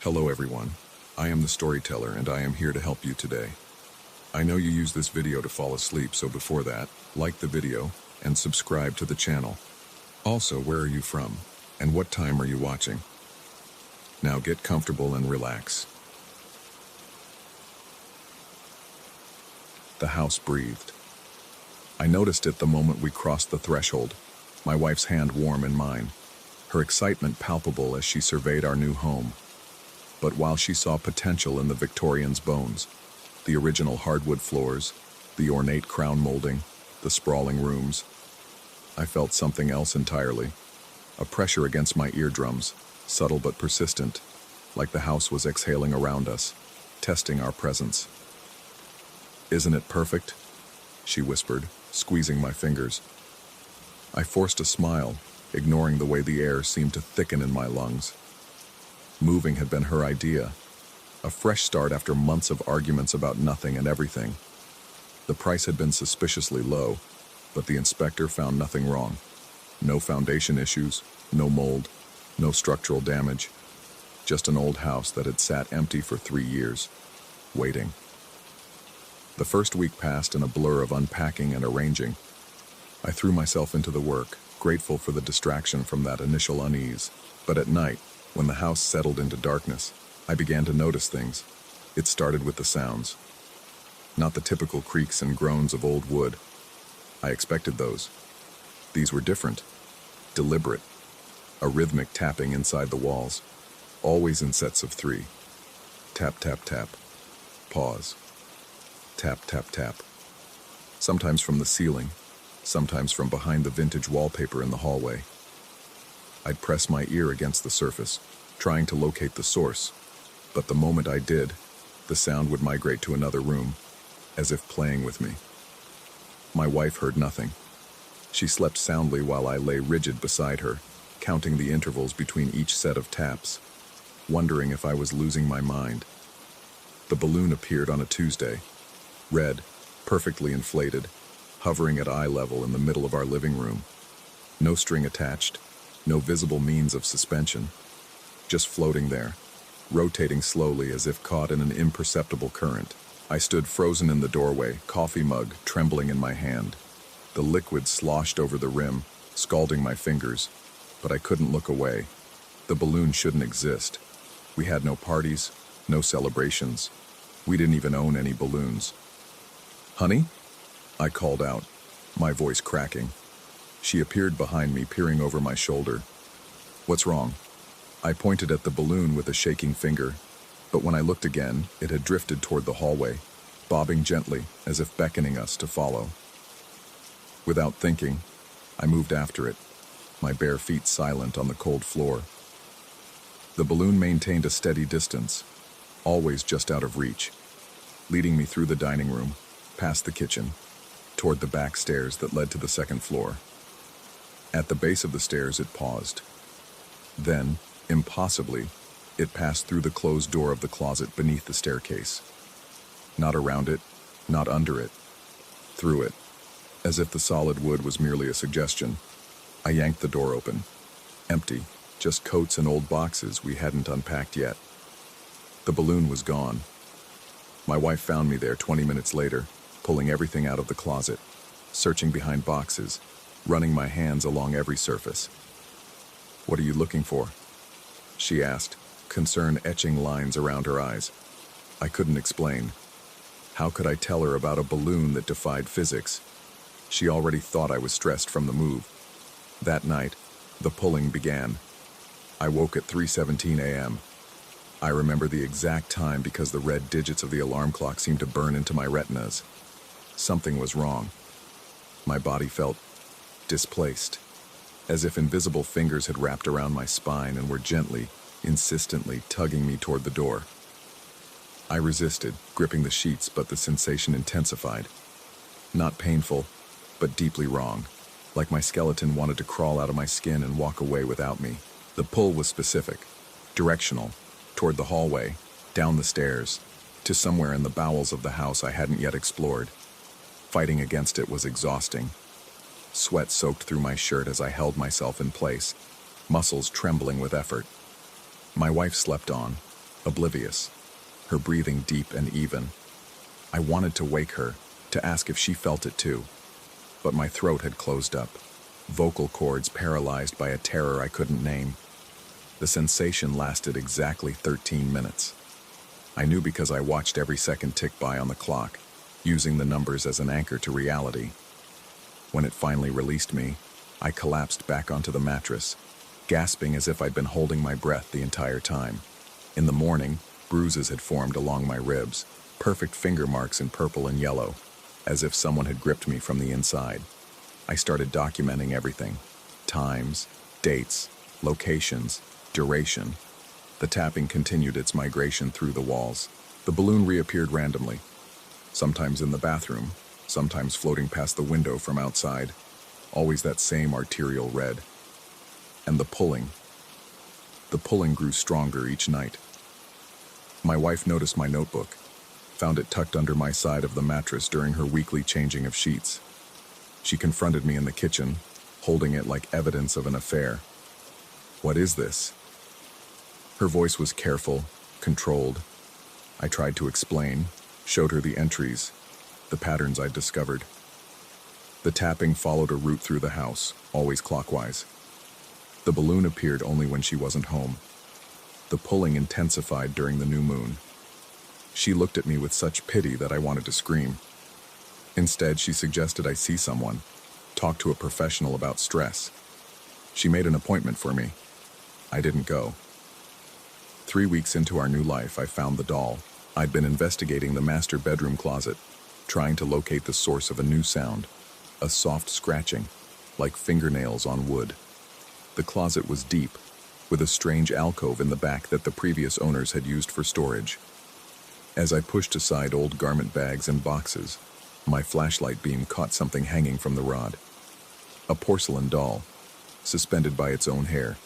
Hello everyone, I am the storyteller and I am here to help you today. I know you use this video to fall asleep, so before that, like the video and subscribe to the channel. Also, where are you from and what time are you watching? Now get comfortable and relax. The house breathed. I noticed it the moment we crossed the threshold, my wife's hand warm in mine, her excitement palpable as she surveyed our new home. But while she saw potential in the Victorians' bones, the original hardwood floors, the ornate crown molding, the sprawling rooms, I felt something else entirely. A pressure against my eardrums, subtle but persistent, like the house was exhaling around us, testing our presence. "Isn't it perfect?" she whispered, squeezing my fingers. I forced a smile, ignoring the way the air seemed to thicken in my lungs. Moving had been her idea, a fresh start after months of arguments about nothing and everything. The price had been suspiciously low, but the inspector found nothing wrong. No foundation issues, no mold, no structural damage. Just an old house that had sat empty for 3 years, waiting. The first week passed in a blur of unpacking and arranging. I threw myself into the work, grateful for the distraction from that initial unease. But at night, when the house settled into darkness, I began to notice things. It started with the sounds. Not the typical creaks and groans of old wood. I expected those. These were different, deliberate, a rhythmic tapping inside the walls, always in sets of 3. Tap, tap, tap. Pause. Tap, tap, tap. Sometimes from the ceiling, sometimes from behind the vintage wallpaper in the hallway. I'd press my ear against the surface, trying to locate the source, but the moment I did, the sound would migrate to another room, as if playing with me. My wife heard nothing. She slept soundly while I lay rigid beside her, counting the intervals between each set of taps, wondering if I was losing my mind. The balloon appeared on a Tuesday, red, perfectly inflated, hovering at eye level in the middle of our living room. No string attached, no visible means of suspension, just floating there, rotating slowly as if caught in an imperceptible current. I stood frozen in the doorway, coffee mug trembling in my hand. The liquid sloshed over the rim, scalding my fingers, but I couldn't look away. The balloon shouldn't exist. We had no parties, no celebrations. We didn't even own any balloons. "Honey?" I called out, my voice cracking. She appeared behind me, peering over my shoulder. "What's wrong?" I pointed at the balloon with a shaking finger, but when I looked again, it had drifted toward the hallway, bobbing gently as if beckoning us to follow. Without thinking, I moved after it, my bare feet silent on the cold floor. The balloon maintained a steady distance, always just out of reach, leading me through the dining room, past the kitchen, toward the back stairs that led to the second floor. At the base of the stairs, it paused. Then, impossibly, it passed through the closed door of the closet beneath the staircase. Not around it, not under it, through it, as if the solid wood was merely a suggestion. I yanked the door open. Empty, just coats and old boxes we hadn't unpacked yet. The balloon was gone. My wife found me there 20 minutes later, pulling everything out of the closet, searching behind boxes, running my hands along every surface. "What are you looking for?" she asked, concern etching lines around her eyes. I couldn't explain. How could I tell her about a balloon that defied physics? She already thought I was stressed from the move. That night, the pulling began. I woke at 3:17 a.m. I remember the exact time because the red digits of the alarm clock seemed to burn into my retinas. Something was wrong. My body felt displaced, as if invisible fingers had wrapped around my spine and were gently, insistently tugging me toward the door. I resisted, gripping the sheets, but the sensation intensified. Not painful, but deeply wrong, like my skeleton wanted to crawl out of my skin and walk away without me. The pull was specific, directional, toward the hallway, down the stairs, to somewhere in the bowels of the house I hadn't yet explored. Fighting against it was exhausting. Sweat soaked through my shirt as I held myself in place, muscles trembling with effort. My wife slept on, oblivious, her breathing deep and even. I wanted to wake her, to ask if she felt it too, but my throat had closed up, vocal cords paralyzed by a terror I couldn't name. The sensation lasted exactly 13 minutes. I knew because I watched every second tick by on the clock, using the numbers as an anchor to reality. When it finally released me, I collapsed back onto the mattress, gasping as if I'd been holding my breath the entire time. In the morning, bruises had formed along my ribs, perfect finger marks in purple and yellow, as if someone had gripped me from the inside. I started documenting everything: times, dates, locations, duration. The tapping continued its migration through the walls. The balloon reappeared randomly, sometimes in the bathroom, sometimes floating past the window from outside, always that same arterial red. And the pulling grew stronger each night. My wife noticed my notebook, found it tucked under my side of the mattress during her weekly changing of sheets. She confronted me in the kitchen, holding it like evidence of an affair. "What is this?" Her voice was careful, controlled. I tried to explain, showed her the entries, the patterns I'd discovered. The tapping followed a route through the house, always clockwise. The balloon appeared only when she wasn't home. The pulling intensified during the new moon. She looked at me with such pity that I wanted to scream. Instead, she suggested I see someone, talk to a professional about stress. She made an appointment for me. I didn't go. 3 weeks into our new life, I found the doll. I'd been investigating the master bedroom closet, trying to locate the source of a new sound, a soft scratching, like fingernails on wood. The closet was deep, with a strange alcove in the back that the previous owners had used for storage. As I pushed aside old garment bags and boxes, my flashlight beam caught something hanging from the rod. A porcelain doll, suspended by its own hair,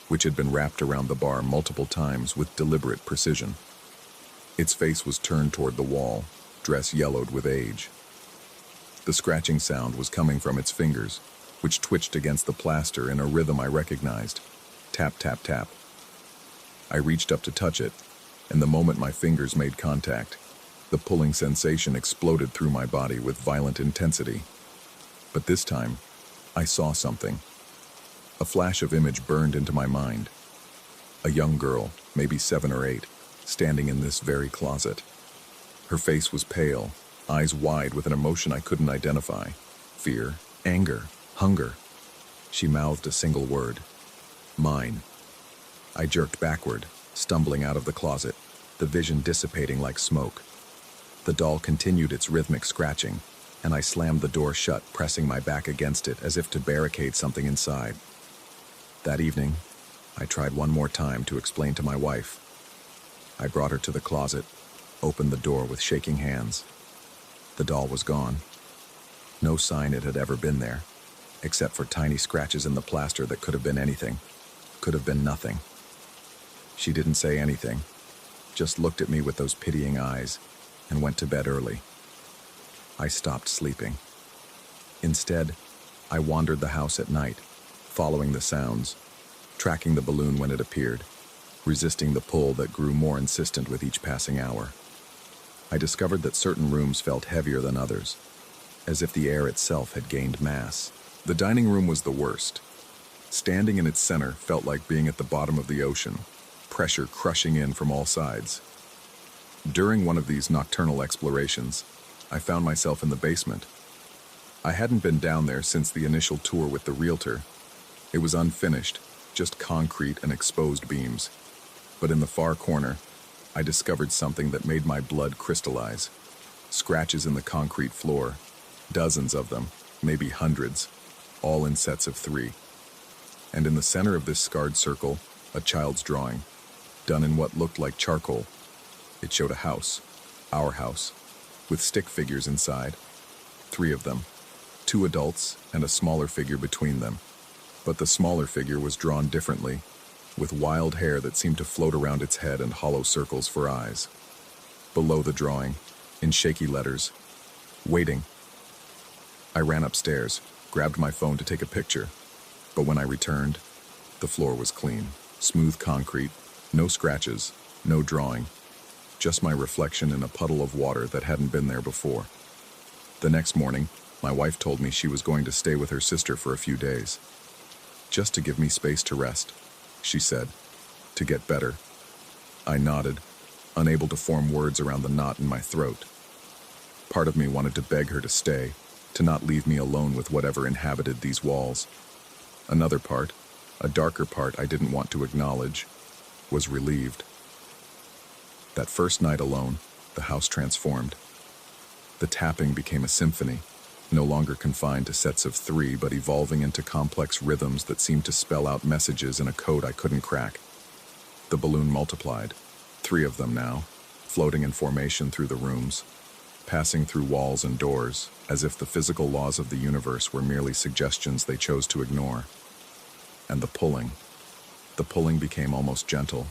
which had been wrapped around the bar multiple times with deliberate precision. Its face was turned toward the wall, dress yellowed with age. The scratching sound was coming from its fingers, which twitched against the plaster in a rhythm I recognized. Tap, tap, tap. I reached up to touch it, and the moment my fingers made contact, the pulling sensation exploded through my body with violent intensity. But this time, I saw something. A flash of image burned into my mind. A young girl, maybe 7 or 8, standing in this very closet. Her face was pale, eyes wide with an emotion I couldn't identify. Fear, anger, hunger. She mouthed a single word. Mine. I jerked backward, stumbling out of the closet, the vision dissipating like smoke. The doll continued its rhythmic scratching, and I slammed the door shut, pressing my back against it as if to barricade something inside. That evening, I tried one more time to explain to my wife. I brought her to the closet, opened the door with shaking hands. The doll was gone. No sign it had ever been there, except for tiny scratches in the plaster that could have been anything, could have been nothing. She didn't say anything, just looked at me with those pitying eyes, and went to bed early. I stopped sleeping. Instead, I wandered the house at night, following the sounds, tracking the balloon when it appeared, resisting the pull that grew more insistent with each passing hour. I discovered that certain rooms felt heavier than others, as if the air itself had gained mass. The dining room was the worst. Standing in its center felt like being at the bottom of the ocean, pressure crushing in from all sides. During one of these nocturnal explorations, I found myself in the basement. I hadn't been down there since the initial tour with the realtor. It was unfinished, just concrete and exposed beams. But in the far corner, I discovered something that made my blood crystallize. Scratches in the concrete floor, dozens of them, maybe hundreds, all in sets of 3. And in the center of this scarred circle, a child's drawing, done in what looked like charcoal. It showed a house, our house, with stick figures inside. 3 of them, 2 adults and a smaller figure between them. But the smaller figure was drawn differently, with wild hair that seemed to float around its head and hollow circles for eyes. Below the drawing, in shaky letters, "Waiting." I ran upstairs, grabbed my phone to take a picture, but when I returned, the floor was clean, smooth concrete, no scratches, No drawing, just my reflection in a puddle of water that hadn't been there before. The next morning, my wife told me she was going to stay with her sister for a few days. Just to give me space to rest, she said, to get better. I nodded, unable to form words around the knot in my throat. Part of me wanted to beg her to stay, to not leave me alone with whatever inhabited these walls. Another part, a darker part I didn't want to acknowledge, was relieved. That first night alone, the house transformed. The tapping became a symphony, no longer confined to sets of 3, but evolving into complex rhythms that seemed to spell out messages in a code I couldn't crack. The balloon multiplied, 3 of them now, floating in formation through the rooms, passing through walls and doors, as if the physical laws of the universe were merely suggestions they chose to ignore. And the pulling became almost gentle,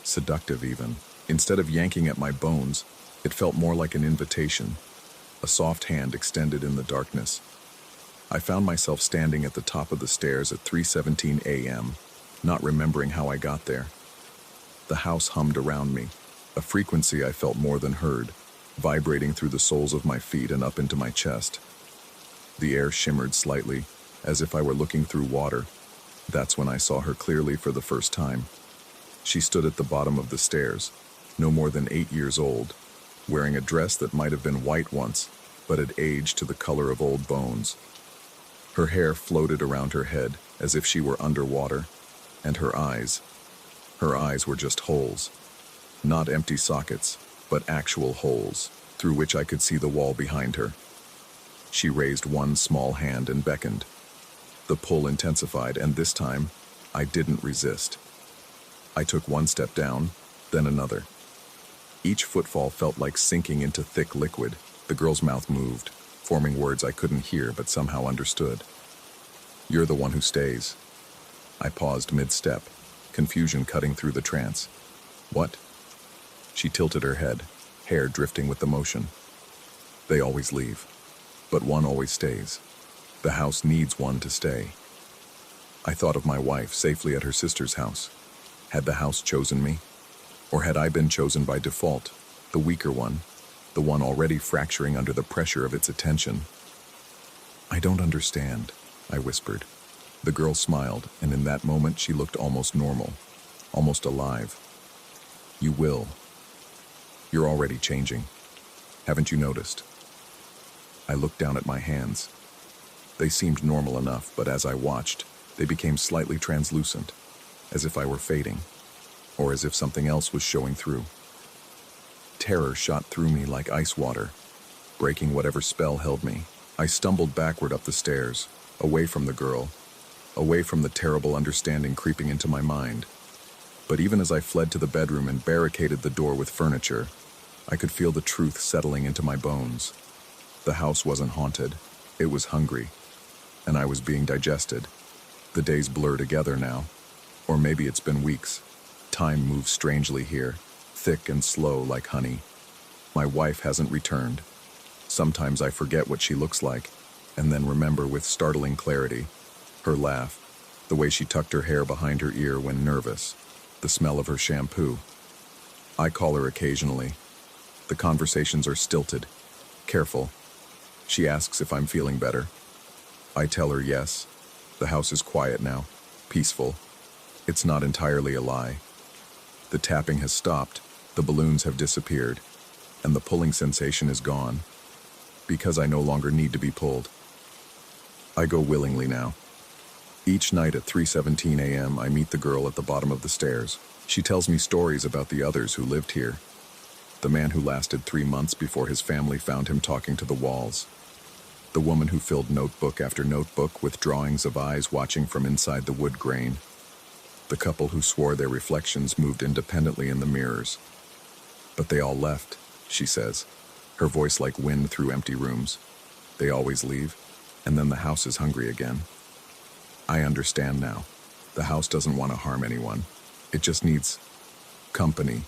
seductive even. Instead of yanking at my bones, it felt more like an invitation, a soft hand extended in the darkness. I found myself standing at the top of the stairs at 3:17 a.m., not remembering how I got there. The house hummed around me, a frequency I felt more than heard, vibrating through the soles of my feet and up into my chest. The air shimmered slightly, as if I were looking through water. That's when I saw her clearly for the first time. She stood at the bottom of the stairs, no more than 8 years old, wearing a dress that might have been white once, but had aged to the color of old bones. Her hair floated around her head as if she were underwater, and her eyes were just holes. Not empty sockets, but actual holes, through which I could see the wall behind her. She raised one small hand and beckoned. The pull intensified, and this time, I didn't resist. I took one step down, then another. Each footfall felt like sinking into thick liquid. The girl's mouth moved, forming words I couldn't hear but somehow understood. "You're the one who stays." I paused mid-step, confusion cutting through the trance. "What?" She tilted her head, hair drifting with the motion. "They always leave, but one always stays. The house needs one to stay." I thought of my wife safely at her sister's house. Had the house chosen me? Or had I been chosen by default, the weaker one, the one already fracturing under the pressure of its attention? "I don't understand," I whispered. The girl smiled, and in that moment she looked almost normal, almost alive. "You will. You're already changing. Haven't you noticed?" I looked down at my hands. They seemed normal enough, but as I watched, they became slightly translucent, as if I were fading, or as if something else was showing through. Terror shot through me like ice water, breaking whatever spell held me. I stumbled backward up the stairs, away from the girl, away from the terrible understanding creeping into my mind. But even as I fled to the bedroom and barricaded the door with furniture, I could feel the truth settling into my bones. The house wasn't haunted, it was hungry, and I was being digested. The days blur together now, or maybe it's been weeks. Time moves strangely here, thick and slow like honey. My wife hasn't returned. Sometimes I forget what she looks like, and then remember with startling clarity. Her laugh, the way she tucked her hair behind her ear when nervous, the smell of her shampoo. I call her occasionally. The conversations are stilted, careful. She asks if I'm feeling better. I tell her yes. The house is quiet now, peaceful. It's not entirely a lie. The tapping has stopped, the balloons have disappeared, and the pulling sensation is gone, because I no longer need to be pulled. I go willingly now. Each night at 3:17 a.m. I meet the girl at the bottom of the stairs. She tells me stories about the others who lived here. The man who lasted 3 months before his family found him talking to the walls. The woman who filled notebook after notebook with drawings of eyes watching from inside the wood grain. The couple who swore their reflections moved independently in the mirrors. But they all left, she says, her voice like wind through empty rooms. They always leave, and then the house is hungry again. I understand now. The house doesn't want to harm anyone. It just needs company,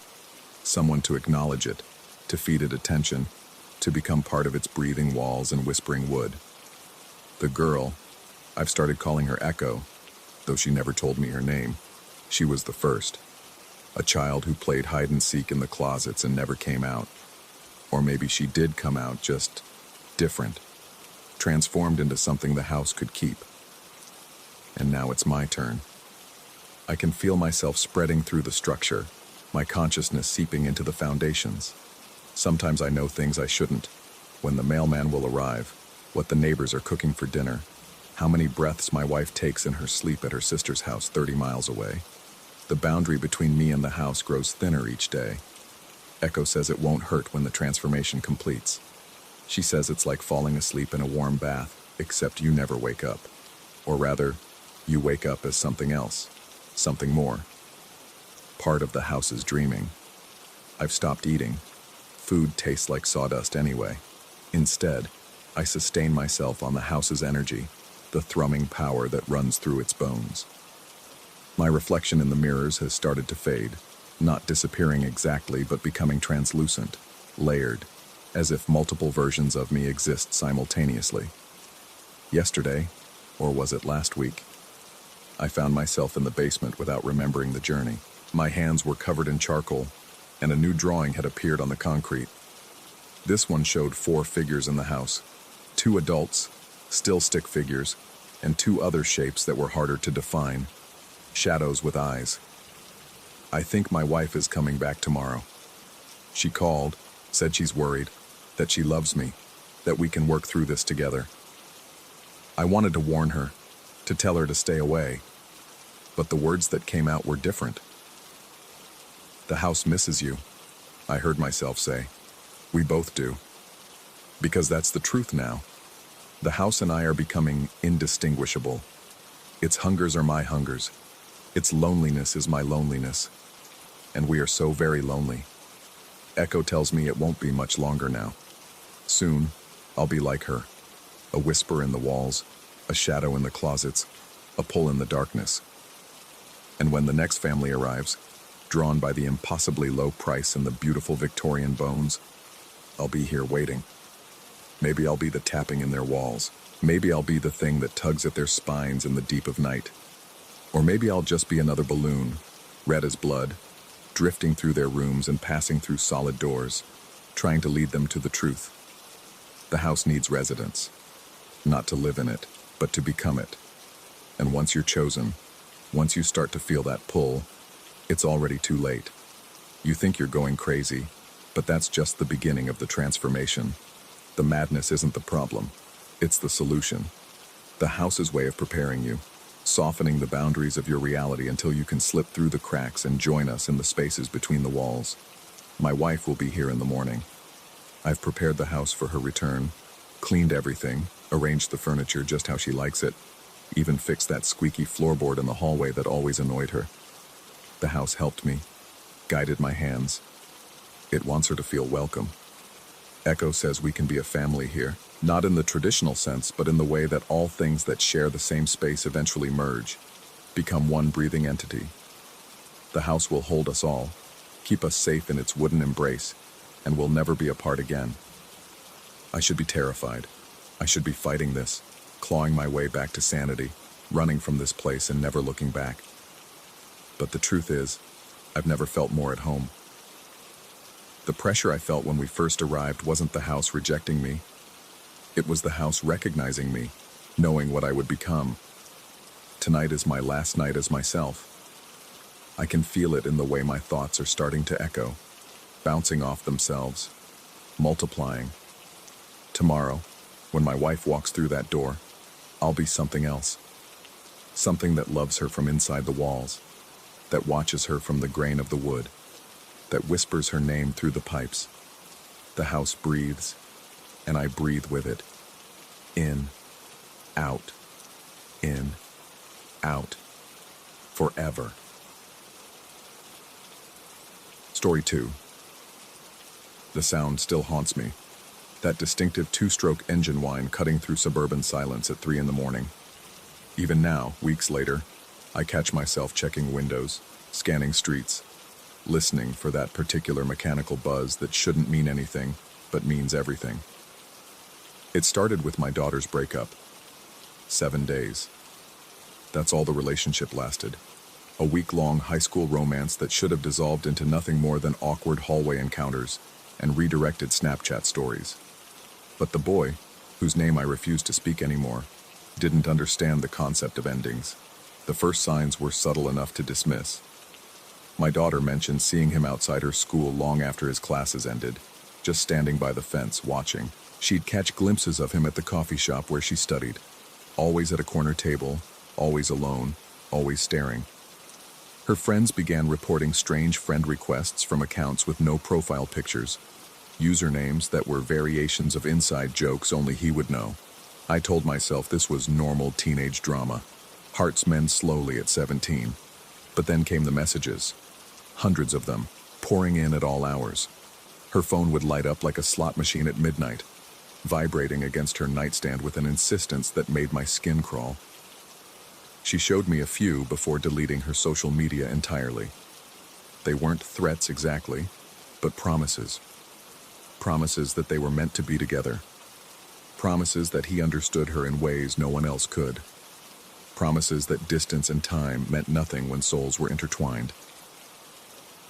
someone to acknowledge it, to feed it attention, to become part of its breathing walls and whispering wood. The girl, I've started calling her Echo, though she never told me her name. She was the first. A child who played hide and seek in the closets and never came out. Or maybe she did come out, just different, transformed into something the house could keep. And now it's my turn. I can feel myself spreading through the structure, my consciousness seeping into the foundations. Sometimes I know things I shouldn't. When the mailman will arrive, what the neighbors are cooking for dinner, how many breaths my wife takes in her sleep at her sister's house 30 miles away. The boundary between me and the house grows thinner each day. Echo says it won't hurt when the transformation completes. She says it's like falling asleep in a warm bath, except you never wake up. Or rather, you wake up as something else, something more. Part of the house is dreaming. I've stopped eating. Food tastes like sawdust anyway. Instead, I sustain myself on the house's energy, the thrumming power that runs through its bones. My reflection in the mirrors has started to fade, not disappearing exactly, but becoming translucent, layered, as if multiple versions of me exist simultaneously. Yesterday, or was it last week, I found myself in the basement without remembering the journey. My hands were covered in charcoal, and a new drawing had appeared on the concrete. This one showed 4 figures in the house, 2 adults, still stick figures, and 2 other shapes that were harder to define, shadows with eyes. I think my wife is coming back tomorrow. She called, said she's worried, that she loves me, that we can work through this together. I wanted to warn her, to tell her to stay away, but the words that came out were different. The house misses you, I heard myself say. We both do. Because that's the truth now. The house and I are becoming indistinguishable. Its hungers are my hungers. Its loneliness is my loneliness. And we are so very lonely. Echo tells me it won't be much longer now. Soon, I'll be like her. A whisper in the walls, a shadow in the closets, a pull in the darkness. And when the next family arrives, drawn by the impossibly low price and the beautiful Victorian bones, I'll be here waiting. Maybe I'll be the tapping in their walls. Maybe I'll be the thing that tugs at their spines in the deep of night. Or maybe I'll just be another balloon, red as blood, drifting through their rooms and passing through solid doors, trying to lead them to the truth. The house needs residents, not to live in it, but to become it. And once you're chosen, once you start to feel that pull, it's already too late. You think you're going crazy, but that's just the beginning of the transformation. The madness isn't the problem, it's the solution. The house's way of preparing you, softening the boundaries of your reality until you can slip through the cracks and join us in the spaces between the walls. My wife will be here in the morning. I've prepared the house for her return, cleaned everything, arranged the furniture just how she likes it, even fixed that squeaky floorboard in the hallway that always annoyed her. The house helped me, guided my hands. It wants her to feel welcome. Echo says we can be a family here, not in the traditional sense, but in the way that all things that share the same space eventually merge, become one breathing entity. The house will hold us all, keep us safe in its wooden embrace, and we'll never be apart again. I should be terrified. I should be fighting this, clawing my way back to sanity, running from this place and never looking back. But the truth is, I've never felt more at home. The pressure I felt when we first arrived wasn't the house rejecting me. It was the house recognizing me, knowing what I would become. Tonight is my last night as myself. I can feel it in the way my thoughts are starting to echo, bouncing off themselves, multiplying. Tomorrow, when my wife walks through that door, I'll be something else. Something that loves her from inside the walls, that watches her from the grain of the wood, that whispers her name through the pipes. The house breathes, and I breathe with it. In, out, forever. Story 2. The sound still haunts me. That distinctive 2-stroke engine whine cutting through suburban silence at 3 in the morning. Even now, weeks later, I catch myself checking windows, scanning streets, listening for that particular mechanical buzz that shouldn't mean anything, but means everything. It started with my daughter's breakup. 7 days. That's all the relationship lasted. A week-long high school romance that should have dissolved into nothing more than awkward hallway encounters and redirected Snapchat stories. But the boy, whose name I refused to speak anymore, didn't understand the concept of endings. The first signs were subtle enough to dismiss. My daughter mentioned seeing him outside her school long after his classes ended, just standing by the fence, watching. She'd catch glimpses of him at the coffee shop where she studied, always at a corner table, always alone, always staring. Her friends began reporting strange friend requests from accounts with no profile pictures, usernames that were variations of inside jokes only he would know. I told myself this was normal teenage drama. Hearts mend slowly at 17. But then came the messages. Hundreds of them, pouring in at all hours. Her phone would light up like a slot machine at midnight, vibrating against her nightstand with an insistence that made my skin crawl. She showed me a few before deleting her social media entirely. They weren't threats exactly, but promises. Promises that they were meant to be together. Promises that he understood her in ways no one else could. Promises that distance and time meant nothing when souls were intertwined.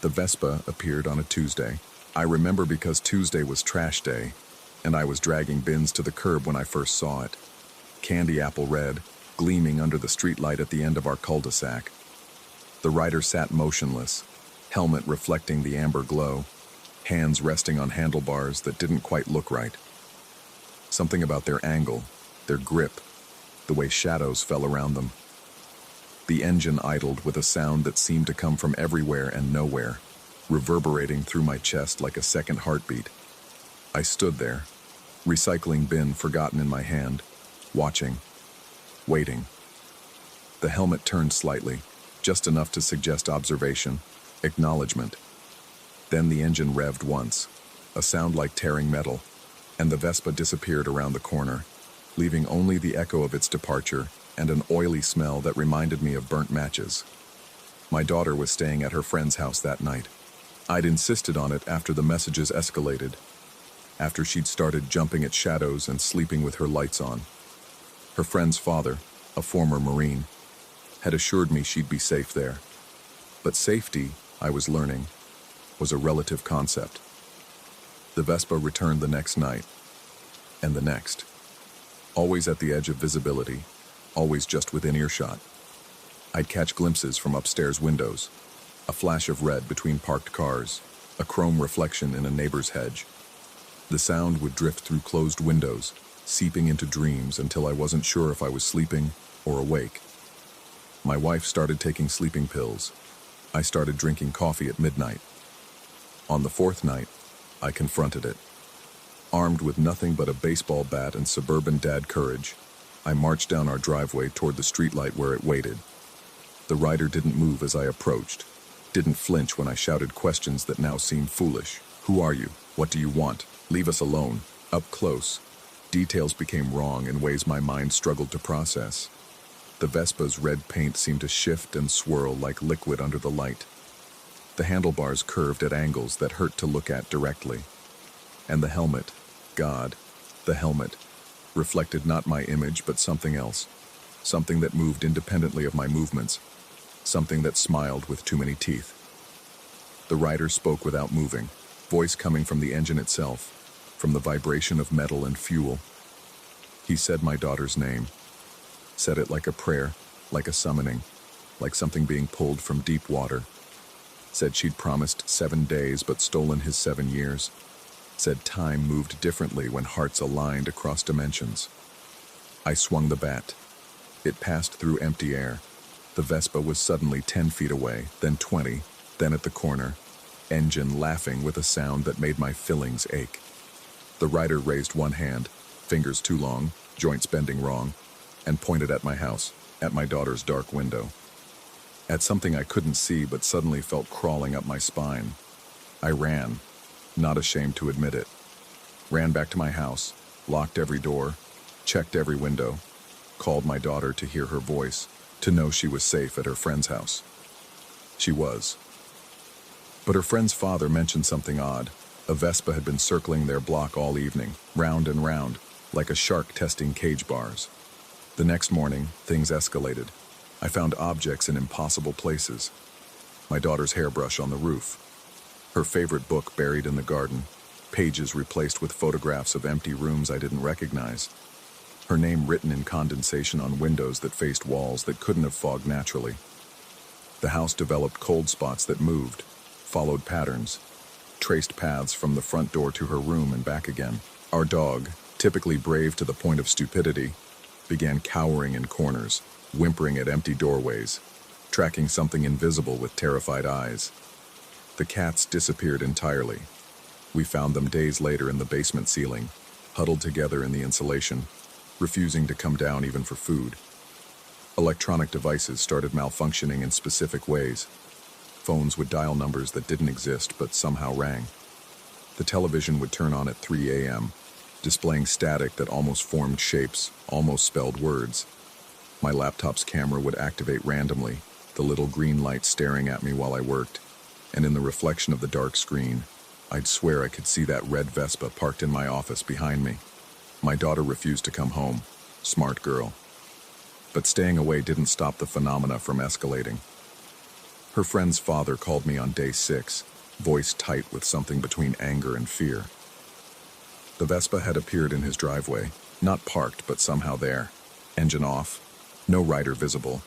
The Vespa appeared on a Tuesday. I remember because Tuesday was trash day, and I was dragging bins to the curb when I first saw it. Candy apple red, gleaming under the streetlight at the end of our cul-de-sac. The rider sat motionless, helmet reflecting the amber glow, hands resting on handlebars that didn't quite look right. Something about their angle, their grip, the way shadows fell around them. The engine idled with a sound that seemed to come from everywhere and nowhere, reverberating through my chest like a second heartbeat. I stood there, recycling bin forgotten in my hand, watching, waiting. The helmet turned slightly, just enough to suggest observation, acknowledgement. Then the engine revved once, a sound like tearing metal, and the Vespa disappeared around the corner, leaving only the echo of its departure and an oily smell that reminded me of burnt matches. My daughter was staying at her friend's house that night. I'd insisted on it after the messages escalated, after she'd started jumping at shadows and sleeping with her lights on. Her friend's father, a former Marine, had assured me she'd be safe there. But safety, I was learning, was a relative concept. The Vespa returned the next night, and the next. Always at the edge of visibility, always just within earshot. I'd catch glimpses from upstairs windows, a flash of red between parked cars, a chrome reflection in a neighbor's hedge. The sound would drift through closed windows, seeping into dreams until I wasn't sure if I was sleeping or awake. My wife started taking sleeping pills. I started drinking coffee at midnight. On the fourth night, I confronted it. Armed with nothing but a baseball bat and suburban dad courage, I marched down our driveway toward the streetlight where it waited. The rider didn't move as I approached, didn't flinch when I shouted questions that now seemed foolish. Who are you? What do you want? Leave us alone. Up close, details became wrong in ways my mind struggled to process. The Vespa's red paint seemed to shift and swirl like liquid under the light. The handlebars curved at angles that hurt to look at directly. And the helmet, God, the helmet, reflected not my image but something else. Something that moved independently of my movements. Something that smiled with too many teeth. The rider spoke without moving, voice coming from the engine itself, from the vibration of metal and fuel. He said my daughter's name. Said it like a prayer, like a summoning, like something being pulled from deep water. Said she'd promised 7 days but stolen his 7 years. Said time moved differently when hearts aligned across dimensions. I swung the bat. It passed through empty air. The Vespa was suddenly 10 feet away, then 20, then at the corner, engine laughing with a sound that made my fillings ache. The rider raised one hand, fingers too long, joints bending wrong, and pointed at my house, at my daughter's dark window. At something I couldn't see but suddenly felt crawling up my spine. I ran, not ashamed to admit it. Ran back to my house, locked every door, checked every window, called my daughter to hear her voice, to know she was safe at her friend's house. She was. But her friend's father mentioned something odd. A Vespa had been circling their block all evening, round and round, like a shark testing cage bars. The next morning, things escalated. I found objects in impossible places. My daughter's hairbrush on the roof, her favorite book buried in the garden, pages replaced with photographs of empty rooms I didn't recognize, her name written in condensation on windows that faced walls that couldn't have fogged naturally. The house developed cold spots that moved, followed patterns, traced paths from the front door to her room and back again. Our dog, typically brave to the point of stupidity, began cowering in corners, whimpering at empty doorways, tracking something invisible with terrified eyes. The cats disappeared entirely. We found them days later in the basement ceiling, huddled together in the insulation, refusing to come down even for food. Electronic devices started malfunctioning in specific ways. Phones would dial numbers that didn't exist but somehow rang. The television would turn on at 3 a.m., displaying static that almost formed shapes, almost spelled words. My laptop's camera would activate randomly, the little green light staring at me while I worked, and in the reflection of the dark screen, I'd swear I could see that red Vespa parked in my office behind me. My daughter refused to come home. Smart girl. But staying away didn't stop the phenomena from escalating. Her friend's father called me on day 6, voice tight with something between anger and fear. The Vespa had appeared in his driveway, not parked but somehow there. Engine off, no rider visible,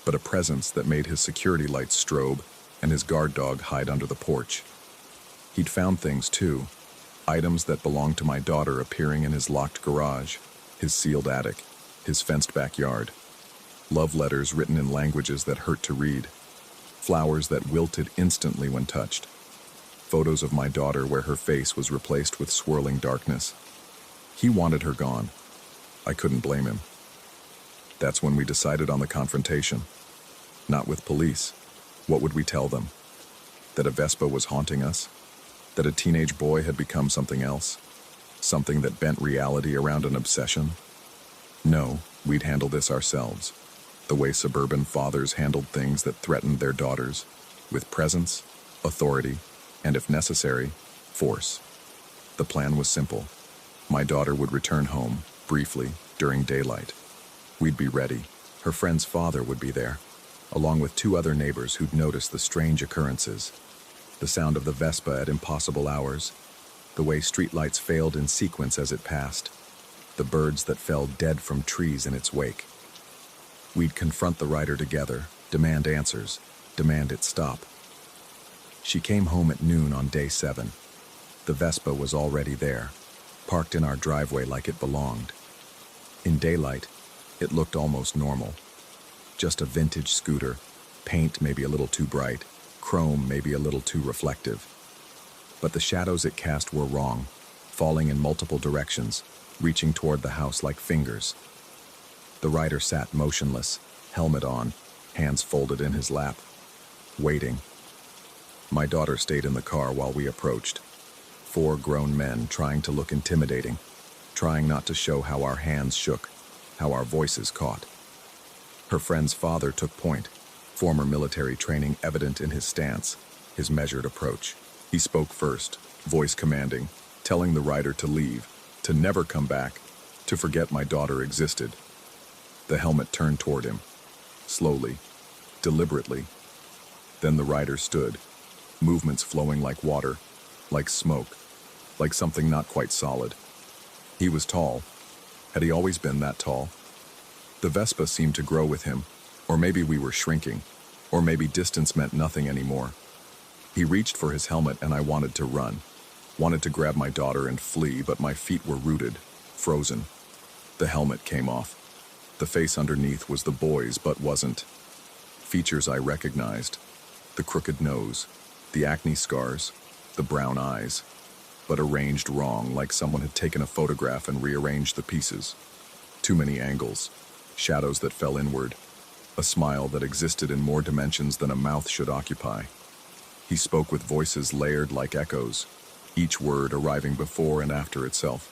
but a presence that made his security lights strobe and his guard dog hide under the porch. He'd found things too, items that belonged to my daughter appearing in his locked garage, his sealed attic, his fenced backyard. Love letters written in languages that hurt to read. Flowers that wilted instantly when touched. Photos of my daughter where her face was replaced with swirling darkness. He wanted her gone. I couldn't blame him. That's when we decided on the confrontation. Not with police. What would we tell them? That a Vespa was haunting us? That a teenage boy had become something else? Something that bent reality around an obsession? No, we'd handle this ourselves. The way suburban fathers handled things that threatened their daughters, with presence, authority, and if necessary, force. The plan was simple. My daughter would return home, briefly, during daylight. We'd be ready. Her friend's father would be there, along with 2 other neighbors who'd noticed the strange occurrences. The sound of the Vespa at impossible hours, the way streetlights failed in sequence as it passed, the birds that fell dead from trees in its wake. We'd confront the rider together, demand answers, demand it stop. She came home at noon on day 7. The Vespa was already there, parked in our driveway like it belonged. In daylight, it looked almost normal. Just a vintage scooter, paint maybe a little too bright, chrome maybe a little too reflective. But the shadows it cast were wrong, falling in multiple directions, reaching toward the house like fingers. The rider sat motionless, helmet on, hands folded in his lap, waiting. My daughter stayed in the car while we approached. 4 grown men trying to look intimidating, trying not to show how our hands shook, how our voices caught. Her friend's father took point, former military training evident in his stance, his measured approach. He spoke first, voice commanding, telling the rider to leave, to never come back, to forget my daughter existed. The helmet turned toward him, slowly, deliberately. Then the rider stood, movements flowing like water, like smoke, like something not quite solid. He was tall. Had he always been that tall? The Vespa seemed to grow with him, or maybe we were shrinking, or maybe distance meant nothing anymore. He reached for his helmet and I wanted to run, wanted to grab my daughter and flee, but my feet were rooted, frozen. The helmet came off. The face underneath was the boy's, but wasn't. Features I recognized. The crooked nose, the acne scars, the brown eyes, but arranged wrong, like someone had taken a photograph and rearranged the pieces. Too many angles, shadows that fell inward, a smile that existed in more dimensions than a mouth should occupy. He spoke with voices layered like echoes, each word arriving before and after itself.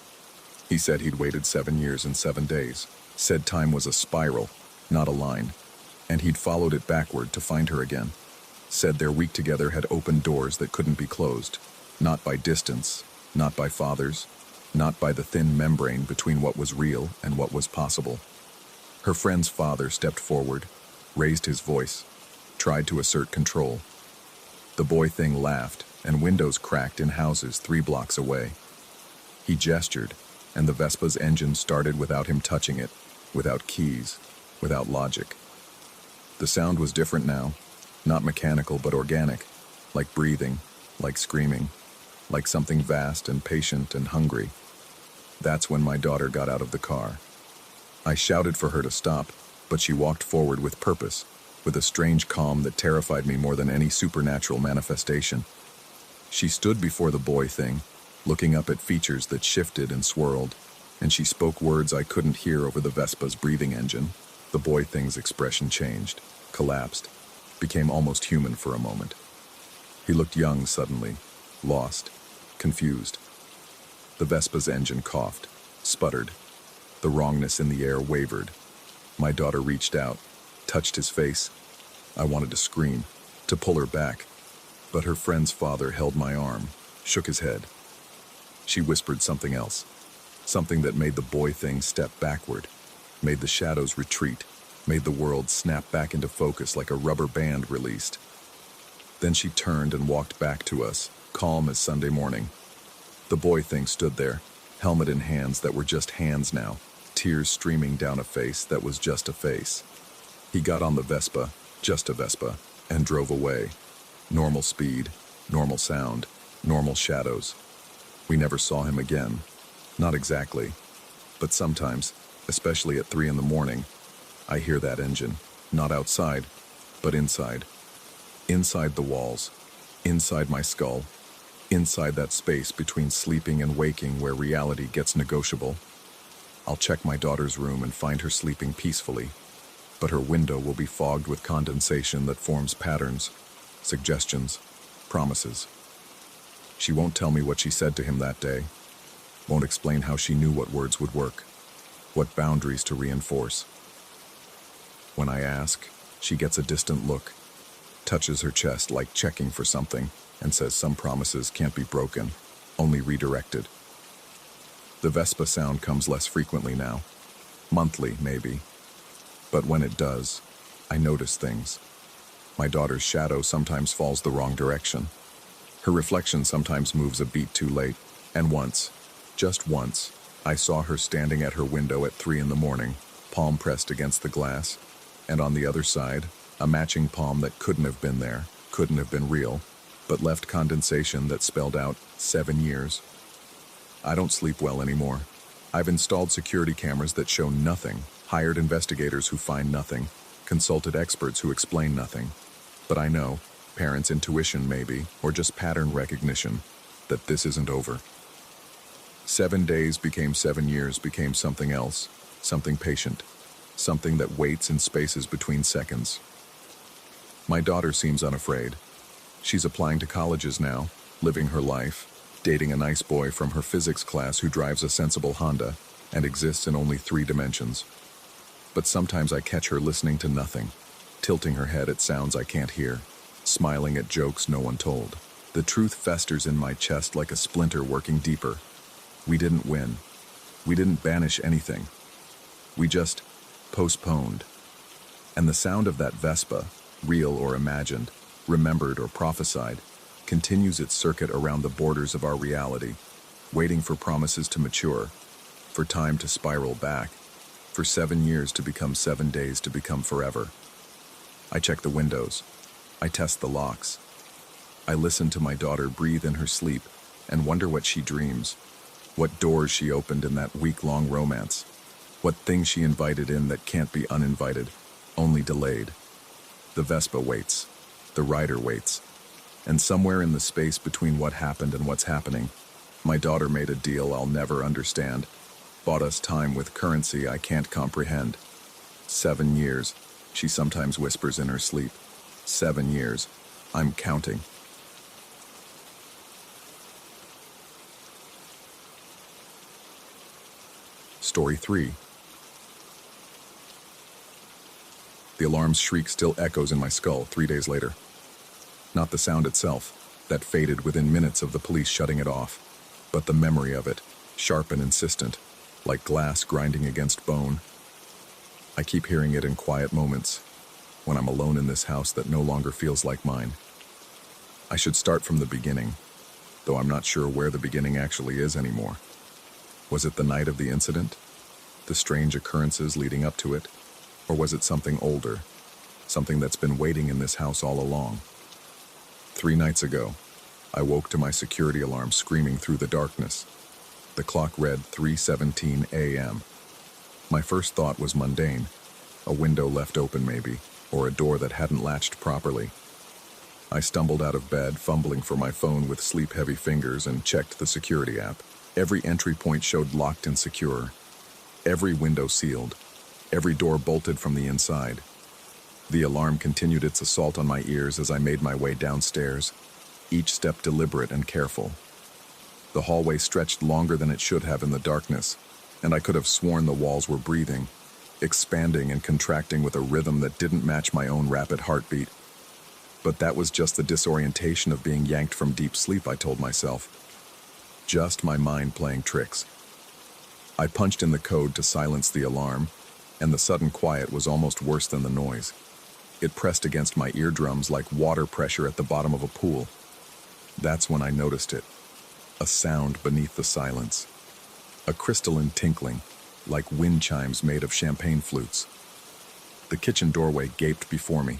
He said he'd waited 7 years and 7 days, said time was a spiral, not a line, and he'd followed it backward to find her again. Said their week together had opened doors that couldn't be closed, not by distance, not by fathers, not by the thin membrane between what was real and what was possible. Her friend's father stepped forward, raised his voice, tried to assert control. The boy thing laughed, and windows cracked in houses 3 blocks away. He gestured, and the Vespa's engine started without him touching it, without keys, without logic. The sound was different now, not mechanical but organic, like breathing, like screaming, like something vast and patient and hungry. That's when my daughter got out of the car. I shouted for her to stop, but she walked forward with purpose, with a strange calm that terrified me more than any supernatural manifestation. She stood before the boy thing, looking up at features that shifted and swirled, and she spoke words I couldn't hear over the Vespa's breathing engine. The boy thing's expression changed, collapsed, became almost human for a moment. He looked young suddenly, lost, confused. The Vespa's engine coughed, sputtered. The wrongness in the air wavered. My daughter reached out, touched his face. I wanted to scream, to pull her back, but her friend's father held my arm, shook his head. She whispered something else, something that made the boy thing step backward, made the shadows retreat, made the world snap back into focus like a rubber band released. Then she turned and walked back to us, calm as Sunday morning. The boy thing stood there, helmet in hands that were just hands now, tears streaming down a face that was just a face. He got on the Vespa, just a Vespa, and drove away. Normal speed, normal sound, normal shadows. We never saw him again. Not exactly. But sometimes, especially at 3 in the morning, I hear that engine, not outside, but inside. Inside the walls, inside my skull, inside that space between sleeping and waking where reality gets negotiable. I'll check my daughter's room and find her sleeping peacefully, but her window will be fogged with condensation that forms patterns, suggestions, promises. She won't tell me what she said to him that day, won't explain how she knew what words would work, what boundaries to reinforce. When I ask, she gets a distant look, touches her chest like checking for something, and says some promises can't be broken, only redirected. The Vespa sound comes less frequently now, monthly maybe, but when it does, I notice things. My daughter's shadow sometimes falls the wrong direction. Her reflection sometimes moves a beat too late, and once, just once, I saw her standing at her window at 3 in the morning, palm pressed against the glass, and on the other side, a matching palm that couldn't have been there, couldn't have been real, but left condensation that spelled out 7 years. I don't sleep well anymore. I've installed security cameras that show nothing, hired investigators who find nothing, consulted experts who explain nothing. But I know, parents' intuition maybe, or just pattern recognition, that this isn't over. 7 days became 7 years, became something else, something patient, something that waits in spaces between seconds. My daughter seems unafraid. She's applying to colleges now, living her life, dating a nice boy from her physics class who drives a sensible Honda and exists in only 3 dimensions. But sometimes I catch her listening to nothing, tilting her head at sounds I can't hear, smiling at jokes no one told. The truth festers in my chest like a splinter working deeper. We didn't win. We didn't banish anything. We just postponed. And the sound of that Vespa, real or imagined, remembered or prophesied, continues its circuit around the borders of our reality, waiting for promises to mature, for time to spiral back, for 7 years to become 7 days to become forever. I check the windows. I test the locks. I listen to my daughter breathe in her sleep and wonder what she dreams, what doors she opened in that week-long romance, what things she invited in that can't be uninvited, only delayed. The Vespa waits. The rider waits. And somewhere in the space between what happened and what's happening, my daughter made a deal I'll never understand, bought us time with currency I can't comprehend. 7 years, she sometimes whispers in her sleep. 7 years. I'm counting. Story 3. The alarm's shriek still echoes in my skull 3 days later. Not the sound itself, that faded within minutes of the police shutting it off, but the memory of it, sharp and insistent, like glass grinding against bone. I keep hearing it in quiet moments. when I'm alone in this house that no longer feels like mine. I should start from the beginning, though I'm not sure where the beginning actually is anymore. Was it the night of the incident? The strange occurrences leading up to it? Or was it something older? Something that's been waiting in this house all along? 3 nights ago, I woke to my security alarm screaming through the darkness. The clock read 3:17 a.m. My first thought was mundane. A window left open maybe, or a door that hadn't latched properly. I stumbled out of bed, fumbling for my phone with sleep-heavy fingers, and checked the security app. Every entry point showed locked and secure. Every window sealed. Every door bolted from the inside. The alarm continued its assault on my ears as I made my way downstairs, each step deliberate and careful. The hallway stretched longer than it should have in the darkness, and I could have sworn the walls were breathing, expanding and contracting with a rhythm that didn't match my own rapid heartbeat. But that was just the disorientation of being yanked from deep sleep, I told myself. Just my mind playing tricks. I punched in the code to silence the alarm, and the sudden quiet was almost worse than the noise. It pressed against my eardrums like water pressure at the bottom of a pool. That's when I noticed it. A sound beneath the silence. A crystalline tinkling, like wind chimes made of champagne flutes. The kitchen doorway gaped before me,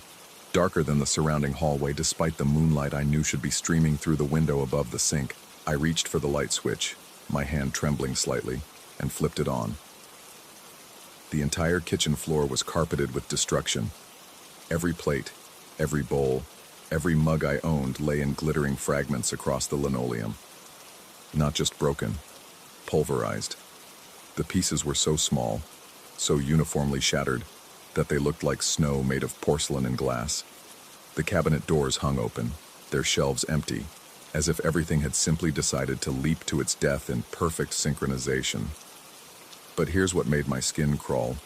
darker than the surrounding hallway despite the moonlight I knew should be streaming through the window above the sink. I reached for the light switch, my hand trembling slightly, and flipped it on. The entire kitchen floor was carpeted with destruction. Every plate, every bowl, every mug I owned lay in glittering fragments across the linoleum. Not just broken, pulverized. The pieces were so small, so uniformly shattered, that they looked like snow made of porcelain and glass. The cabinet doors hung open, their shelves empty, as if everything had simply decided to leap to its death in perfect synchronization. But here's what made my skin crawl,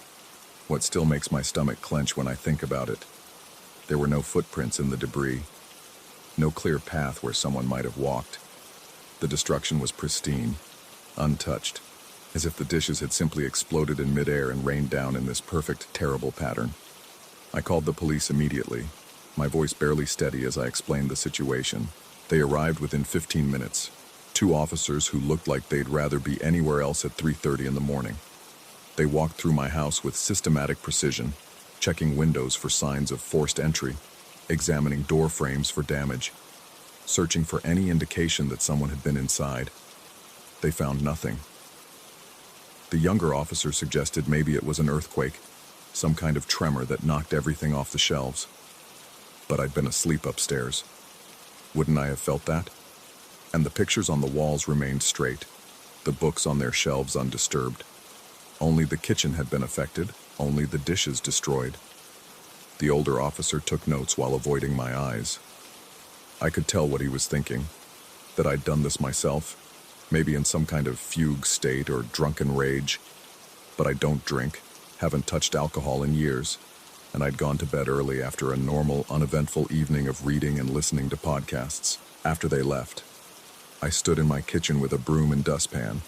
what still makes my stomach clench when I think about it. There were no footprints in the debris, no clear path where someone might have walked. The destruction was pristine, untouched, as if the dishes had simply exploded in midair and rained down in this perfect, terrible pattern. I called the police immediately, my voice barely steady as I explained the situation. They arrived within 15 minutes, 2 officers who looked like they'd rather be anywhere else at 3:30 in the morning. They walked through my house with systematic precision, checking windows for signs of forced entry, examining door frames for damage, searching for any indication that someone had been inside. They found nothing. The younger officer suggested maybe it was an earthquake, some kind of tremor that knocked everything off the shelves. But I'd been asleep upstairs. Wouldn't I have felt that? And the pictures on the walls remained straight, the books on their shelves undisturbed. Only the kitchen had been affected, only the dishes destroyed. The older officer took notes while avoiding my eyes. I could tell what he was thinking, that I'd done this myself, maybe in some kind of fugue state or drunken rage. But I don't drink, haven't touched alcohol in years, and I'd gone to bed early after a normal, uneventful evening of reading and listening to podcasts. After they left, I stood in my kitchen with a broom and dustpan,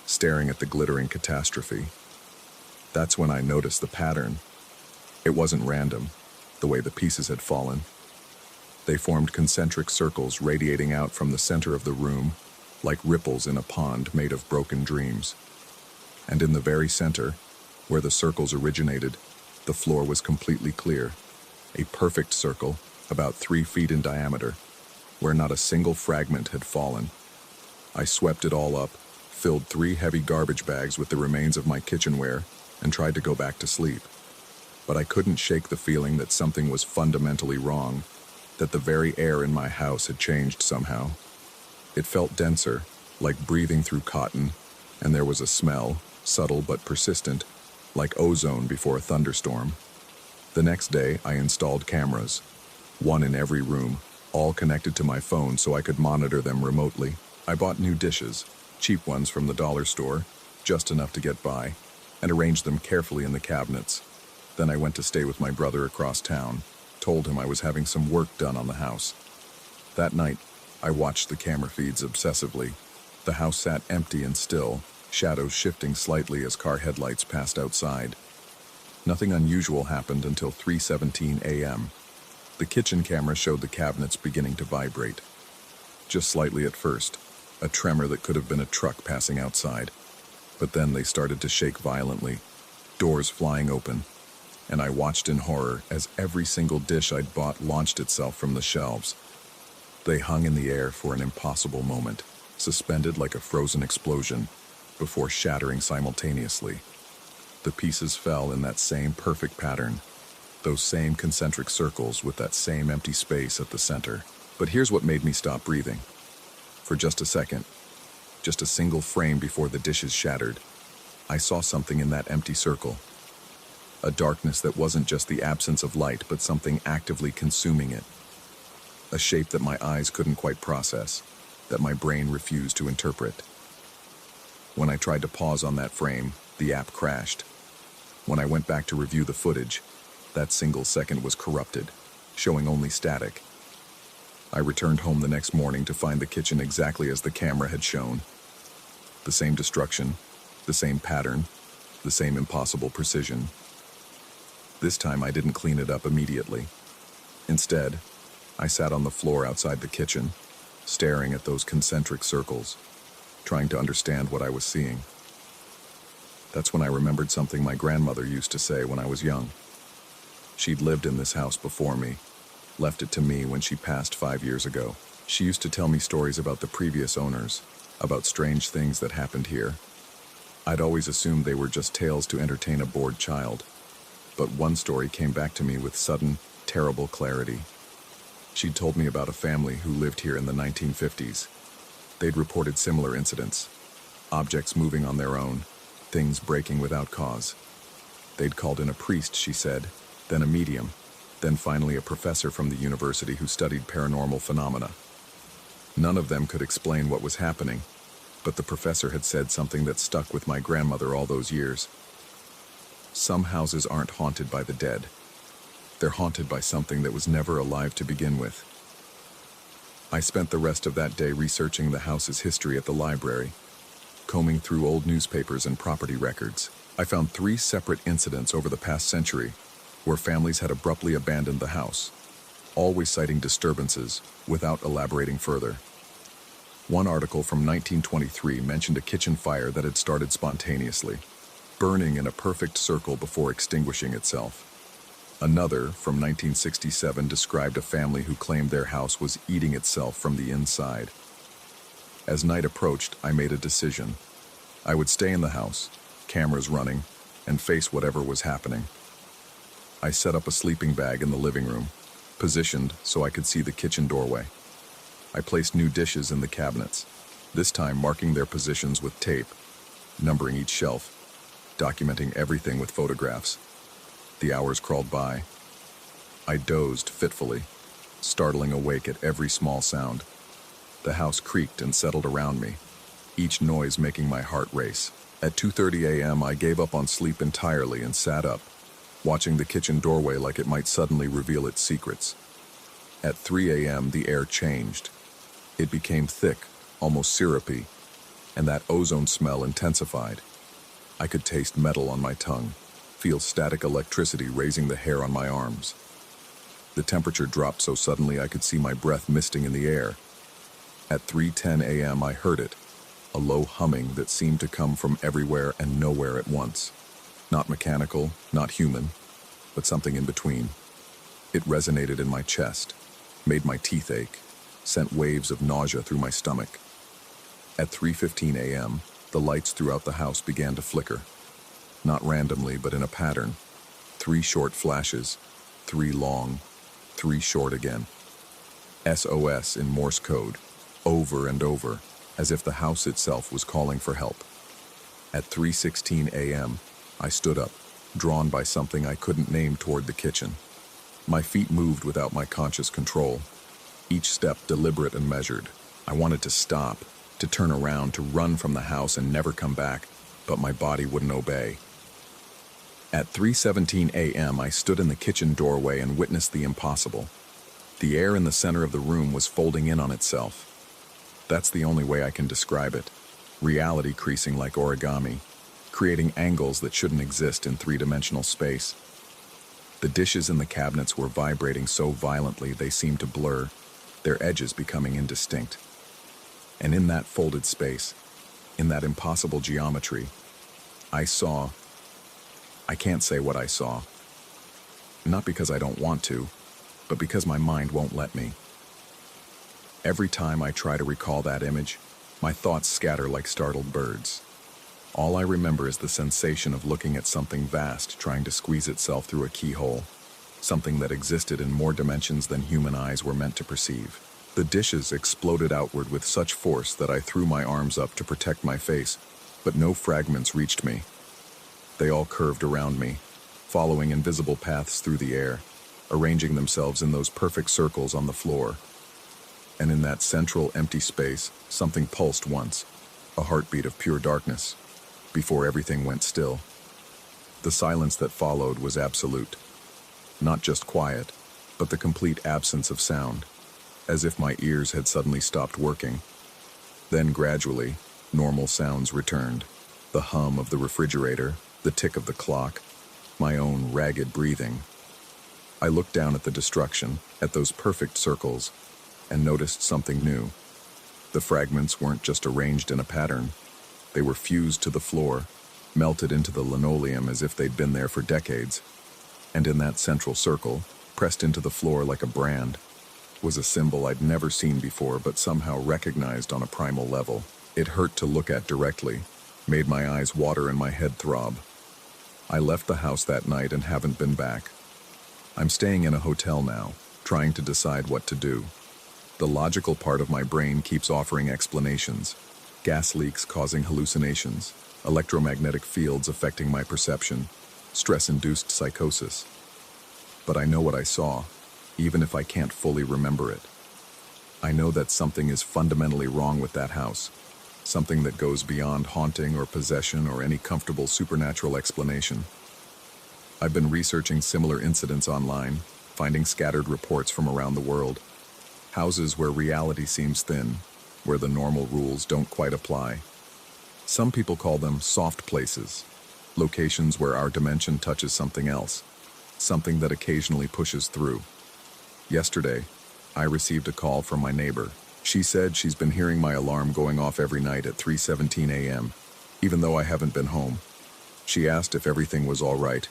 staring at the glittering catastrophe. That's when I noticed the pattern. It wasn't random, the way the pieces had fallen. They formed concentric circles radiating out from the center of the room, like ripples in a pond made of broken dreams. And in the very center, where the circles originated, the floor was completely clear, a perfect circle, about 3 feet in diameter, where not a single fragment had fallen. I swept it all up, filled 3 heavy garbage bags with the remains of my kitchenware, and tried to go back to sleep. But I couldn't shake the feeling that something was fundamentally wrong, that the very air in my house had changed somehow. It felt denser, like breathing through cotton, and there was a smell, subtle but persistent, like ozone before a thunderstorm. The next day, I installed cameras, 1 in every room, all connected to my phone so I could monitor them remotely. I bought new dishes, cheap ones from the dollar store, just enough to get by, and arranged them carefully in the cabinets. Then I went to stay with my brother across town, told him I was having some work done on the house. That night, I watched the camera feeds obsessively. The house sat empty and still, shadows shifting slightly as car headlights passed outside. Nothing unusual happened until 3:17 a.m. The kitchen camera showed the cabinets beginning to vibrate. Just slightly at first, a tremor that could have been a truck passing outside. But then they started to shake violently, doors flying open, and I watched in horror as every single dish I'd bought launched itself from the shelves. They hung in the air for an impossible moment, suspended like a frozen explosion, before shattering simultaneously. The pieces fell in that same perfect pattern, those same concentric circles with that same empty space at the center. But here's what made me stop breathing. For just a second, just a single frame before the dishes shattered, I saw something in that empty circle. A darkness that wasn't just the absence of light, but something actively consuming it. A shape that my eyes couldn't quite process, that my brain refused to interpret. When I tried to pause on that frame, the app crashed. When I went back to review the footage, that single second was corrupted, showing only static. I returned home the next morning to find the kitchen exactly as the camera had shown. The same destruction, the same pattern, the same impossible precision. This time I didn't clean it up immediately. Instead, I sat on the floor outside the kitchen, staring at those concentric circles, trying to understand what I was seeing. That's when I remembered something my grandmother used to say when I was young. She'd lived in this house before me, left it to me when she passed 5 years ago. She used to tell me stories about the previous owners, about strange things that happened here. I'd always assumed they were just tales to entertain a bored child. But one story came back to me with sudden, terrible clarity. She'd told me about a family who lived here in the 1950s. They'd reported similar incidents. Objects moving on their own, things breaking without cause. They'd called in a priest, she said, then a medium, then finally a professor from the university who studied paranormal phenomena. None of them could explain what was happening, but the professor had said something that stuck with my grandmother all those years. Some houses aren't haunted by the dead. They're haunted by something that was never alive to begin with. I spent the rest of that day researching the house's history at the library, combing through old newspapers and property records. I found 3 separate incidents over the past century where families had abruptly abandoned the house, always citing disturbances without elaborating further. One article from 1923 mentioned a kitchen fire that had started spontaneously, burning in a perfect circle before extinguishing itself. Another, from 1967, described a family who claimed their house was eating itself from the inside. As night approached, I made a decision. I would stay in the house, cameras running, and face whatever was happening. I set up a sleeping bag in the living room, positioned so I could see the kitchen doorway. I placed new dishes in the cabinets, this time marking their positions with tape, numbering each shelf, documenting everything with photographs. The hours crawled by. I dozed fitfully, startling awake at every small sound. The house creaked and settled around me, each noise making my heart race. At 2:30 a.m., I gave up on sleep entirely and sat up, watching the kitchen doorway like it might suddenly reveal its secrets. At 3 a.m., the air changed. It became thick, almost syrupy, and that ozone smell intensified. I could taste metal on my tongue, feel static electricity raising the hair on my arms. The temperature dropped so suddenly I could see my breath misting in the air. At 3:10 a.m. I heard it, a low humming that seemed to come from everywhere and nowhere at once. Not mechanical, not human, but something in between. It resonated in my chest, made my teeth ache, sent waves of nausea through my stomach. At 3:15 a.m., the lights throughout the house began to flicker. Not randomly, but in a pattern. 3 short flashes, 3 long, 3 short again. SOS in Morse code, over and over, as if the house itself was calling for help. At 3:16 a.m., I stood up, drawn by something I couldn't name toward the kitchen. My feet moved without my conscious control, each step deliberate and measured. I wanted to stop, to turn around, to run from the house and never come back, but my body wouldn't obey. At 3:17 a.m., I stood in the kitchen doorway and witnessed the impossible. The air in the center of the room was folding in on itself. That's the only way I can describe it. Reality creasing like origami, creating angles that shouldn't exist in three-dimensional space. The dishes in the cabinets were vibrating so violently they seemed to blur, their edges becoming indistinct. And in that folded space, in that impossible geometry, I can't say what I saw. Not because I don't want to, but because my mind won't let me. Every time I try to recall that image, my thoughts scatter like startled birds. All I remember is the sensation of looking at something vast trying to squeeze itself through a keyhole, something that existed in more dimensions than human eyes were meant to perceive. The dishes exploded outward with such force that I threw my arms up to protect my face, but no fragments reached me. They all curved around me, following invisible paths through the air, arranging themselves in those perfect circles on the floor. And in that central empty space, something pulsed once, a heartbeat of pure darkness, before everything went still. The silence that followed was absolute. Not just quiet, but the complete absence of sound, as if my ears had suddenly stopped working. Then gradually, normal sounds returned. The hum of the refrigerator, the tick of the clock, my own ragged breathing. I looked down at the destruction, at those perfect circles, and noticed something new. The fragments weren't just arranged in a pattern. They were fused to the floor, melted into the linoleum as if they'd been there for decades. And in that central circle, pressed into the floor like a brand, was a symbol I'd never seen before but somehow recognized on a primal level. It hurt to look at directly, made my eyes water and my head throb. I left the house that night and haven't been back. I'm staying in a hotel now, trying to decide what to do. The logical part of my brain keeps offering explanations. Gas leaks causing hallucinations, electromagnetic fields affecting my perception, stress-induced psychosis. But I know what I saw, even if I can't fully remember it. I know that something is fundamentally wrong with that house, something that goes beyond haunting or possession or any comfortable supernatural explanation. I've been researching similar incidents online, finding scattered reports from around the world. Houses where reality seems thin, where the normal rules don't quite apply. Some people call them soft places, locations where our dimension touches something else, something that occasionally pushes through. Yesterday, I received a call from my neighbor. She said she's been hearing my alarm going off every night at 3:17 a.m., even though I haven't been home. She asked if everything was all right,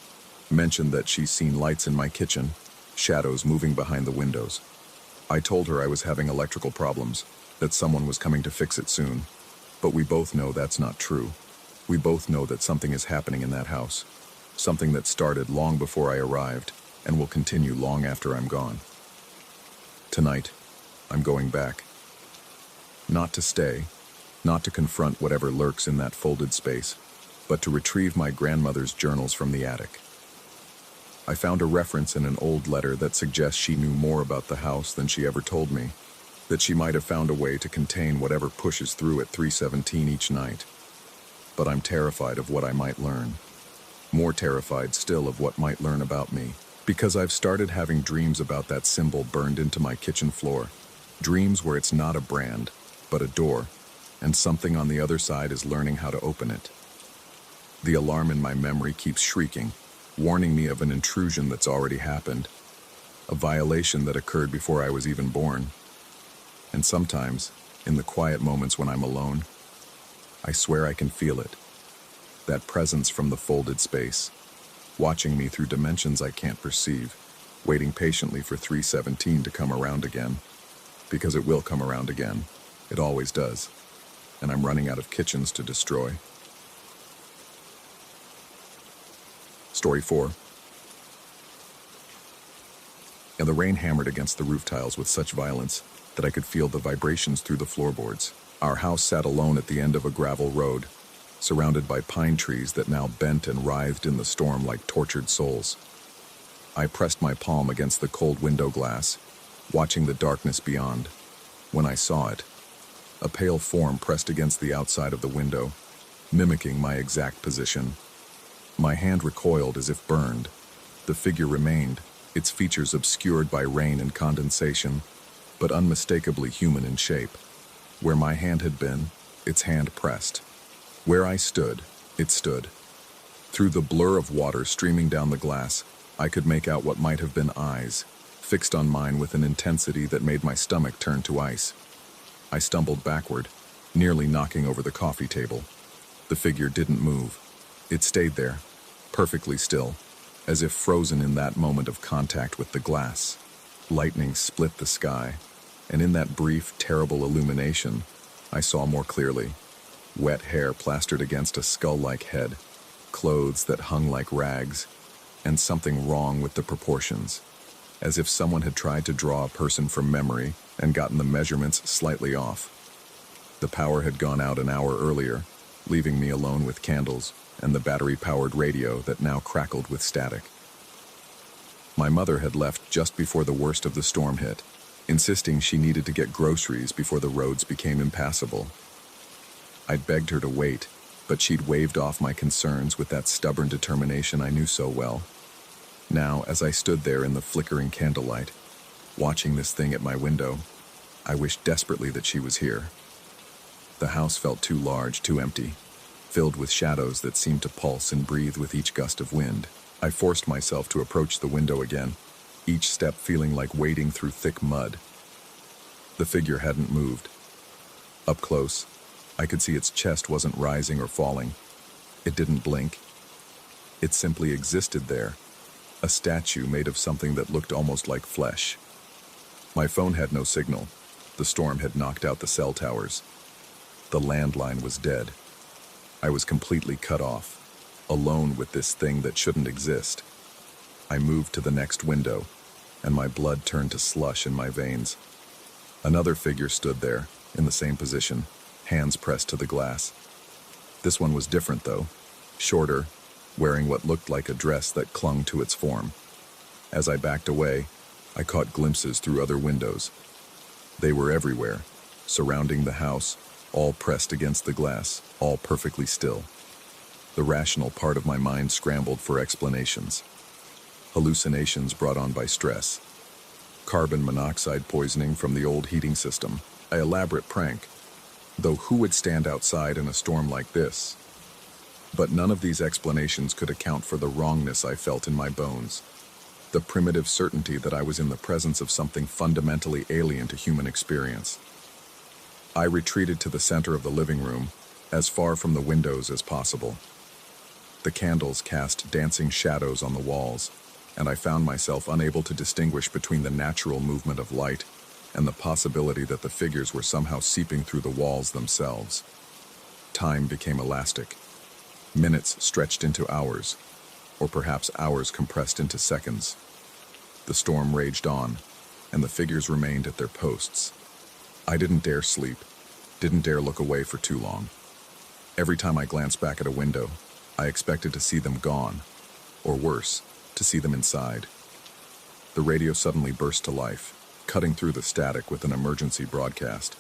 mentioned that she's seen lights in my kitchen, shadows moving behind the windows. I told her I was having electrical problems, that someone was coming to fix it soon. But we both know that's not true. We both know that something is happening in that house. Something that started long before I arrived, and will continue long after I'm gone. Tonight, I'm going back. Not to stay, not to confront whatever lurks in that folded space, but to retrieve my grandmother's journals from the attic. I found a reference in an old letter that suggests she knew more about the house than she ever told me, that she might have found a way to contain whatever pushes through at 3:17 each night. But I'm terrified of what I might learn. More terrified still of what might learn about me, because I've started having dreams about that symbol burned into my kitchen floor. Dreams where it's not a brand, but a door, and something on the other side is learning how to open it. The alarm in my memory keeps shrieking, warning me of an intrusion that's already happened, a violation that occurred before I was even born. And sometimes, in the quiet moments when I'm alone, I swear I can feel it, that presence from the folded space, watching me through dimensions I can't perceive, waiting patiently for 3:17 to come around again, because it will come around again. It always does, and I'm running out of kitchens to destroy. Story 4. And the rain hammered against the roof tiles with such violence that I could feel the vibrations through the floorboards. Our house sat alone at the end of a gravel road, surrounded by pine trees that now bent and writhed in the storm like tortured souls. I pressed my palm against the cold window glass, watching the darkness beyond, when I saw it. A pale form pressed against the outside of the window, mimicking my exact position. My hand recoiled as if burned. The figure remained, its features obscured by rain and condensation, but unmistakably human in shape. Where my hand had been, its hand pressed. Where I stood, It stood. Through the blur of water streaming down the glass, I could make out what might have been eyes, fixed on mine with an intensity that made my stomach turn to ice. I stumbled backward, nearly knocking over the coffee table. The figure didn't move. It stayed there, perfectly still, as if frozen in that moment of contact with the glass. Lightning split the sky, and in that brief, terrible illumination, I saw more clearly. Wet hair plastered against a skull-like head, clothes that hung like rags, and something wrong with the proportions, as if someone had tried to draw a person from memory and gotten the measurements slightly off. The power had gone out an hour earlier, leaving me alone with candles and the battery-powered radio that now crackled with static. My mother had left just before the worst of the storm hit, insisting she needed to get groceries before the roads became impassable. I'd begged her to wait, but she'd waved off my concerns with that stubborn determination I knew so well. Now, as I stood there in the flickering candlelight, watching this thing at my window, I wished desperately that she was here. The house felt too large, too empty, filled with shadows that seemed to pulse and breathe with each gust of wind. I forced myself to approach the window again, each step feeling like wading through thick mud. The figure hadn't moved. Up close, I could see its chest wasn't rising or falling. It didn't blink. It simply existed there, a statue made of something that looked almost like flesh. My phone had no signal. The storm had knocked out the cell towers. The landline was dead. I was completely cut off, alone with this thing that shouldn't exist. I moved to the next window, and my blood turned to slush in my veins. Another figure stood there, in the same position, hands pressed to the glass. This one was different, though, shorter, wearing what looked like a dress that clung to its form. As I backed away, I caught glimpses through other windows. They were everywhere, surrounding the house, all pressed against the glass, all perfectly still. The rational part of my mind scrambled for explanations. Hallucinations brought on by stress. Carbon monoxide poisoning from the old heating system. An elaborate prank. Though who would stand outside in a storm like this? But none of these explanations could account for the wrongness I felt in my bones. The primitive certainty that I was in the presence of something fundamentally alien to human experience. I retreated to the center of the living room, as far from the windows as possible. The candles cast dancing shadows on the walls, and I found myself unable to distinguish between the natural movement of light and the possibility that the figures were somehow seeping through the walls themselves. Time became elastic. Minutes stretched into hours, or perhaps hours compressed into seconds. The storm raged on, and the figures remained at their posts. I didn't dare sleep, didn't dare look away for too long. Every time I glanced back at a window, I expected to see them gone, or worse, to see them inside. The radio suddenly burst to life, cutting through the static with an emergency broadcast.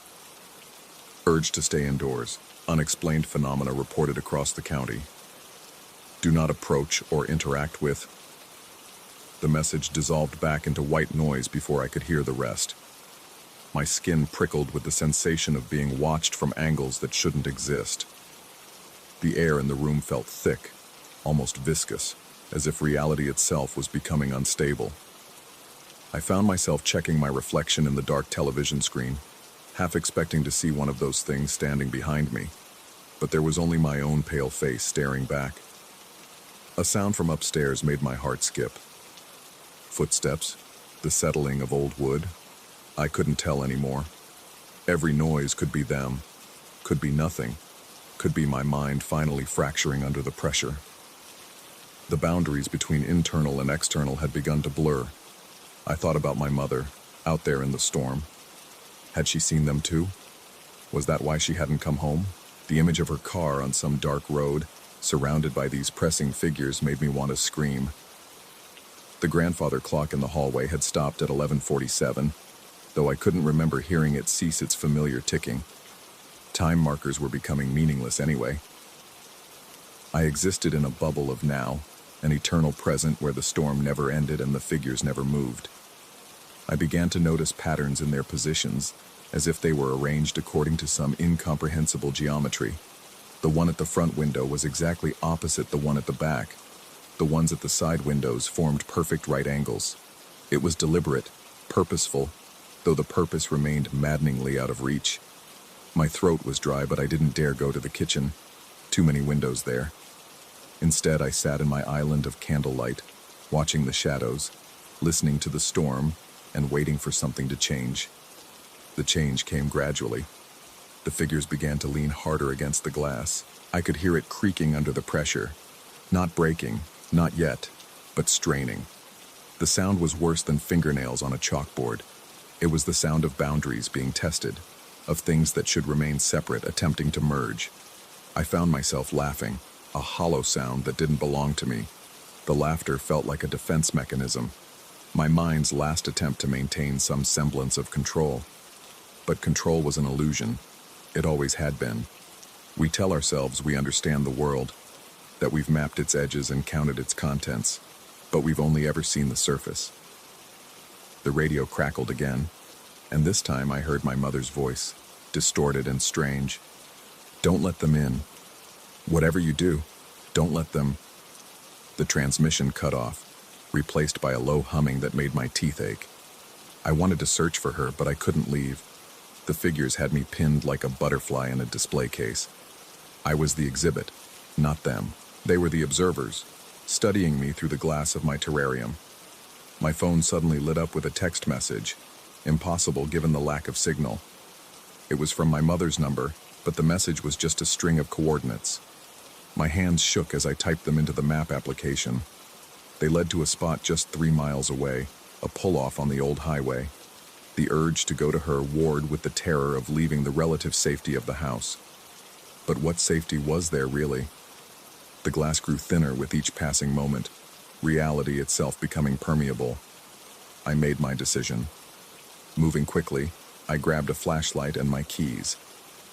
Urged to stay indoors. Unexplained phenomena reported across the county. Do not approach or interact with. The message dissolved back into white noise before I could hear the rest. My skin prickled with the sensation of being watched from angles that shouldn't exist. The air in the room felt thick, almost viscous, as if reality itself was becoming unstable. I found myself checking my reflection in the dark television screen, half expecting to see one of those things standing behind me, but there was only my own pale face staring back. A sound from upstairs made my heart skip. Footsteps, the settling of old wood. I couldn't tell anymore. Every noise could be them, could be nothing, could be my mind finally fracturing under the pressure. The boundaries between internal and external had begun to blur. I thought about my mother, out there in the storm. Had she seen them too? Was that why she hadn't come home? The image of her car on some dark road, surrounded by these pressing figures, made me want to scream. The grandfather clock in the hallway had stopped at 11:47, though I couldn't remember hearing it cease its familiar ticking. Time markers were becoming meaningless anyway. I existed in a bubble of now, an eternal present where the storm never ended and the figures never moved. I began to notice patterns in their positions, as if they were arranged according to some incomprehensible geometry. The one at the front window was exactly opposite the one at the back. The ones at the side windows formed perfect right angles. It was deliberate, purposeful, though the purpose remained maddeningly out of reach. My throat was dry, but I didn't dare go to the kitchen. Too many windows there. Instead, I sat in my island of candlelight, watching the shadows, listening to the storm, and waiting for something to change. The change came gradually. The figures began to lean harder against the glass. I could hear it creaking under the pressure. Not breaking, not yet, but straining. The sound was worse than fingernails on a chalkboard. It was the sound of boundaries being tested, of things that should remain separate attempting to merge. I found myself laughing, a hollow sound that didn't belong to me. The laughter felt like a defense mechanism, my mind's last attempt to maintain some semblance of control. But control was an illusion. It always had been. We tell ourselves we understand the world, that we've mapped its edges and counted its contents, but we've only ever seen the surface. The radio crackled again, and this time I heard my mother's voice, distorted and strange. "Don't let them in. Whatever you do, don't let them." The transmission cut off, replaced by a low humming that made my teeth ache. I wanted to search for her, but I couldn't leave. The figures had me pinned like a butterfly in a display case. I was the exhibit, not them. They were the observers, studying me through the glass of my terrarium. My phone suddenly lit up with a text message, impossible given the lack of signal. It was from my mother's number, but the message was just a string of coordinates. My hands shook as I typed them into the map application. They led to a spot just 3 miles away, a pull-off on the old highway. The urge to go to her warred with the terror of leaving the relative safety of the house. But what safety was there, really? The glass grew thinner with each passing moment, reality itself becoming permeable. I made my decision. Moving quickly, I grabbed a flashlight and my keys,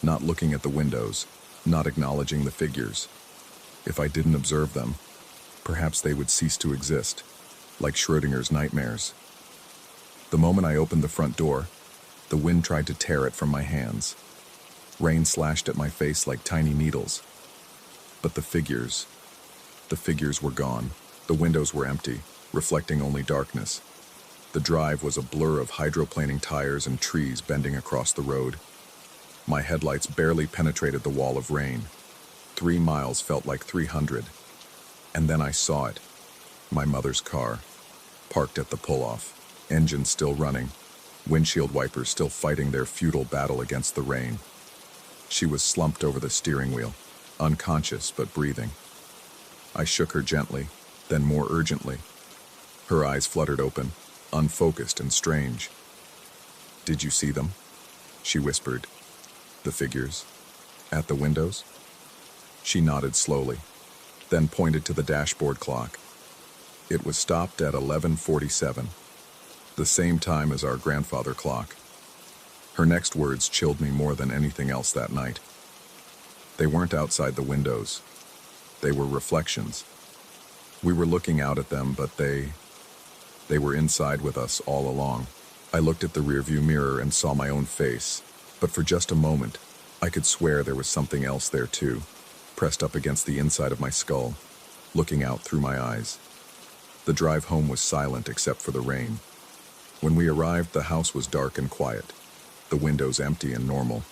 not looking at the windows, not acknowledging the figures. If I didn't observe them, perhaps they would cease to exist, like Schrödinger's nightmares. The moment I opened the front door, the wind tried to tear it from my hands. Rain slashed at my face like tiny needles. But the figures were gone. The windows were empty, reflecting only darkness. The drive was a blur of hydroplaning tires and trees bending across the road. My headlights barely penetrated the wall of rain. 3 miles felt like 300. And then I saw it. My mother's car, parked at the pull-off, engine still running, windshield wipers still fighting their futile battle against the rain. She was slumped over the steering wheel, unconscious but breathing. I shook her gently, then more urgently. Her eyes fluttered open, unfocused and strange. "Did you see them?" she whispered. "The figures? At the windows?" She nodded slowly, then pointed to the dashboard clock. It was stopped at 11:47, the same time as our grandfather clock. Her next words chilled me more than anything else that night. They weren't outside the windows. They were reflections. We were looking out at them, but they were inside with us all along. I looked at the rearview mirror and saw my own face, but for just a moment, I could swear there was something else there too, pressed up against the inside of my skull, looking out through my eyes. The drive home was silent except for the rain. When we arrived, the house was dark and quiet, the windows empty and normal,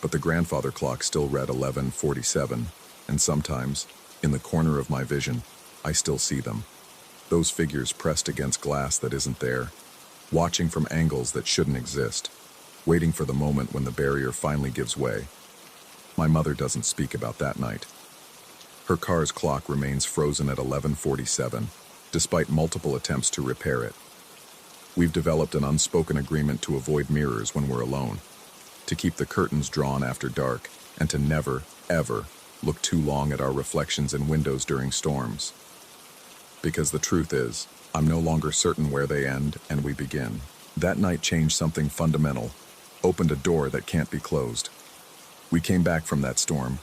but the grandfather clock still read 11:47, and sometimes, in the corner of my vision, I still see them. Those figures pressed against glass that isn't there, watching from angles that shouldn't exist, waiting for the moment when the barrier finally gives way. My mother doesn't speak about that night. Her car's clock remains frozen at 11:47, despite multiple attempts to repair it. We've developed an unspoken agreement to avoid mirrors when we're alone, to keep the curtains drawn after dark, and to never, ever, look too long at our reflections in windows during storms. Because the truth is, I'm no longer certain where they end and we begin. That night changed something fundamental, opened a door that can't be closed. We came back from that storm,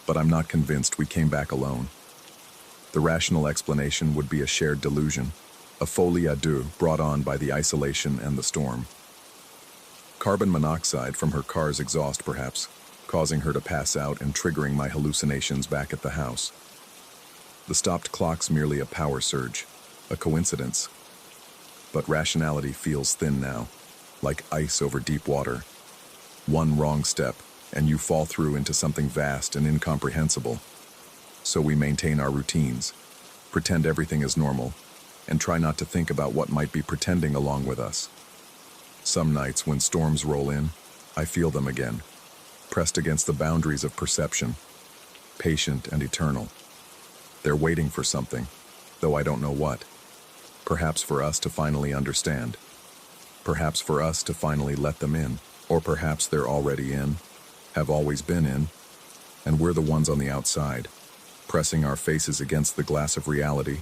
but I'm not convinced we came back alone. The rational explanation would be a shared delusion, a folie à deux brought on by the isolation and the storm. Carbon monoxide from her car's exhaust, perhaps, causing her to pass out and triggering my hallucinations back at the house. The stopped clock's merely a power surge, a coincidence. But rationality feels thin now, like ice over deep water. One wrong step, and you fall through into something vast and incomprehensible. So we maintain our routines, pretend everything is normal, and try not to think about what might be pretending along with us. Some nights when storms roll in, I feel them again, pressed against the boundaries of perception, patient and eternal. They're waiting for something, though I don't know what. Perhaps for us to finally understand. Perhaps for us to finally let them in. Or perhaps they're already in, have always been in, and we're the ones on the outside, pressing our faces against the glass of reality,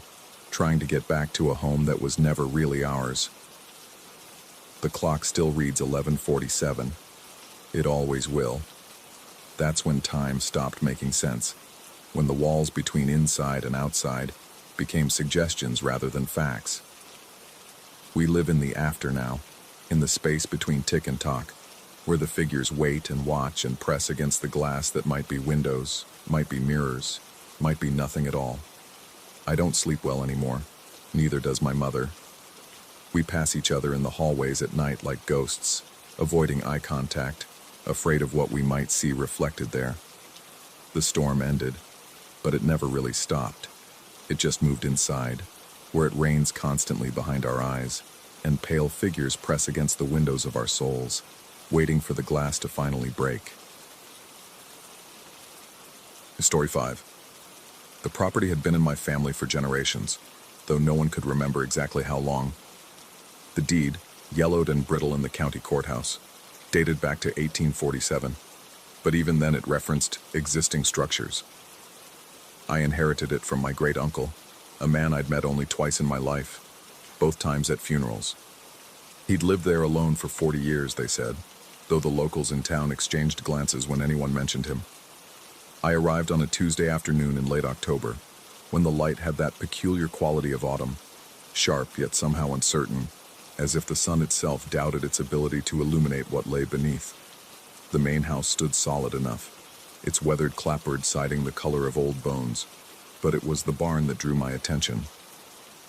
trying to get back to a home that was never really ours. The clock still reads 11:47. It always will. That's when time stopped making sense, when the walls between inside and outside became suggestions rather than facts. We live in the after now, in the space between tick and tock, where the figures wait and watch and press against the glass that might be windows, might be mirrors, might be nothing at all. I don't sleep well anymore, neither does my mother. We pass each other in the hallways at night like ghosts, avoiding eye contact, afraid of what we might see reflected there. The storm ended, but it never really stopped. It just moved inside, where it rains constantly behind our eyes, and pale figures press against the windows of our souls, waiting for the glass to finally break. Story 5. The property had been in my family for generations, though no one could remember exactly how long. The deed, yellowed and brittle in the county courthouse, dated back to 1847, but even then it referenced existing structures. I inherited it from my great-uncle, a man I'd met only twice in my life, both times at funerals. He'd lived there alone for 40 years, they said, though the locals in town exchanged glances when anyone mentioned him. I arrived on a Tuesday afternoon in late October, when the light had that peculiar quality of autumn, sharp yet somehow uncertain, as if the sun itself doubted its ability to illuminate what lay beneath. The main house stood solid enough, its weathered clapboard siding the color of old bones, but it was the barn that drew my attention.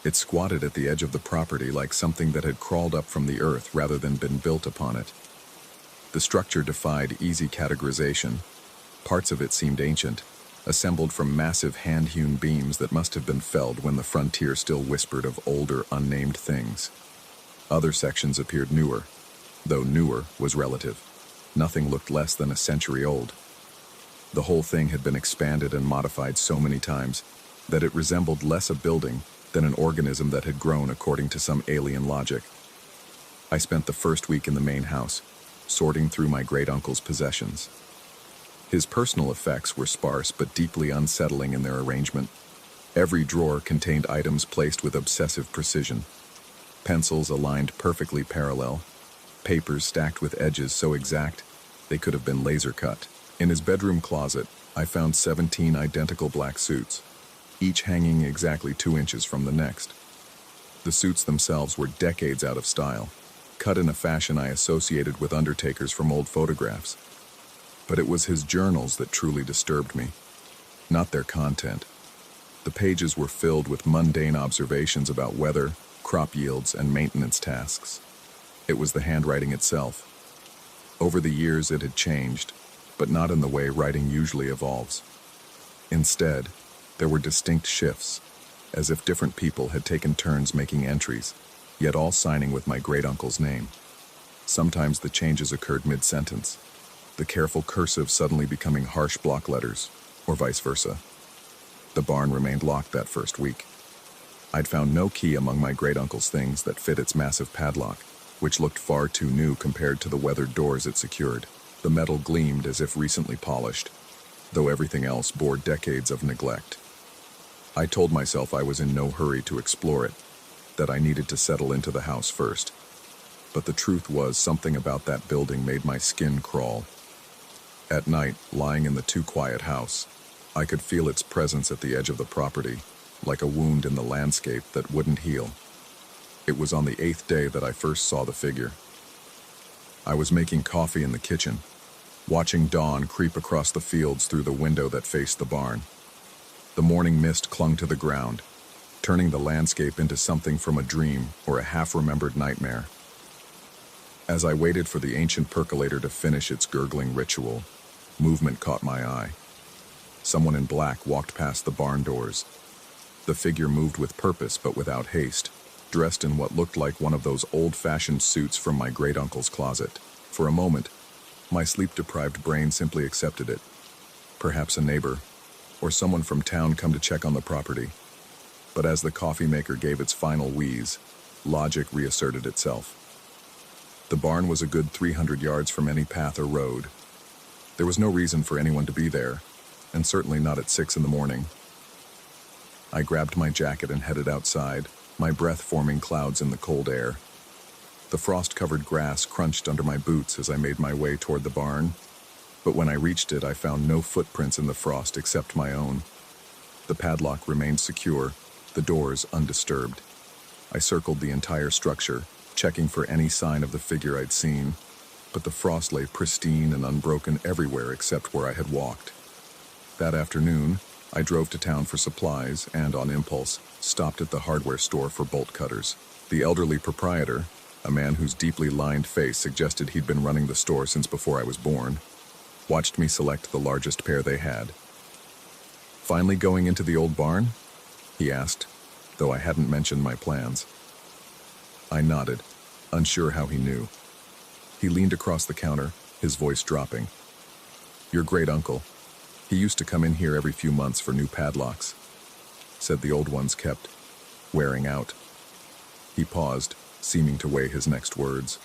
It squatted at the edge of the property like something that had crawled up from the earth rather than been built upon it. The structure defied easy categorization. Parts of it seemed ancient, assembled from massive hand-hewn beams that must have been felled when the frontier still whispered of older, unnamed things. Other sections appeared newer, though newer was relative. Nothing looked less than a century old. The whole thing had been expanded and modified so many times that it resembled less a building than an organism that had grown according to some alien logic. I spent the first week in the main house, sorting through my great-uncle's possessions. His personal effects were sparse but deeply unsettling in their arrangement. Every drawer contained items placed with obsessive precision. Pencils aligned perfectly parallel, papers stacked with edges so exact they could have been laser cut. In his bedroom closet, I found 17 identical black suits, each hanging exactly 2 inches from the next. The suits themselves were decades out of style, cut in a fashion I associated with undertakers from old photographs. But it was his journals that truly disturbed me, not their content. The pages were filled with mundane observations about weather, crop yields, and maintenance tasks. It was the handwriting itself. Over the years it had changed, but not in the way writing usually evolves. Instead, there were distinct shifts, as if different people had taken turns making entries, yet all signing with my great-uncle's name. Sometimes the changes occurred mid-sentence, the careful cursive suddenly becoming harsh block letters, or vice versa. The barn remained locked that first week. I'd found no key among my great-uncle's things that fit its massive padlock, which looked far too new compared to the weathered doors it secured. The metal gleamed as if recently polished, though everything else bore decades of neglect. I told myself I was in no hurry to explore it, that I needed to settle into the house first. But the truth was, something about that building made my skin crawl. At night, lying in the too-quiet house, I could feel its presence at the edge of the property, like a wound in the landscape that wouldn't heal. It was on the 8th day that I first saw the figure. I was making coffee in the kitchen, watching dawn creep across the fields through the window that faced the barn. The morning mist clung to the ground, turning the landscape into something from a dream or a half-remembered nightmare. As I waited for the ancient percolator to finish its gurgling ritual, movement caught my eye. Someone in black walked past the barn doors. The figure moved with purpose but without haste, dressed in what looked like one of those old-fashioned suits from my great-uncle's closet. For a moment, my sleep-deprived brain simply accepted it. Perhaps a neighbor, or someone from town come to check on the property. But as the coffee maker gave its final wheeze, logic reasserted itself. The barn was a good 300 yards from any path or road. There was no reason for anyone to be there, and certainly not at 6 in the morning. I grabbed my jacket and headed outside, my breath forming clouds in the cold air. The frost-covered grass crunched under my boots as I made my way toward the barn, but when I reached it, I found no footprints in the frost except my own. The padlock remained secure, the doors undisturbed. I circled the entire structure, checking for any sign of the figure I'd seen, but the frost lay pristine and unbroken everywhere except where I had walked. That afternoon, I drove to town for supplies and, on impulse, stopped at the hardware store for bolt cutters. The elderly proprietor, a man whose deeply lined face suggested he'd been running the store since before I was born, watched me select the largest pair they had. "Finally going into the old barn?" he asked, though I hadn't mentioned my plans. I nodded, unsure how he knew. He leaned across the counter, his voice dropping. "Your great-uncle. He used to come in here every few months for new padlocks. Said the old ones kept wearing out." He paused, seeming to weigh his next words.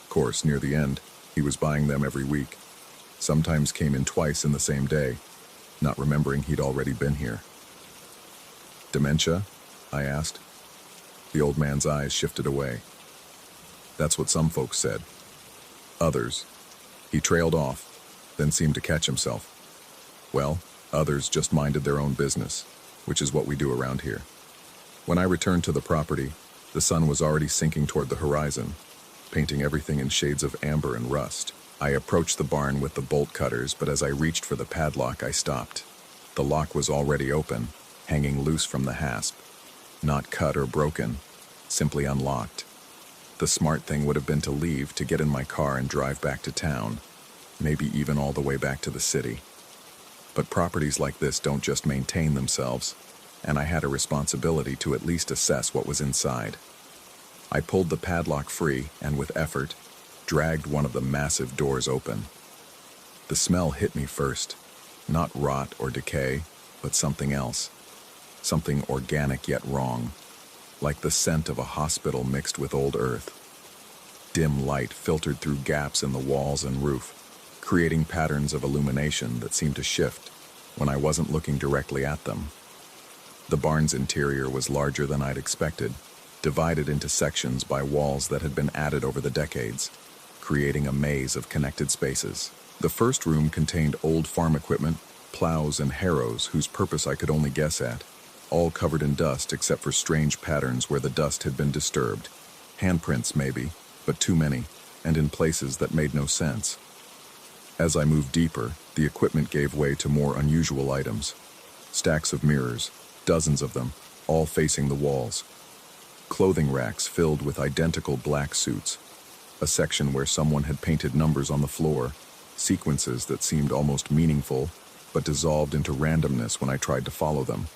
Of course, near the end, he was buying them every week. Sometimes came in twice in the same day, not remembering he'd already been here. "Dementia?" I asked. The old man's eyes shifted away. "That's what some folks said. Others." He trailed off, then seemed to catch himself. "Well, others just minded their own business, which is what we do around here." When I returned to the property, the sun was already sinking toward the horizon, painting everything in shades of amber and rust. I approached the barn with the bolt cutters, but as I reached for the padlock, I stopped. The lock was already open, hanging loose from the hasp. Not cut or broken, simply unlocked. The smart thing would have been to leave, to get in my car and drive back to town, maybe even all the way back to the city. But properties like this don't just maintain themselves, and I had a responsibility to at least assess what was inside. I pulled the padlock free and, with effort, dragged one of the massive doors open. The smell hit me first, not rot or decay, but something else. Something organic yet wrong, like the scent of a hospital mixed with old earth. Dim light filtered through gaps in the walls and roof, creating patterns of illumination that seemed to shift when I wasn't looking directly at them. The barn's interior was larger than I'd expected, divided into sections by walls that had been added over the decades, creating a maze of connected spaces. The first room contained old farm equipment, plows and harrows whose purpose I could only guess at, all covered in dust except for strange patterns where the dust had been disturbed. Handprints maybe, but too many, and in places that made no sense. As I moved deeper, the equipment gave way to more unusual items. Stacks of mirrors, dozens of them, all facing the walls. Clothing racks filled with identical black suits. A section where someone had painted numbers on the floor, sequences that seemed almost meaningful, but dissolved into randomness when I tried to follow them.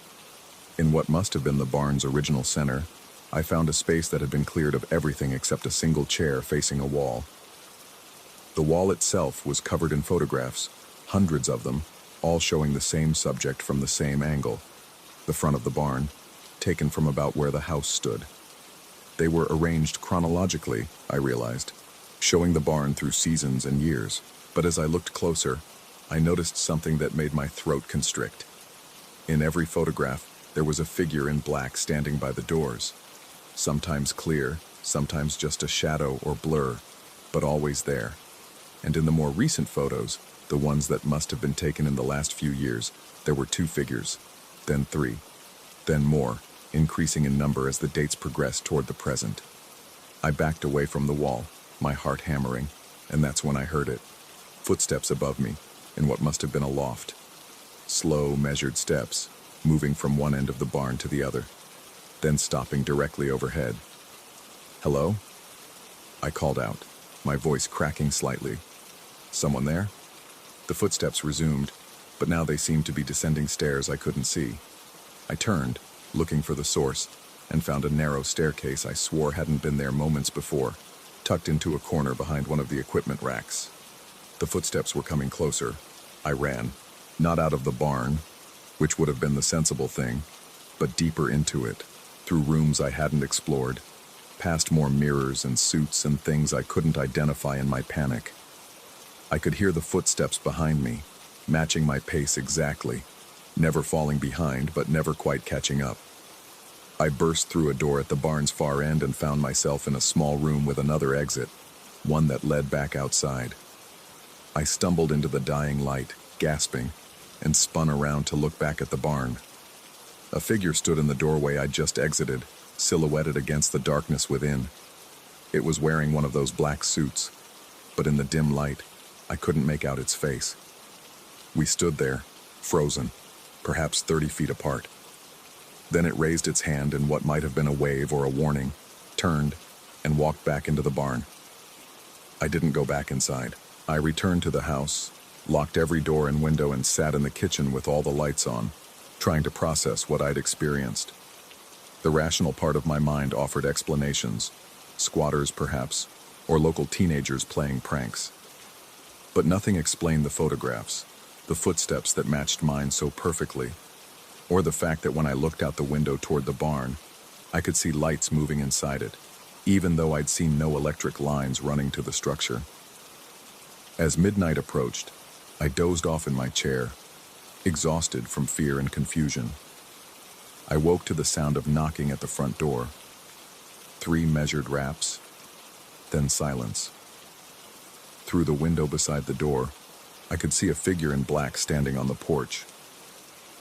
In what must have been the barn's original center, I found a space that had been cleared of everything except a single chair facing a wall. The wall itself was covered in photographs, hundreds of them, all showing the same subject from the same angle, the front of the barn, taken from about where the house stood. They were arranged chronologically, I realized, showing the barn through seasons and years. But as I looked closer, I noticed something that made my throat constrict. In every photograph, there was a figure in black standing by the doors. Sometimes clear, sometimes just a shadow or blur, but always there. And in the more recent photos, the ones that must have been taken in the last few years, there were 2 figures, then 3, then more, increasing in number as the dates progressed toward the present. I backed away from the wall, my heart hammering, and that's when I heard it. Footsteps above me, in what must have been a loft. Slow, measured steps, moving from one end of the barn to the other, then stopping directly overhead. "Hello?" I called out, my voice cracking slightly. "Someone there?" The footsteps resumed, but now they seemed to be descending stairs I couldn't see. I turned, looking for the source, and found a narrow staircase I swore hadn't been there moments before, tucked into a corner behind one of the equipment racks. The footsteps were coming closer. I ran, not out of the barn, which would have been the sensible thing, but deeper into it, through rooms I hadn't explored, past more mirrors and suits and things I couldn't identify in my panic. I could hear the footsteps behind me, matching my pace exactly, never falling behind but never quite catching up. I burst through a door at the barn's far end and found myself in a small room with another exit, one that led back outside. I stumbled into the dying light, gasping, and spun around to look back at the barn. A figure stood in the doorway I'd just exited, silhouetted against the darkness within. It was wearing one of those black suits, but in the dim light, I couldn't make out its face. We stood there, frozen, perhaps 30 feet apart. Then it raised its hand in what might have been a wave or a warning, turned, and walked back into the barn. I didn't go back inside. I returned to the house, locked every door and window, and sat in the kitchen with all the lights on, trying to process what I'd experienced. The rational part of my mind offered explanations, squatters perhaps, or local teenagers playing pranks. But nothing explained the photographs, the footsteps that matched mine so perfectly, or the fact that when I looked out the window toward the barn, I could see lights moving inside it, even though I'd seen no electric lines running to the structure. As midnight approached, I dozed off in my chair, exhausted from fear and confusion. I woke to the sound of knocking at the front door. 3 measured raps, then silence. Through the window beside the door, I could see a figure in black standing on the porch.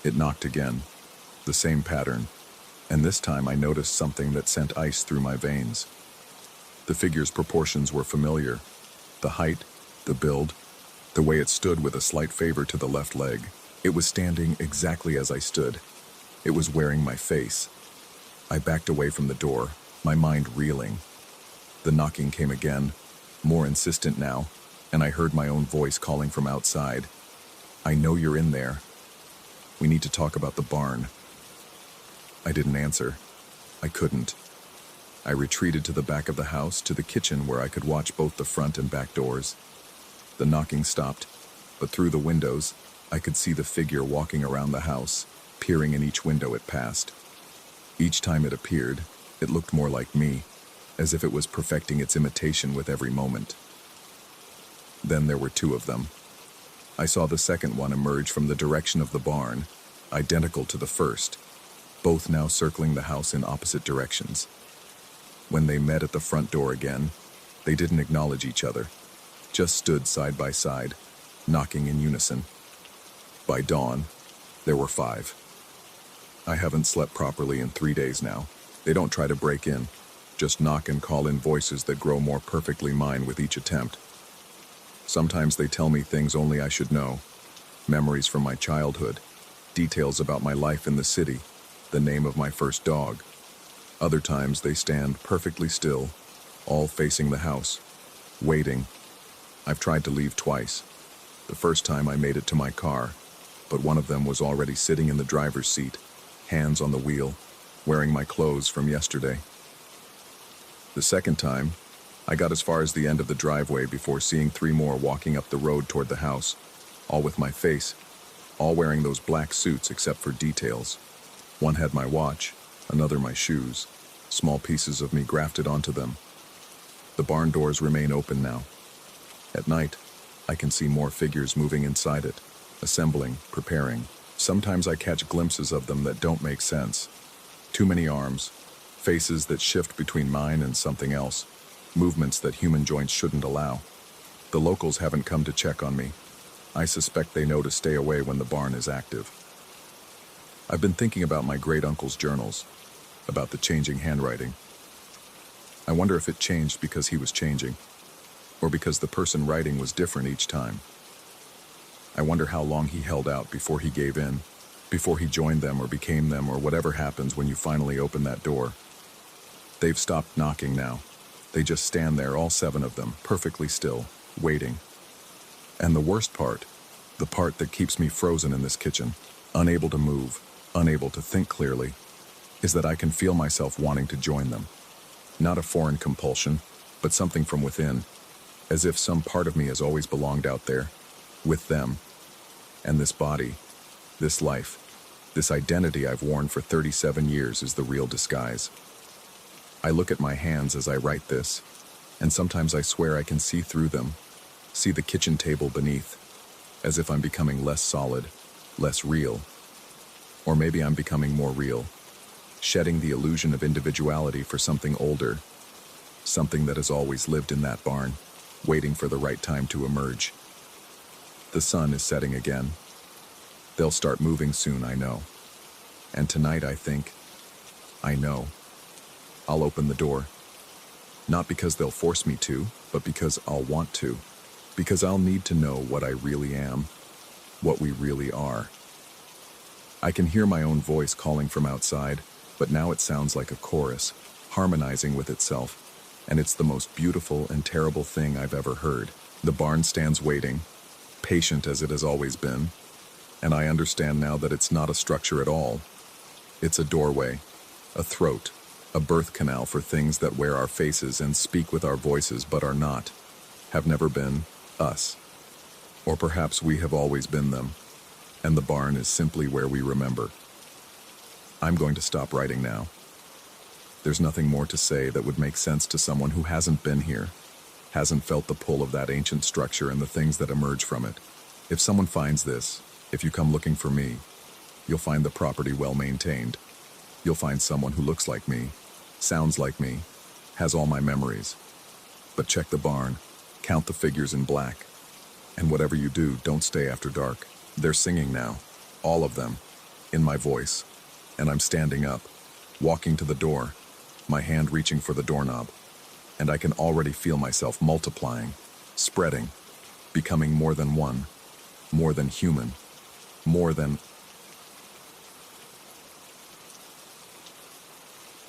It knocked again, the same pattern, and this time I noticed something that sent ice through my veins. The figure's proportions were familiar. The height, the build, the way it stood with a slight favor to the left leg. It was standing exactly as I stood. It was wearing my face. I backed away from the door, my mind reeling. The knocking came again, more insistent now, and I heard my own voice calling from outside. "I know you're in there. We need to talk about the barn." I didn't answer. I couldn't. I retreated to the back of the house, to the kitchen where I could watch both the front and back doors. The knocking stopped, but through the windows, I could see the figure walking around the house, peering in each window it passed. Each time it appeared, it looked more like me, as if it was perfecting its imitation with every moment. Then there were 2 of them. I saw the second one emerge from the direction of the barn, identical to the first, both now circling the house in opposite directions. When they met at the front door again, they didn't acknowledge each other, just stood side by side, knocking in unison. By dawn, there were 5. I haven't slept properly in 3 days now. They don't try to break in, just knock and call in voices that grow more perfectly mine with each attempt. Sometimes they tell me things only I should know, memories from my childhood, details about my life in the city, the name of my first dog. Other times they stand perfectly still, all facing the house, waiting. I've tried to leave twice. The first time I made it to my car, but one of them was already sitting in the driver's seat, hands on the wheel, wearing my clothes from yesterday. The second time, I got as far as the end of the driveway before seeing 3 more walking up the road toward the house, all with my face, all wearing those black suits except for details. One had my watch, another my shoes, small pieces of me grafted onto them. The barn doors remain open now. At night, I can see more figures moving inside it, assembling, preparing. Sometimes I catch glimpses of them that don't make sense. Too many arms, faces that shift between mine and something else, movements that human joints shouldn't allow. The locals haven't come to check on me. I suspect they know to stay away when the barn is active. I've been thinking about my great-uncle's journals, about the changing handwriting. I wonder if it changed because he was changing, or because the person writing was different each time. I wonder how long he held out before he gave in, before he joined them or became them or whatever happens when you finally open that door. They've stopped knocking now. They just stand there, all 7 of them, perfectly still, waiting. And the worst part, the part that keeps me frozen in this kitchen, unable to move, unable to think clearly, is that I can feel myself wanting to join them. Not a foreign compulsion, but something from within, as if some part of me has always belonged out there, with them. And this body, this life, this identity I've worn for 37 years is the real disguise. I look at my hands as I write this, and sometimes I swear I can see through them, see the kitchen table beneath, as if I'm becoming less solid, less real. Or maybe I'm becoming more real, shedding the illusion of individuality for something older, something that has always lived in that barn, waiting for the right time to emerge. The sun is setting again. They'll start moving soon, I know. And tonight I know. I'll open the door. Not because they'll force me to, but because I'll want to. Because I'll need to know what I really am, what we really are. I can hear my own voice calling from outside, but now it sounds like a chorus, harmonizing with itself, and it's the most beautiful and terrible thing I've ever heard. The barn stands waiting, patient as it has always been, and I understand now that it's not a structure at all. It's a doorway, a throat, a birth canal for things that wear our faces and speak with our voices but are not, have never been, us. Or perhaps we have always been them, and the barn is simply where we remember. I'm going to stop writing now. There's nothing more to say that would make sense to someone who hasn't been here, hasn't felt the pull of that ancient structure and the things that emerge from it. If someone finds this, if you come looking for me, you'll find the property well maintained. You'll find someone who looks like me, sounds like me, has all my memories. But check the barn, count the figures in black. And whatever you do, don't stay after dark. They're singing now, all of them, in my voice. And I'm standing up, walking to the door, my hand reaching for the doorknob. And I can already feel myself multiplying, spreading, becoming more than one, more than human, more than...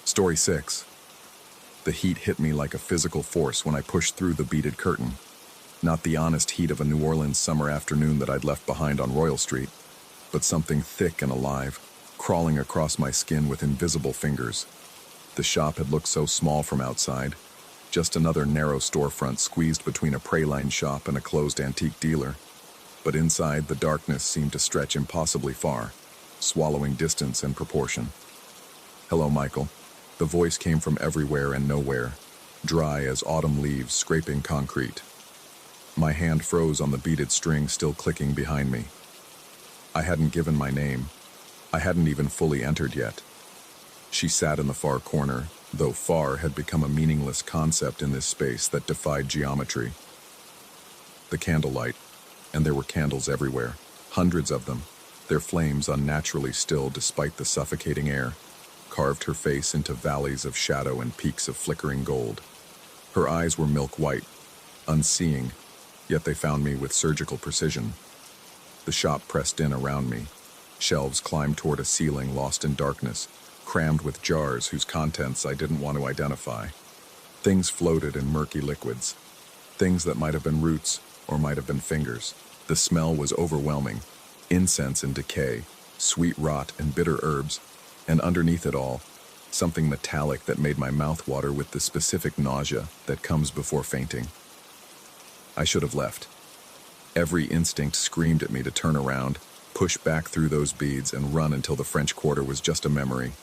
Story 6. The heat hit me like a physical force when I pushed through the beaded curtain. Not the honest heat of a New Orleans summer afternoon that I'd left behind on Royal Street, but something thick and alive, crawling across my skin with invisible fingers. The shop had looked so small from outside, just another narrow storefront squeezed between a Praline shop and a closed antique dealer. But inside, the darkness seemed to stretch impossibly far, swallowing distance and proportion. "Hello, Michael." The voice came from everywhere and nowhere, dry as autumn leaves scraping concrete. My hand froze on the beaded string still clicking behind me. I hadn't given my name. I hadn't even fully entered yet. She sat in the far corner, though far had become a meaningless concept in this space that defied geometry. The candlelight, and there were candles everywhere, hundreds of them, their flames unnaturally still despite the suffocating air, carved her face into valleys of shadow and peaks of flickering gold. Her eyes were milk white, unseeing, yet they found me with surgical precision. The shop pressed in around me. Shelves climbed toward a ceiling lost in darkness, crammed with jars whose contents I didn't want to identify. Things floated in murky liquids, things that might have been roots or might have been fingers. The smell was overwhelming, incense and decay, sweet rot and bitter herbs, and underneath it all, something metallic that made my mouth water with the specific nausea that comes before fainting. I should have left. Every instinct screamed at me to turn around, push back through those beads and run until the French Quarter was just a memory.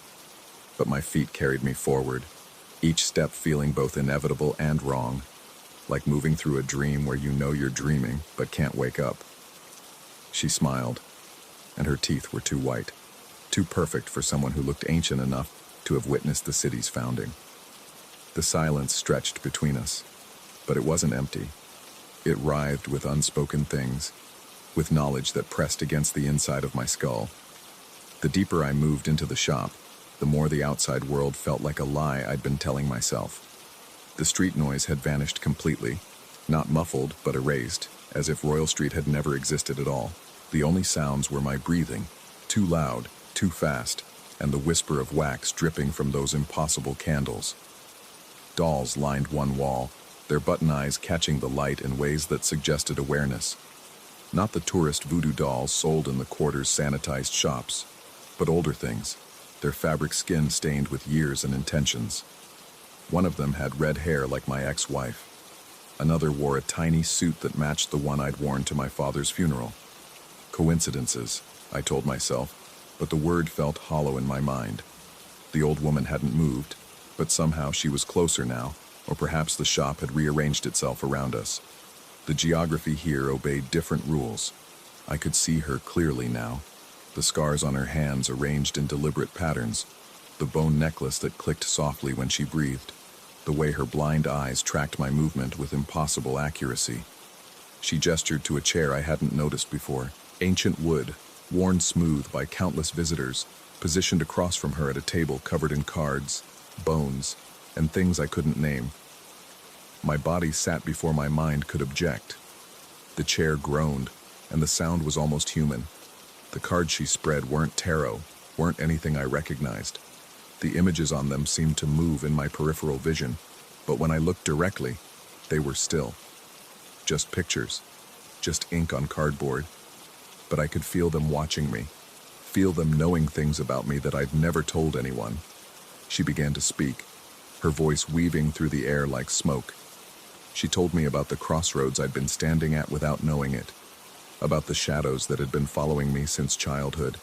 But my feet carried me forward, each step feeling both inevitable and wrong, like moving through a dream where you know you're dreaming but can't wake up. She smiled, and her teeth were too white, too perfect for someone who looked ancient enough to have witnessed the city's founding. The silence stretched between us, but it wasn't empty. It writhed with unspoken things, with knowledge that pressed against the inside of my skull. The deeper I moved into the shop, the more the outside world felt like a lie I'd been telling myself. The street noise had vanished completely. Not muffled, but erased, as if Royal Street had never existed at all. The only sounds were my breathing, too loud, too fast, and the whisper of wax dripping from those impossible candles. Dolls lined one wall, their button eyes catching the light in ways that suggested awareness. Not the tourist voodoo dolls sold in the quarter's sanitized shops, but older things, their fabric skin stained with years and intentions. One of them had red hair like my ex-wife. Another wore a tiny suit that matched the one I'd worn to my father's funeral. Coincidences, I told myself, but the word felt hollow in my mind. The old woman hadn't moved, but somehow she was closer now, or perhaps the shop had rearranged itself around us. The geography here obeyed different rules. I could see her clearly now. The scars on her hands arranged in deliberate patterns, the bone necklace that clicked softly when she breathed, the way her blind eyes tracked my movement with impossible accuracy. She gestured to a chair I hadn't noticed before, ancient wood, worn smooth by countless visitors, positioned across from her at a table covered in cards, bones, and things I couldn't name. My body sat before my mind could object. The chair groaned, and the sound was almost human. The cards she spread weren't tarot, weren't anything I recognized. The images on them seemed to move in my peripheral vision, but when I looked directly, they were still. Just pictures, just ink on cardboard. But I could feel them watching me, feel them knowing things about me that I'd never told anyone. She began to speak, her voice weaving through the air like smoke. She told me about the crossroads I'd been standing at without knowing it, about the shadows that had been following me since childhood,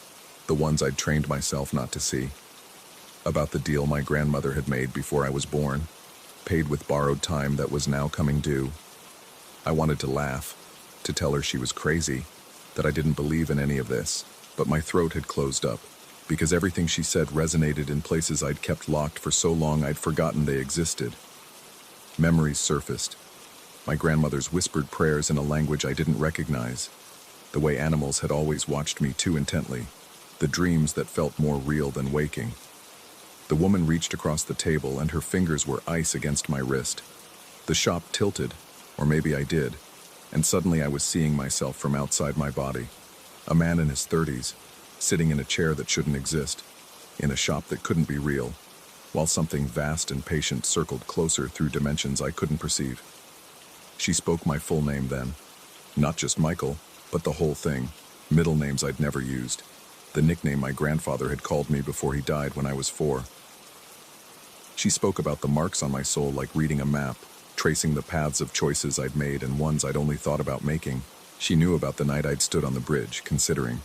the ones I'd trained myself not to see, about the deal my grandmother had made before I was born, paid with borrowed time that was now coming due. I wanted to laugh, to tell her she was crazy, that I didn't believe in any of this, but my throat had closed up, because everything she said resonated in places I'd kept locked for so long I'd forgotten they existed. Memories surfaced. My grandmother's whispered prayers in a language I didn't recognize, the way animals had always watched me too intently, the dreams that felt more real than waking. The woman reached across the table and her fingers were ice against my wrist. The shop tilted, or maybe I did, and suddenly I was seeing myself from outside my body. A man in his 30s, sitting in a chair that shouldn't exist, in a shop that couldn't be real, while something vast and patient circled closer through dimensions I couldn't perceive. She spoke my full name then. Not just Michael, but the whole thing. Middle names I'd never used. The nickname my grandfather had called me before he died when I was 4. She spoke about the marks on my soul like reading a map, tracing the paths of choices I'd made and ones I'd only thought about making. She knew about the night I'd stood on the bridge, considering.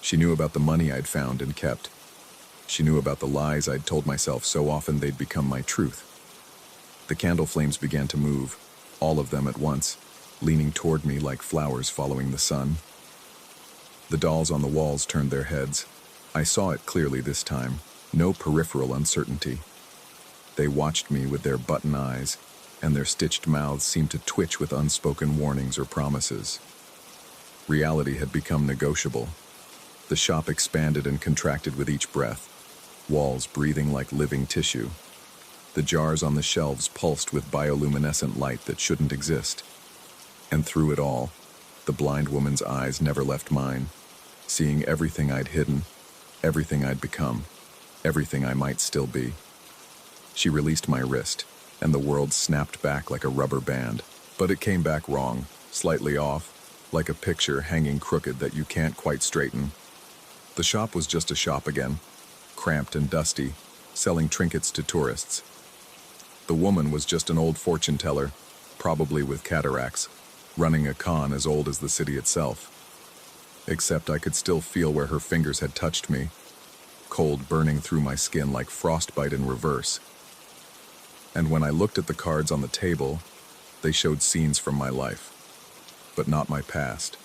She knew about the money I'd found and kept. She knew about the lies I'd told myself so often they'd become my truth. The candle flames began to move, all of them at once, leaning toward me like flowers following the sun. The dolls on the walls turned their heads. I saw it clearly this time, no peripheral uncertainty. They watched me with their button eyes, and their stitched mouths seemed to twitch with unspoken warnings or promises. Reality had become negotiable. The shop expanded and contracted with each breath, walls breathing like living tissue. The jars on the shelves pulsed with bioluminescent light that shouldn't exist. And through it all, the blind woman's eyes never left mine, seeing everything I'd hidden, everything I'd become, everything I might still be. She released my wrist, and the world snapped back like a rubber band. But it came back wrong, slightly off, like a picture hanging crooked that you can't quite straighten. The shop was just a shop again, cramped and dusty, selling trinkets to tourists. The woman was just an old fortune teller, probably with cataracts, running a con as old as the city itself. Except I could still feel where her fingers had touched me, cold burning through my skin like frostbite in reverse. And when I looked at the cards on the table, they showed scenes from my life, but not my past.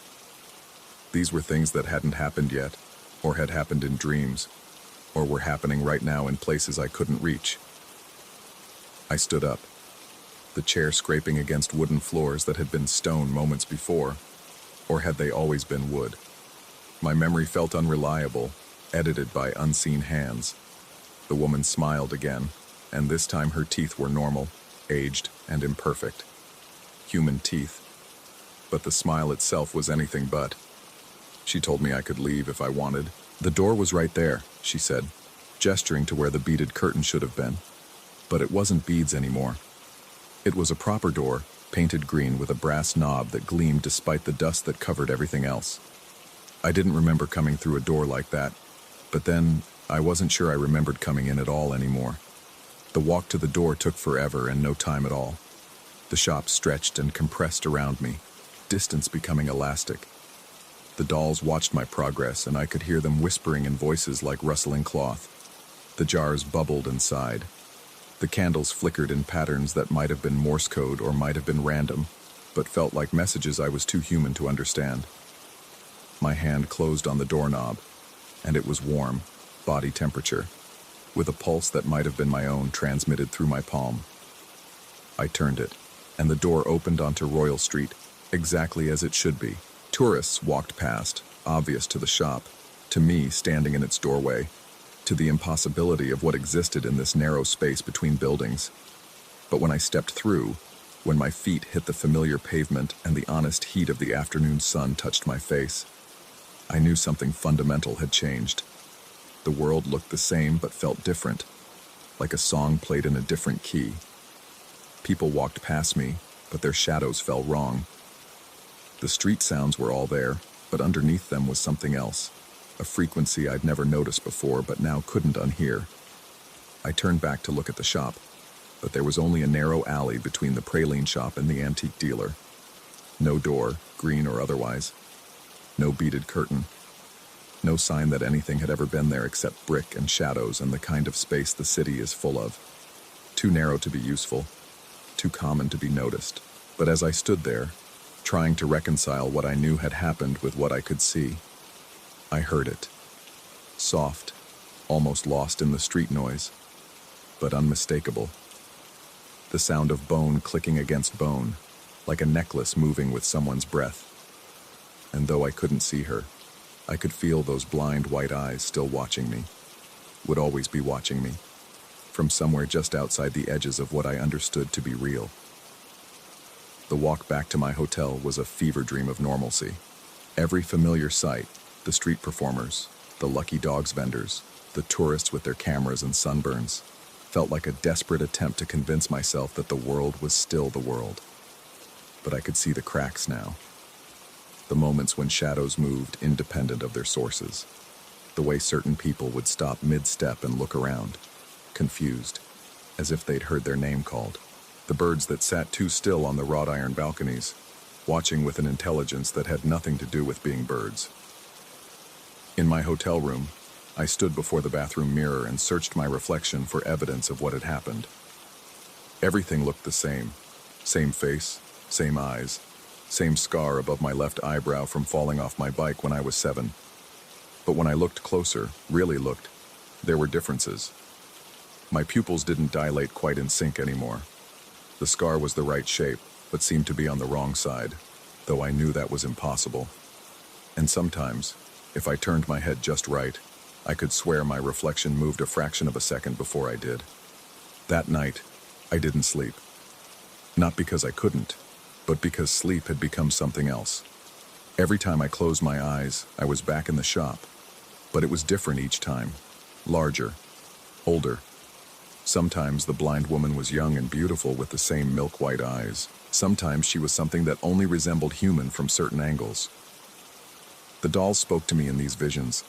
These were things that hadn't happened yet, or had happened in dreams, or were happening right now in places I couldn't reach. I stood up, the chair scraping against wooden floors that had been stone moments before, or had they always been wood? My memory felt unreliable, edited by unseen hands. The woman smiled again, and this time her teeth were normal, aged, and imperfect. human teeth, but the smile itself was anything but. She told me I could leave if I wanted. The door was right there, she said, gesturing to where the beaded curtain should have been. But it wasn't beads anymore. It was a proper door, painted green with a brass knob that gleamed despite the dust that covered everything else. I didn't remember coming through a door like that, but then I wasn't sure I remembered coming in at all anymore. The walk to the door took forever and no time at all. The shop stretched and compressed around me, distance becoming elastic. The dolls watched my progress, and I could hear them whispering in voices like rustling cloth. The jars bubbled and sighed. The candles flickered in patterns that might have been Morse code or might have been random, but felt like messages I was too human to understand. My hand closed on the doorknob, and it was warm, body temperature, with a pulse that might have been my own transmitted through my palm. I turned it, and the door opened onto Royal Street, exactly as it should be. Tourists walked past, obvious to the shop, to me standing in its doorway, to the impossibility of what existed in this narrow space between buildings. But when I stepped through, when my feet hit the familiar pavement and the honest heat of the afternoon sun touched my face, I knew something fundamental had changed. The world looked the same but felt different, like a song played in a different key. People walked past me, but their shadows fell wrong. The street sounds were all there, but underneath them was something else, a frequency I'd never noticed before but now couldn't unhear. I turned back to look at the shop, but there was only a narrow alley between the praline shop and the antique dealer. No door, green or otherwise. No beaded curtain. No sign that anything had ever been there except brick and shadows and the kind of space the city is full of. Too narrow to be useful, too common to be noticed. But as I stood there, trying to reconcile what I knew had happened with what I could see, I heard it. Soft, almost lost in the street noise, but unmistakable. The sound of bone clicking against bone, like a necklace moving with someone's breath. And though I couldn't see her, I could feel those blind white eyes still watching me, would always be watching me, from somewhere just outside the edges of what I understood to be real. The walk back to my hotel was a fever dream of normalcy. Every familiar sight, the street performers, the lucky dogs vendors, the tourists with their cameras and sunburns, felt like a desperate attempt to convince myself that the world was still the world. But I could see the cracks now. The moments when shadows moved independent of their sources. The way certain people would stop mid-step and look around, confused, as if they'd heard their name called. The birds that sat too still on the wrought iron balconies, watching with an intelligence that had nothing to do with being birds. In my hotel room, I stood before the bathroom mirror and searched my reflection for evidence of what had happened. Everything looked the same. Same face, same eyes, same scar above my left eyebrow from falling off my bike when I was 7. But when I looked closer, really looked, there were differences. My pupils didn't dilate quite in sync anymore. The scar was the right shape, but seemed to be on the wrong side, though I knew that was impossible. And sometimes, if I turned my head just right, I could swear my reflection moved a fraction of a second before I did. That night, I didn't sleep. Not because I couldn't, but because sleep had become something else. Every time I closed my eyes, I was back in the shop, but it was different each time. Larger, older. Sometimes the blind woman was young and beautiful with the same milk-white eyes. Sometimes she was something that only resembled human from certain angles. The dolls spoke to me in these visions,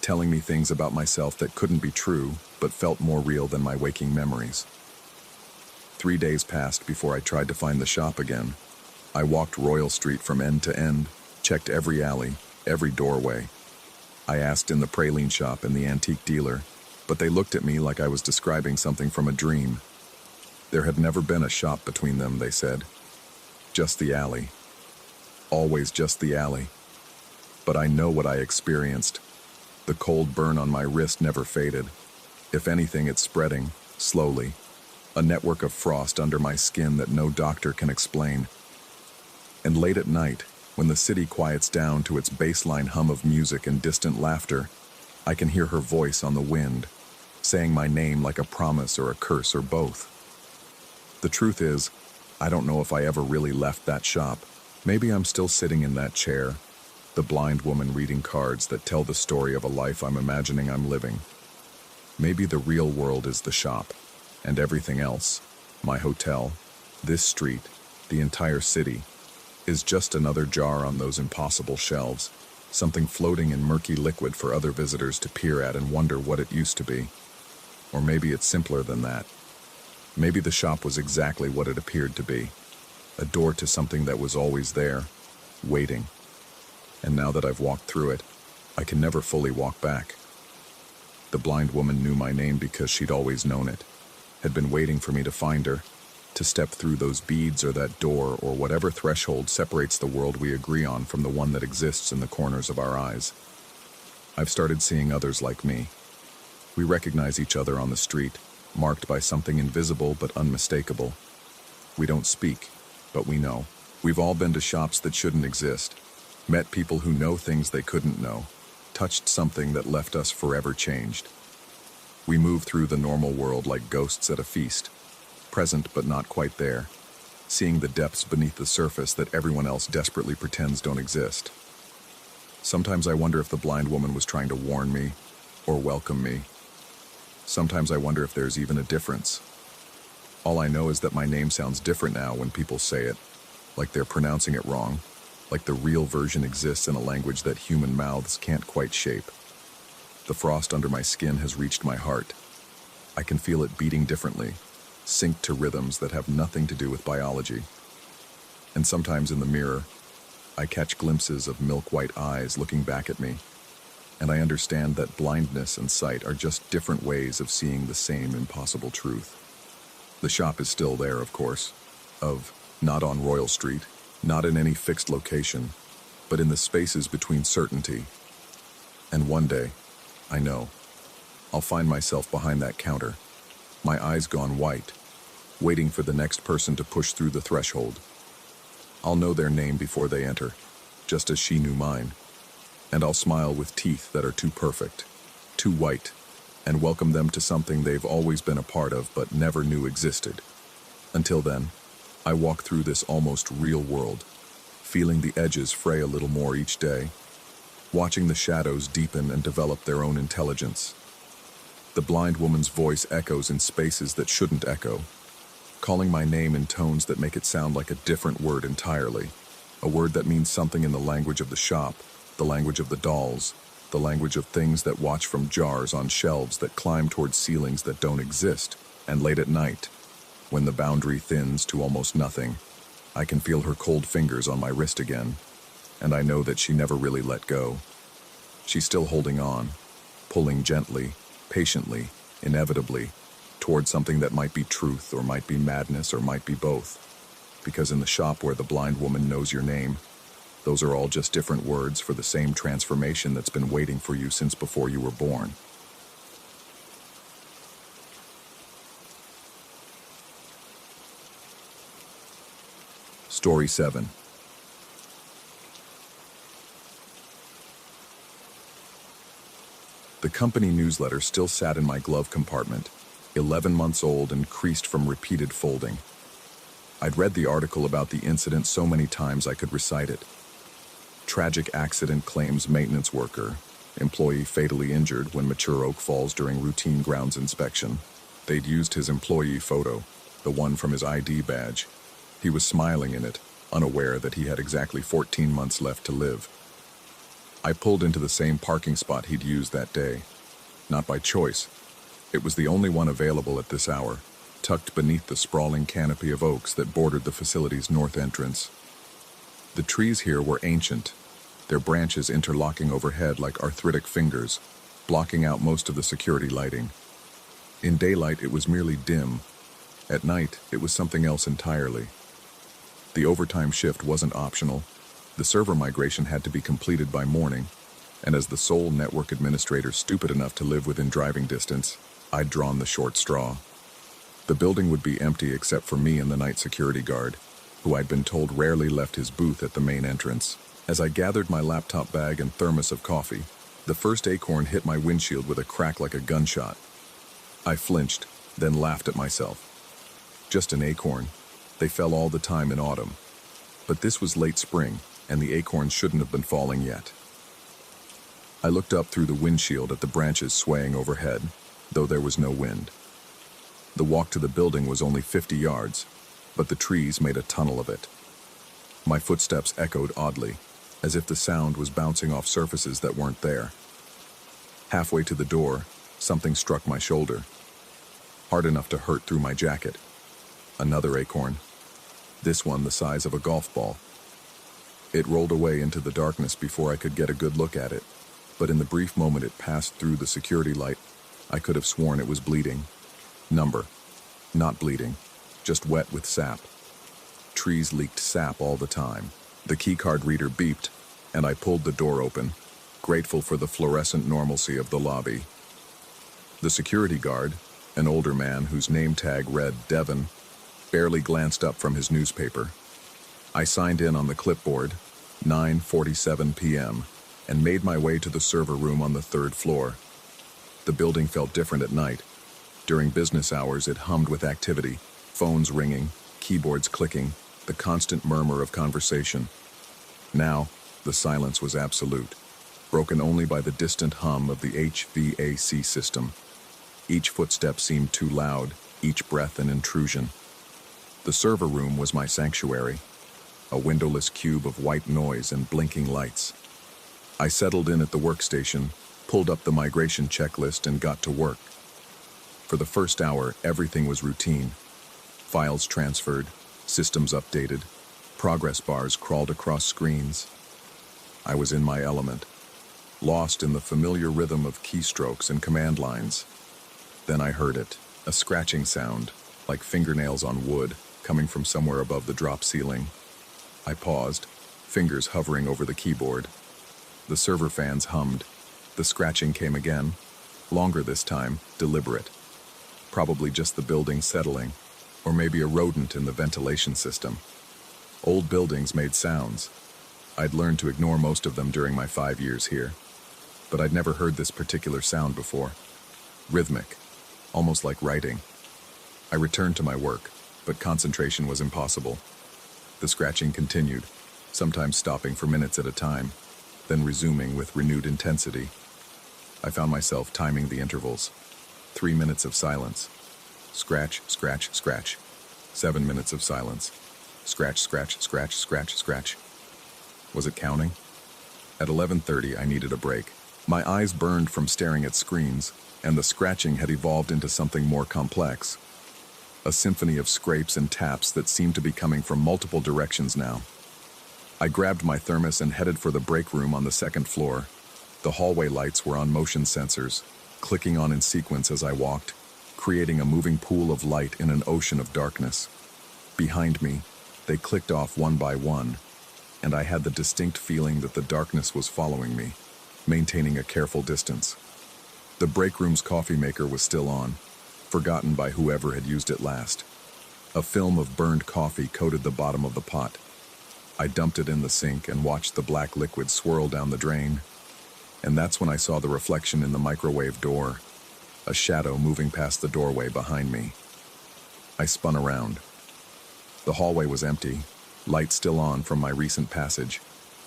telling me things about myself that couldn't be true, but felt more real than my waking memories. 3 days passed before I tried to find the shop again. I walked Royal Street from end to end, checked every alley, every doorway. I asked in the praline shop and the antique dealer, but they looked at me like I was describing something from a dream. There had never been a shop between them, they said. Just the alley. Always just the alley. But I know what I experienced. The cold burn on my wrist never faded. If anything, it's spreading, slowly. A network of frost under my skin that no doctor can explain. And late at night, when the city quiets down to its baseline hum of music and distant laughter, I can hear her voice on the wind, saying my name like a promise or a curse or both. The truth is, I don't know if I ever really left that shop. Maybe I'm still sitting in that chair, the blind woman reading cards that tell the story of a life I'm imagining I'm living. Maybe the real world is the shop, and everything else, my hotel, this street, the entire city, is just another jar on those impossible shelves, something floating in murky liquid for other visitors to peer at and wonder what it used to be. Or maybe it's simpler than that. Maybe the shop was exactly what it appeared to be, a door to something that was always there, waiting. And now that I've walked through it, I can never fully walk back. The blind woman knew my name because she'd always known it, had been waiting for me to find her, to step through those beads or that door or whatever threshold separates the world we agree on from the one that exists in the corners of our eyes. I've started seeing others like me. We recognize each other on the street, marked by something invisible but unmistakable. We don't speak, but we know. We've all been to shops that shouldn't exist, met people who know things they couldn't know, touched something that left us forever changed. We move through the normal world like ghosts at a feast, present but not quite there, seeing the depths beneath the surface that everyone else desperately pretends don't exist. Sometimes I wonder if the blind woman was trying to warn me or welcome me. Sometimes I wonder if there's even a difference. All I know is that my name sounds different now when people say it, like they're pronouncing it wrong, like the real version exists in a language that human mouths can't quite shape. The frost under my skin has reached my heart. I can feel it beating differently, synced to rhythms that have nothing to do with biology. And sometimes in the mirror, I catch glimpses of milk-white eyes looking back at me, and I understand that blindness and sight are just different ways of seeing the same impossible truth. The shop is still there, of course, not on Royal Street, not in any fixed location, but in the spaces between certainty. And one day, I know, I'll find myself behind that counter, my eyes gone white, waiting for the next person to push through the threshold. I'll know their name before they enter, just as she knew mine, and I'll smile with teeth that are too perfect, too white, and welcome them to something they've always been a part of but never knew existed. Until then, I walk through this almost real world, feeling the edges fray a little more each day, watching the shadows deepen and develop their own intelligence. The blind woman's voice echoes in spaces that shouldn't echo, calling my name in tones that make it sound like a different word entirely, a word that means something in the language of the shop, the language of the dolls, the language of things that watch from jars on shelves that climb towards ceilings that don't exist, and late at night, when the boundary thins to almost nothing, I can feel her cold fingers on my wrist again, and I know that she never really let go. She's still holding on, pulling gently, patiently, inevitably, towards something that might be truth or might be madness or might be both. Because in the shop where the blind woman knows your name, those are all just different words for the same transformation that's been waiting for you since before you were born. Story 7. The company newsletter still sat in my glove compartment, 11 months old and creased from repeated folding. I'd read the article about the incident so many times I could recite it. Tragic accident claims maintenance worker, employee fatally injured when mature oak falls during routine grounds inspection. They'd used his employee photo, the one from his ID badge. He was smiling in it, unaware that he had exactly 14 months left to live. I pulled into the same parking spot he'd used that day. Not by choice. It was the only one available at this hour, tucked beneath the sprawling canopy of oaks that bordered the facility's north entrance. The trees here were ancient, their branches interlocking overhead like arthritic fingers, blocking out most of the security lighting. In daylight, it was merely dim. At night, it was something else entirely. The overtime shift wasn't optional. The server migration had to be completed by morning, and as the sole network administrator stupid enough to live within driving distance, I'd drawn the short straw. The building would be empty except for me and the night security guard, who I'd been told rarely left his booth at the main entrance. As I gathered my laptop bag and thermos of coffee, the first acorn hit my windshield with a crack like a gunshot. I flinched, then laughed at myself. Just an acorn. They fell all the time in autumn. But this was late spring, and the acorns shouldn't have been falling yet. I looked up through the windshield at the branches swaying overhead, though there was no wind. The walk to the building was only 50 yards, but the trees made a tunnel of it. My footsteps echoed oddly, as if the sound was bouncing off surfaces that weren't there. Halfway to the door, something struck my shoulder, hard enough to hurt through my jacket. Another acorn, this one the size of a golf ball. It rolled away into the darkness before I could get a good look at it, but in the brief moment it passed through the security light, I could have sworn it was bleeding. Number, not bleeding, just wet with sap. Trees leaked sap all the time. The keycard reader beeped, and I pulled the door open, grateful for the fluorescent normalcy of the lobby. The security guard, an older man whose name tag read Devon, barely glanced up from his newspaper. I signed in on the clipboard, 9:47 p.m., and made my way to the server room on the 3rd floor. The building felt different at night. During business hours, it hummed with activity, phones ringing, keyboards clicking, the constant murmur of conversation. Now, the silence was absolute, broken only by the distant hum of the HVAC system. Each footstep seemed too loud, each breath an intrusion. The server room was my sanctuary, a windowless cube of white noise and blinking lights. I settled in at the workstation, pulled up the migration checklist, and got to work. For the first hour, everything was routine. Files transferred, systems updated, progress bars crawled across screens. I was in my element, lost in the familiar rhythm of keystrokes and command lines. Then I heard it, a scratching sound, like fingernails on wood, coming from somewhere above the drop ceiling. I paused, fingers hovering over the keyboard. The server fans hummed. The scratching came again, longer this time, deliberate. Probably just the building settling, or maybe a rodent in the ventilation system. Old buildings made sounds. I'd learned to ignore most of them during my 5 years here, but I'd never heard this particular sound before. Rhythmic, almost like writing. I returned to my work, but concentration was impossible. The scratching continued, sometimes stopping for minutes at a time, then resuming with renewed intensity. I found myself timing the intervals. 3 minutes of silence. Scratch, scratch, scratch. 7 minutes of silence. Scratch, scratch, scratch, scratch, scratch. Was it counting? At 11:30, I needed a break. My eyes burned from staring at screens, and the scratching had evolved into something more complex. A symphony of scrapes and taps that seemed to be coming from multiple directions now. I grabbed my thermos and headed for the break room on the 2nd floor. The hallway lights were on motion sensors, clicking on in sequence as I walked, creating a moving pool of light in an ocean of darkness. Behind me, they clicked off one by one, and I had the distinct feeling that the darkness was following me, maintaining a careful distance. The break room's coffee maker was still on, forgotten by whoever had used it last. A film of burned coffee coated the bottom of the pot. I dumped it in the sink and watched the black liquid swirl down the drain. And that's when I saw the reflection in the microwave door, a shadow moving past the doorway behind me. I spun around. The hallway was empty, lights still on from my recent passage,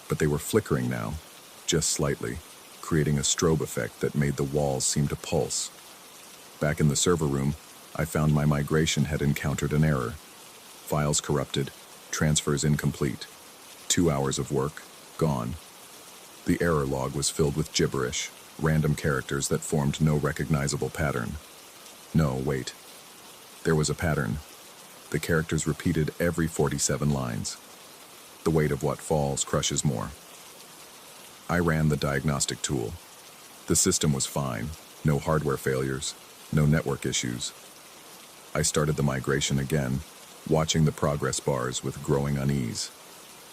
but they were flickering now, just slightly, creating a strobe effect that made the walls seem to pulse. Back in the server room, I found my migration had encountered an error. Files corrupted, transfers incomplete. 2 hours of work, gone. The error log was filled with gibberish, random characters that formed no recognizable pattern. No, wait. There was a pattern. The characters repeated every 47 lines. The weight of what falls crushes more. I ran the diagnostic tool. The system was fine, no hardware failures, no network issues. I started the migration again, watching the progress bars with growing unease.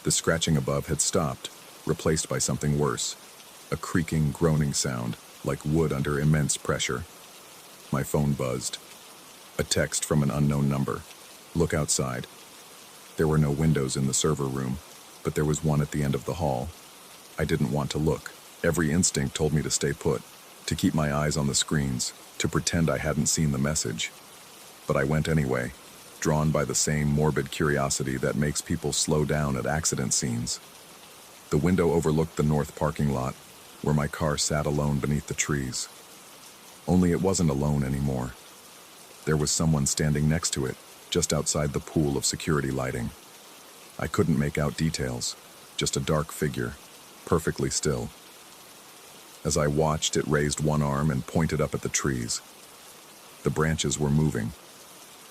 The scratching above had stopped, replaced by something worse, a creaking, groaning sound, like wood under immense pressure. My phone buzzed. A text from an unknown number. Look outside. There were no windows in the server room, but there was one at the end of the hall. I didn't want to look. Every instinct told me to stay put, to keep my eyes on the screens, to pretend I hadn't seen the message. But I went anyway. drawn by the same morbid curiosity that makes people slow down at accident scenes. The window overlooked the north parking lot, where my car sat alone beneath the trees. Only it wasn't alone anymore. There was someone standing next to it, just outside the pool of security lighting. I couldn't make out details, just a dark figure, perfectly still. As I watched, it raised one arm and pointed up at the trees. The branches were moving,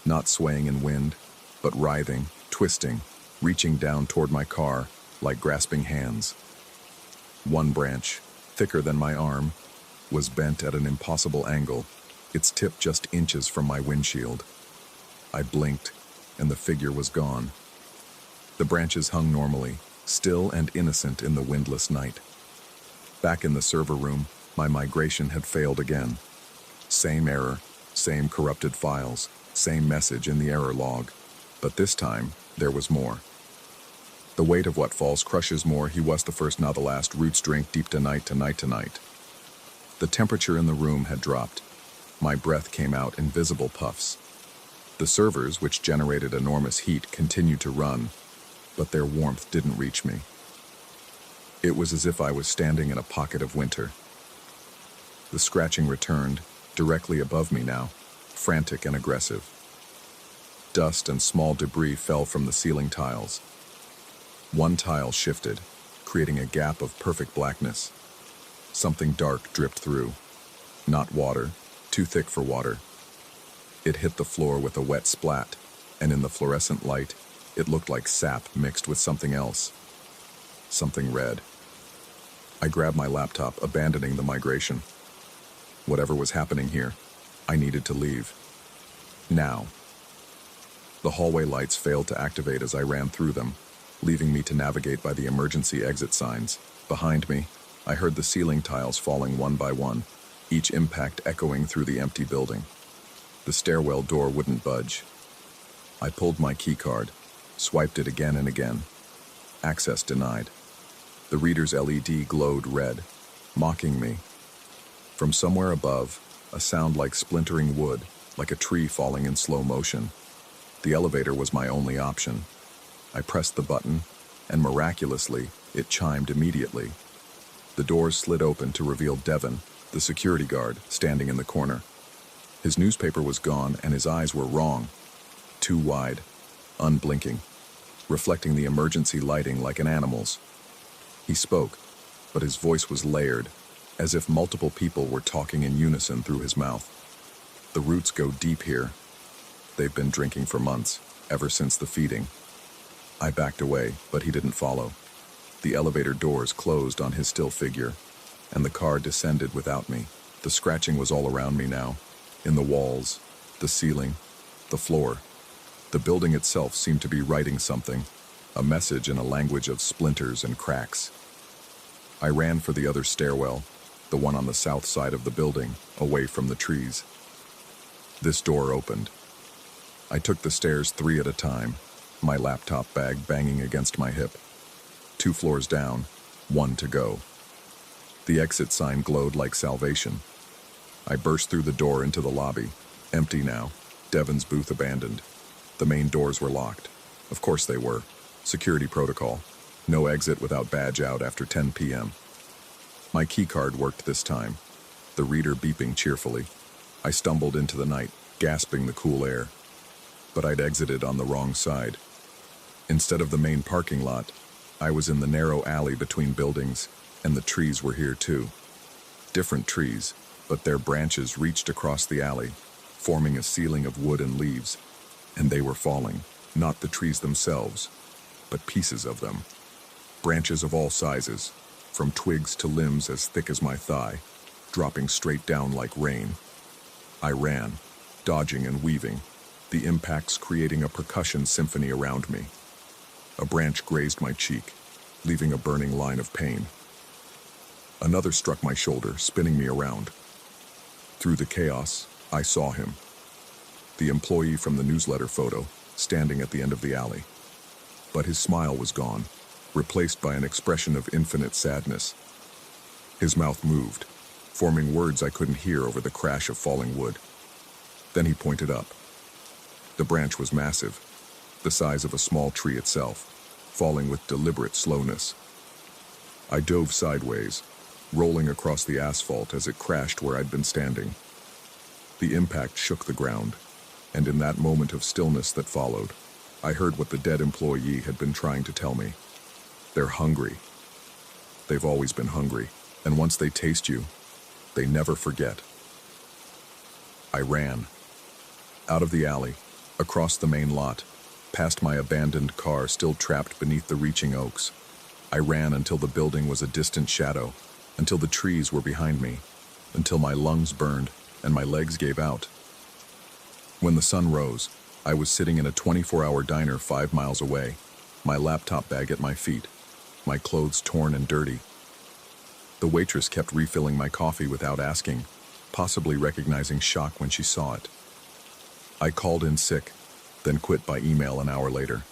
not swaying in wind, but writhing, twisting, reaching down toward my car like grasping hands. One branch, thicker than my arm, was bent at an impossible angle, its tip just inches from my windshield. I blinked, and the figure was gone. The branches hung normally, still and innocent in the windless night. Back in the server room, my migration had failed again. Same error, same corrupted files, same message in the error log. But this time, there was more. The weight of what falls crushes more. He was the first, now the last. Roots drink deep tonight. The temperature in the room had dropped. My breath came out in visible puffs. The servers, which generated enormous heat, continued to run, but their warmth didn't reach me. It was as if I was standing in a pocket of winter. The scratching returned, directly above me now, frantic and aggressive. Dust and small debris fell from the ceiling tiles. One tile shifted, creating a gap of perfect blackness. Something dark dripped through. Not water, too thick for water. It hit the floor with a wet splat, and in the fluorescent light, it looked like sap mixed with something else. Something red. I grabbed my laptop, abandoning the migration. Whatever was happening here, I needed to leave. Now. The hallway lights failed to activate as I ran through them, leaving me to navigate by the emergency exit signs. Behind me, I heard the ceiling tiles falling one by one, each impact echoing through the empty building. The stairwell door wouldn't budge. I pulled my keycard, swiped it again and again. Access denied. The reader's LED glowed red, mocking me. From somewhere above, a sound like splintering wood, like a tree falling in slow motion. The elevator was my only option. I pressed the button, and miraculously, it chimed immediately. The doors slid open to reveal Devon, the security guard, standing in the corner. His newspaper was gone, and his eyes were wrong. Too wide, unblinking, reflecting the emergency lighting like an animal's. He spoke, but his voice was layered, as if multiple people were talking in unison through his mouth. The roots go deep here. They've been drinking for months, ever since the feeding. I backed away, but he didn't follow. The elevator doors closed on his still figure, and the car descended without me. The scratching was all around me now, in the walls, the ceiling, the floor. The building itself seemed to be writing something, a message in a language of splinters and cracks. I ran for the other stairwell, the one on the south side of the building, away from the trees. This door opened. I took the stairs 3 at a time, my laptop bag banging against my hip. 2 floors down, 1 to go. The exit sign glowed like salvation. I burst through the door into the lobby, empty now, Devon's booth abandoned. The main doors were locked. Of course they were. Security protocol. No exit without badge out after 10 p.m. My keycard worked this time, the reader beeping cheerfully. I stumbled into the night, gasping the cool air. But I'd exited on the wrong side. Instead of the main parking lot, I was in the narrow alley between buildings, and the trees were here too. Different trees, but their branches reached across the alley, forming a ceiling of wood and leaves. And they were falling, not the trees themselves, but pieces of them. Branches of all sizes, from twigs to limbs as thick as my thigh, dropping straight down like rain. I ran, dodging and weaving, the impacts creating a percussion symphony around me. A branch grazed my cheek, leaving a burning line of pain. Another struck my shoulder, spinning me around. Through the chaos, I saw him. The employee from the newsletter photo, standing at the end of the alley. But his smile was gone, replaced by an expression of infinite sadness. His mouth moved, forming words I couldn't hear over the crash of falling wood. Then he pointed up. The branch was massive, the size of a small tree itself, falling with deliberate slowness. I dove sideways, rolling across the asphalt as it crashed where I'd been standing. The impact shook the ground, and in that moment of stillness that followed, I heard what the dead employee had been trying to tell me. They're hungry. They've always been hungry, and once they taste you, they never forget. I ran. Out of the alley, across the main lot, past my abandoned car still trapped beneath the reaching oaks. I ran until the building was a distant shadow, until the trees were behind me, until my lungs burned and my legs gave out. When the sun rose, I was sitting in a 24-hour diner 5 miles away, my laptop bag at my feet, my clothes torn and dirty. The waitress kept refilling my coffee without asking, possibly recognizing shock when she saw it. I called in sick, then quit by email an hour later.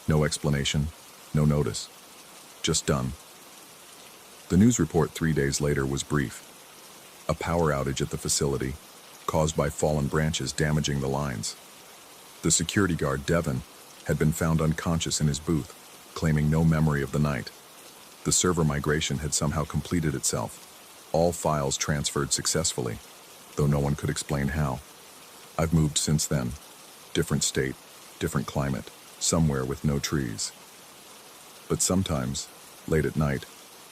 No explanation, no notice, just done. The news report 3 days later was brief. A power outage at the facility, caused by fallen branches damaging the lines. The security guard, Devon, had been found unconscious in his booth, claiming no memory of the night. The server migration had somehow completed itself. All files transferred successfully, though no one could explain how. I've moved since then. Different state, different climate, somewhere with no trees. But sometimes, late at night,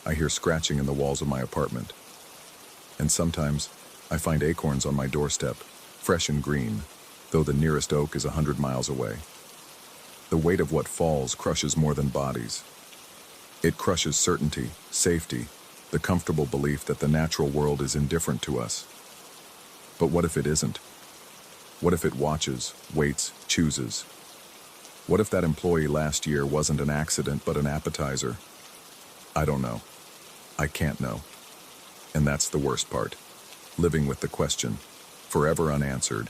I hear scratching in the walls of my apartment. And sometimes, I find acorns on my doorstep, fresh and green, though the nearest oak is 100 miles away. The weight of what falls crushes more than bodies. It crushes certainty, safety, the comfortable belief that the natural world is indifferent to us. But what if it isn't? What if it watches, waits, chooses? What if that employee last year wasn't an accident but an appetizer? I don't know. I can't know. And that's the worst part. Living with the question, forever unanswered,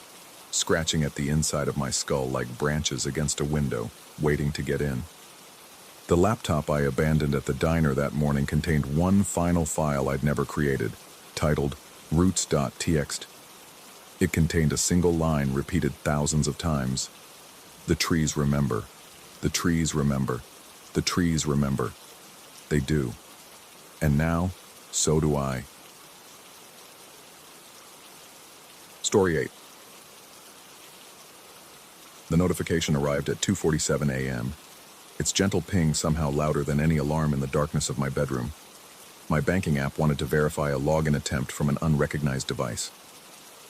scratching at the inside of my skull like branches against a window, waiting to get in. The laptop I abandoned at the diner that morning contained one final file I'd never created, titled roots.txt. It contained a single line repeated thousands of times. The trees remember. The trees remember. The trees remember. They do. And now, so do I. Story 8. The notification arrived at 2:47 a.m. Its gentle ping somehow louder than any alarm in the darkness of my bedroom. My banking app wanted to verify a login attempt from an unrecognized device.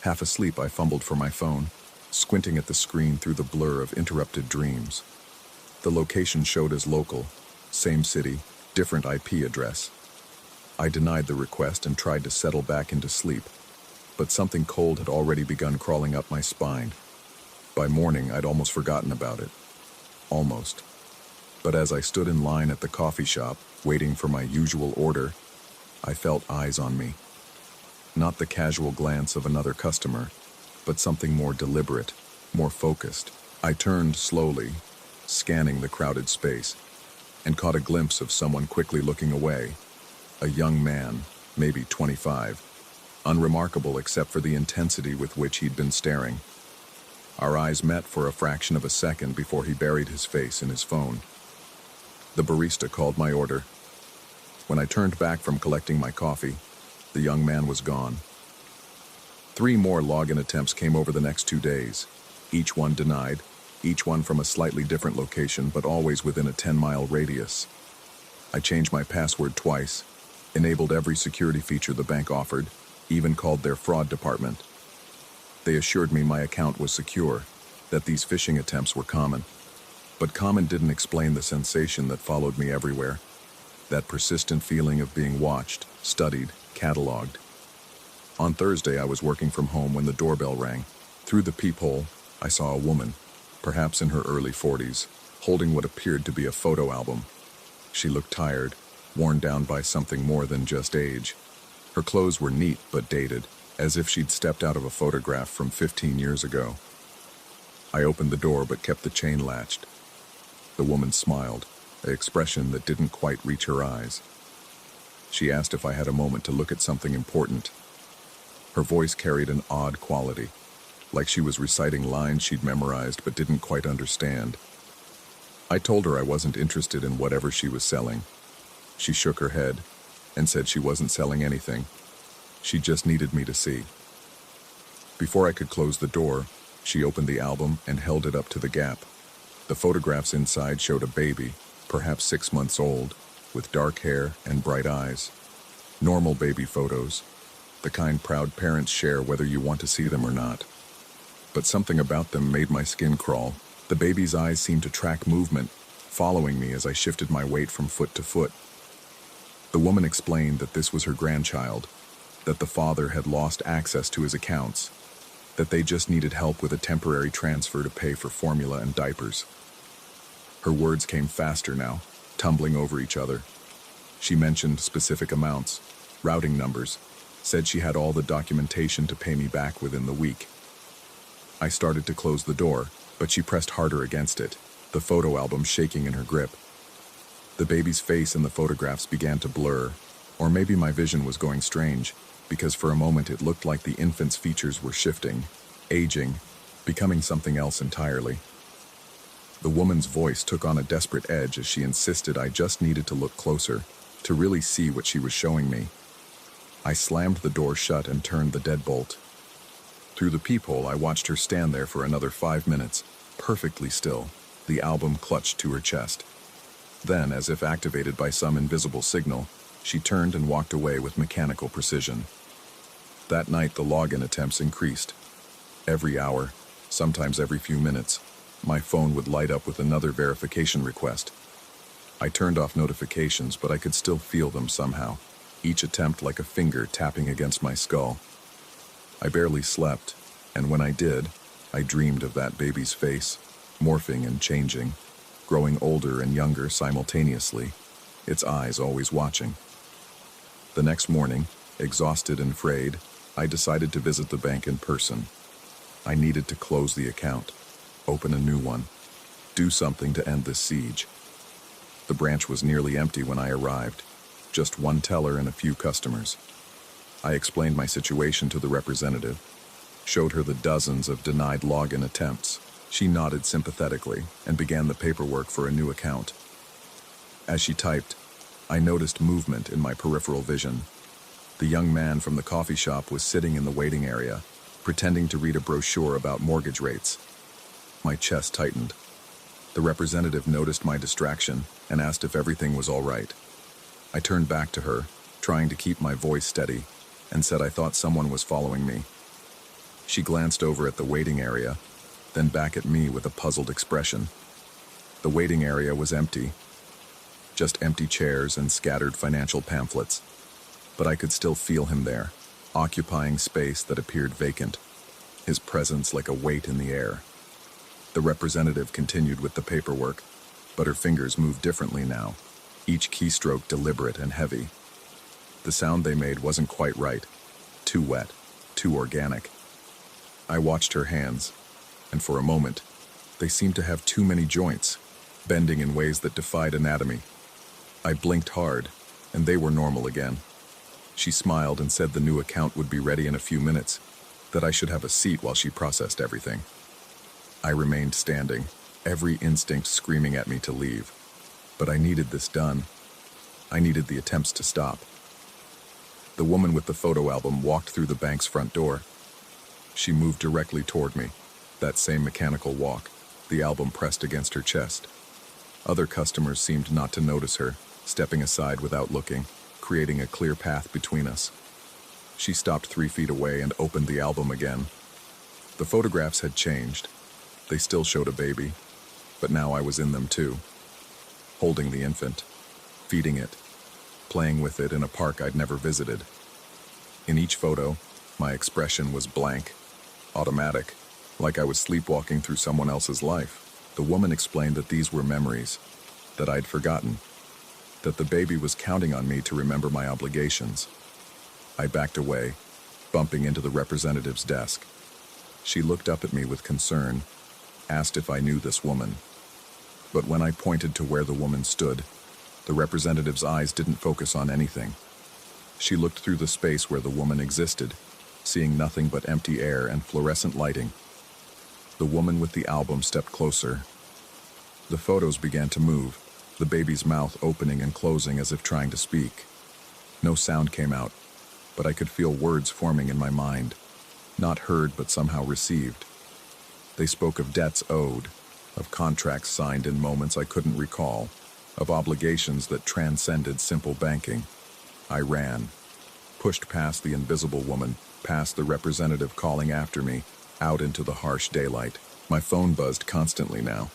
Half asleep, I fumbled for my phone, squinting at the screen through the blur of interrupted dreams. The location showed as local, same city, different IP address. I denied the request and tried to settle back into sleep, but something cold had already begun crawling up my spine. By morning, I'd almost forgotten about it. Almost. But as I stood in line at the coffee shop, waiting for my usual order, I felt eyes on me. Not the casual glance of another customer, but something more deliberate, more focused. I turned slowly, scanning the crowded space, and caught a glimpse of someone quickly looking away. A young man, maybe 25, unremarkable except for the intensity with which he'd been staring. Our eyes met for a fraction of a second before he buried his face in his phone. The barista called my order. When I turned back from collecting my coffee, the young man was gone. 3 more login attempts came over the next 2 days, each one denied, each one from a slightly different location, but always within a 10-mile radius. I changed my password twice, enabled every security feature the bank offered, even called their fraud department. They assured me my account was secure, that these phishing attempts were common. But common didn't explain the sensation that followed me everywhere, that persistent feeling of being watched, studied, cataloged. On Thursday, I was working from home when the doorbell rang. Through the peephole, I saw a woman, perhaps in her early 40s, holding what appeared to be a photo album. She looked tired, worn down by something more than just age. Her clothes were neat but dated, as if she'd stepped out of a photograph from 15 years ago. I opened the door but kept the chain latched. The woman smiled, an expression that didn't quite reach her eyes. She asked if I had a moment to look at something important. Her voice carried an odd quality. like she was reciting lines she'd memorized but didn't quite understand. I told her I wasn't interested in whatever she was selling. She shook her head and said she wasn't selling anything. She just needed me to see. Before I could close the door, she opened the album and held it up to the gap. The photographs inside showed a baby, perhaps 6 months old, with dark hair and bright eyes. Normal baby photos, the kind proud parents share whether you want to see them or not. But something about them made my skin crawl. The baby's eyes seemed to track movement, following me as I shifted my weight from foot to foot. The woman explained that this was her grandchild, that the father had lost access to his accounts, that they just needed help with a temporary transfer to pay for formula and diapers. Her words came faster now, tumbling over each other. She mentioned specific amounts, routing numbers, said she had all the documentation to pay me back within the week. I started to close the door, but she pressed harder against it, the photo album shaking in her grip. The baby's face in the photographs began to blur, or maybe my vision was going strange, because for a moment it looked like the infant's features were shifting, aging, becoming something else entirely. The woman's voice took on a desperate edge as she insisted I just needed to look closer, to really see what she was showing me. I slammed the door shut and turned the deadbolt. Through the peephole, I watched her stand there for another 5 minutes, perfectly still, the album clutched to her chest. Then, as if activated by some invisible signal, she turned and walked away with mechanical precision. That night, the login attempts increased. Every hour, sometimes every few minutes, my phone would light up with another verification request. I turned off notifications, but I could still feel them somehow, each attempt like a finger tapping against my skull. I barely slept, and when I did, I dreamed of that baby's face, morphing and changing, growing older and younger simultaneously, its eyes always watching. The next morning, exhausted and frayed, I decided to visit the bank in person. I needed to close the account, open a new one, do something to end this siege. The branch was nearly empty when I arrived, just one teller and a few customers. I explained my situation to the representative, showed her the dozens of denied login attempts. She nodded sympathetically and began the paperwork for a new account. As she typed, I noticed movement in my peripheral vision. The young man from the coffee shop was sitting in the waiting area, pretending to read a brochure about mortgage rates. My chest tightened. The representative noticed my distraction and asked if everything was all right. I turned back to her, trying to keep my voice steady, and said I thought someone was following me. She glanced over at the waiting area, then back at me with a puzzled expression. The waiting area was empty, just empty chairs and scattered financial pamphlets. But I could still feel him there, occupying space that appeared vacant, his presence like a weight in the air. The representative continued with the paperwork, but her fingers moved differently now, each keystroke deliberate and heavy. The sound they made wasn't quite right, too wet, too organic. I watched her hands, and for a moment, they seemed to have too many joints, bending in ways that defied anatomy. I blinked hard, and they were normal again. She smiled and said the new account would be ready in a few minutes, that I should have a seat while she processed everything. I remained standing, every instinct screaming at me to leave. But I needed this done. I needed the attempts to stop. The woman with the photo album walked through the bank's front door. She moved directly toward me, that same mechanical walk, the album pressed against her chest. Other customers seemed not to notice her, stepping aside without looking, creating a clear path between us. She stopped 3 feet away and opened the album again. The photographs had changed. They still showed a baby, but now I was in them too, holding the infant, feeding it, playing with it in a park I'd never visited. In each photo, my expression was blank, automatic, like I was sleepwalking through someone else's life. The woman explained that these were memories, that I'd forgotten, that the baby was counting on me to remember my obligations. I backed away, bumping into the representative's desk. She looked up at me with concern, asked if I knew this woman. But when I pointed to where the woman stood, the representative's eyes didn't focus on anything. She looked through the space where the woman existed, seeing nothing but empty air and fluorescent lighting. The woman with the album stepped closer. The photos began to move, the baby's mouth opening and closing as if trying to speak. No sound came out, but I could feel words forming in my mind, not heard but somehow received. They spoke of debts owed, of contracts signed in moments I couldn't recall, of obligations that transcended simple banking. I ran, pushed past the invisible woman, past the representative calling after me, out into the harsh daylight. My phone buzzed constantly now.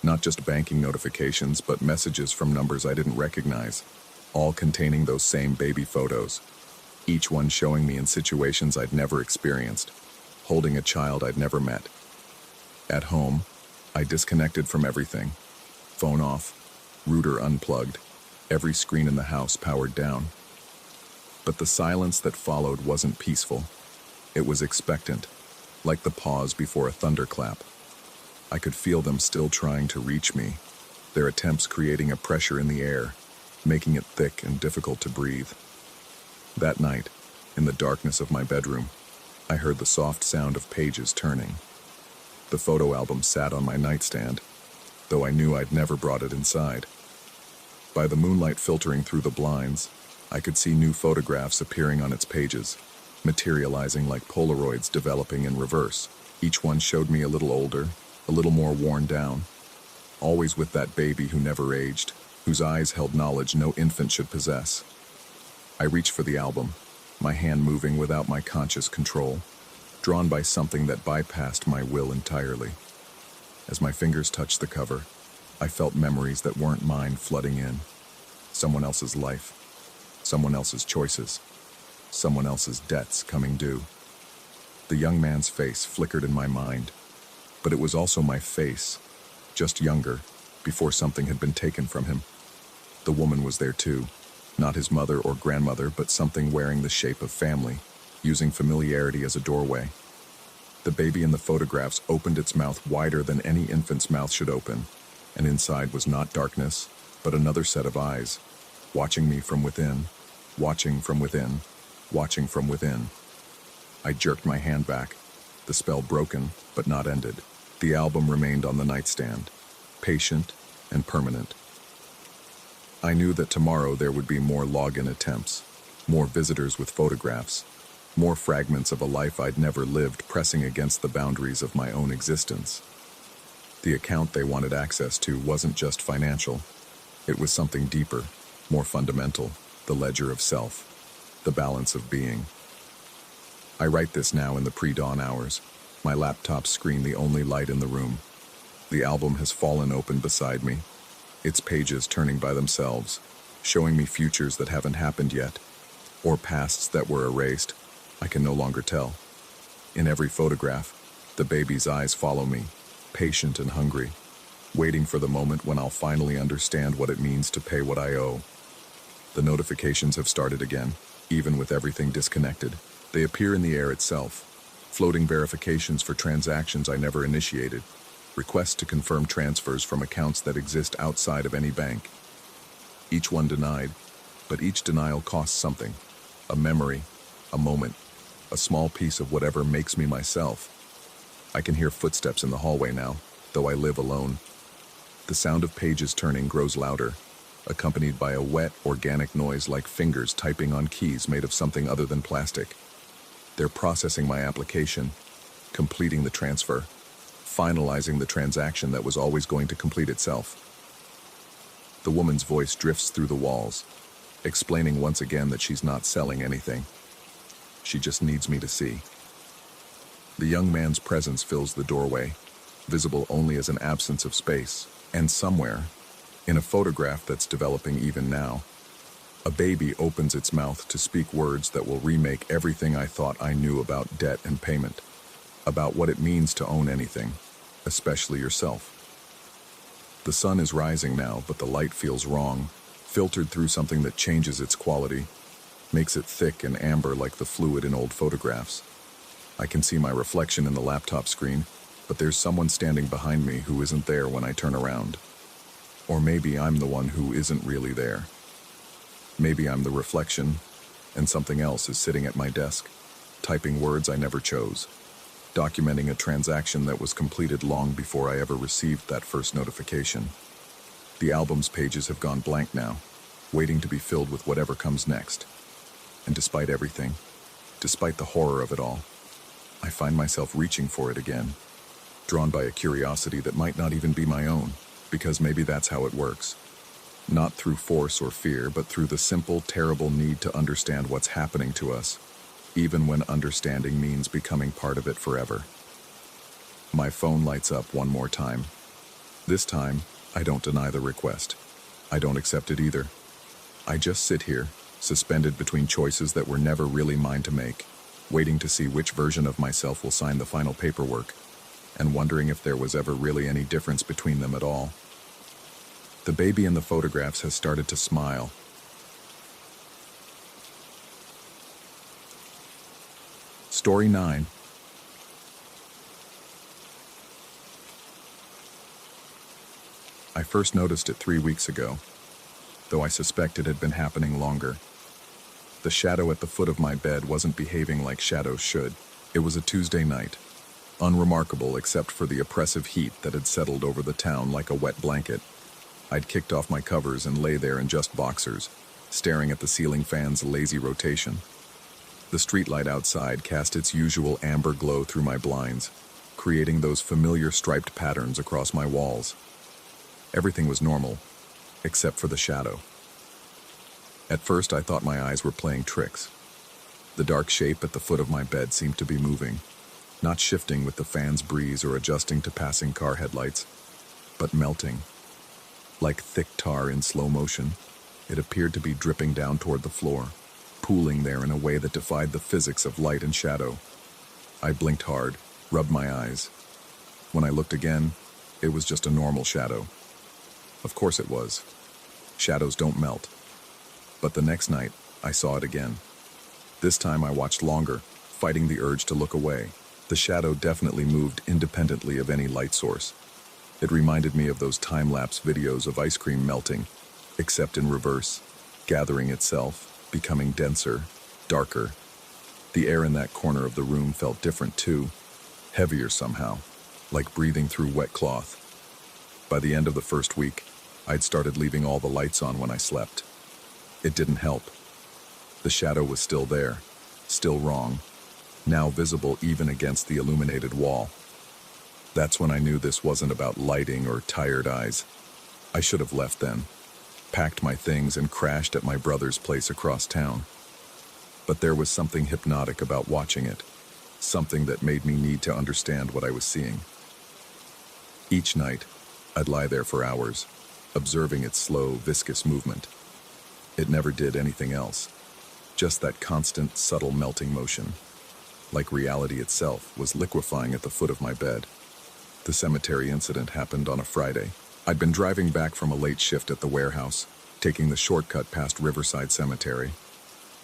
Not just banking notifications, but messages from numbers I didn't recognize, all containing those same baby photos, each one showing me in situations I'd never experienced, holding a child I'd never met. At home, I disconnected from everything. Phone off, router unplugged, every screen in the house powered down. But the silence that followed wasn't peaceful. It was expectant, like the pause before a thunderclap. I could feel them still trying to reach me, their attempts creating a pressure in the air, making it thick and difficult to breathe. That night, in the darkness of my bedroom, I heard the soft sound of pages turning. The photo album sat on my nightstand, though I knew I'd never brought it inside. By the moonlight filtering through the blinds, I could see new photographs appearing on its pages, materializing like Polaroids developing in reverse. Each one showed me a little older, a little more worn down, always with that baby who never aged, whose eyes held knowledge no infant should possess. I reached for the album, my hand moving without my conscious control, drawn by something that bypassed my will entirely. As my fingers touched the cover, I felt memories that weren't mine flooding in. Someone else's life, someone else's choices, someone else's debts coming due. The young man's face flickered in my mind, but it was also my face, just younger, before something had been taken from him. The woman was there too, not his mother or grandmother, but something wearing the shape of family, using familiarity as a doorway. The baby in the photographs opened its mouth wider than any infant's mouth should open, and inside was not darkness, but another set of eyes, watching me from within, watching from within, watching from within. I jerked my hand back, the spell broken, but not ended. The album remained on the nightstand, patient and permanent. I knew that tomorrow there would be more login attempts, more visitors with photographs, more fragments of a life I'd never lived pressing against the boundaries of my own existence. The account they wanted access to wasn't just financial. It was something deeper, more fundamental, the ledger of self, the balance of being. I write this now in the pre-dawn hours, my laptop screen the only light in the room. The album has fallen open beside me, its pages turning by themselves, showing me futures that haven't happened yet, or pasts that were erased. I can no longer tell. In every photograph, the baby's eyes follow me, patient and hungry, waiting for the moment when I'll finally understand what it means to pay what I owe. The notifications have started again, even with everything disconnected. They appear in the air itself, floating verifications for transactions I never initiated, requests to confirm transfers from accounts that exist outside of any bank. Each one denied, but each denial costs something, a memory, a moment, a small piece of whatever makes me myself. I can hear footsteps in the hallway now, though I live alone. The sound of pages turning grows louder, accompanied by a wet, organic noise like fingers typing on keys made of something other than plastic. They're processing my application, completing the transfer, finalizing the transaction that was always going to complete itself. The woman's voice drifts through the walls, explaining once again that she's not selling anything. She just needs me to see. The young man's presence fills the doorway, visible only as an absence of space, and somewhere, in a photograph that's developing even now, a baby opens its mouth to speak words that will remake everything I thought I knew about debt and payment, about what it means to own anything, especially yourself. The sun is rising now, but the light feels wrong, filtered through something that changes its quality, makes it thick and amber like the fluid in old photographs. I can see my reflection in the laptop screen, but there's someone standing behind me who isn't there when I turn around. Or maybe I'm the one who isn't really there. Maybe I'm the reflection, and something else is sitting at my desk, typing words I never chose, documenting a transaction that was completed long before I ever received that first notification. The album's pages have gone blank now, waiting to be filled with whatever comes next. And despite everything, despite the horror of it all, I find myself reaching for it again, drawn by a curiosity that might not even be my own, because maybe that's how it works. Not through force or fear, but through the simple, terrible need to understand what's happening to us, even when understanding means becoming part of it forever. My phone lights up one more time. This time, I don't deny the request. I don't accept it either. I just sit here, suspended between choices that were never really mine to make, waiting to see which version of myself will sign the final paperwork, and wondering if there was ever really any difference between them at all. The baby in the photographs has started to smile. Story 9. I first noticed it 3 weeks ago, though I suspect it had been happening longer. The shadow at the foot of my bed wasn't behaving like shadows should. It was a Tuesday night, unremarkable except for the oppressive heat that had settled over the town like a wet blanket. I'd kicked off my covers and lay there in just boxers, staring at the ceiling fan's lazy rotation. The streetlight outside cast its usual amber glow through my blinds, creating those familiar striped patterns across my walls. Everything was normal, except for the shadow. At first, I thought my eyes were playing tricks. The dark shape at the foot of my bed seemed to be moving, not shifting with the fan's breeze or adjusting to passing car headlights, but melting. Like thick tar in slow motion, it appeared to be dripping down toward the floor, pooling there in a way that defied the physics of light and shadow. I blinked hard, rubbed my eyes. When I looked again, it was just a normal shadow. Of course it was. Shadows don't melt. But the next night, I saw it again. This time I watched longer, fighting the urge to look away. The shadow definitely moved independently of any light source. It reminded me of those time-lapse videos of ice cream melting, except in reverse, gathering itself, becoming denser, darker. The air in that corner of the room felt different too, heavier somehow, like breathing through wet cloth. By the end of the first week, I'd started leaving all the lights on when I slept. It didn't help. The shadow was still there, still wrong, now visible even against the illuminated wall. That's when I knew this wasn't about lighting or tired eyes. I should have left then, packed my things and crashed at my brother's place across town. But there was something hypnotic about watching it, something that made me need to understand what I was seeing. Each night, I'd lie there for hours, observing its slow, viscous movement. It never did anything else, just that constant, subtle melting motion, like reality itself was liquefying at the foot of my bed. The cemetery incident happened on a Friday. I'd been driving back from a late shift at the warehouse, taking the shortcut past Riverside Cemetery.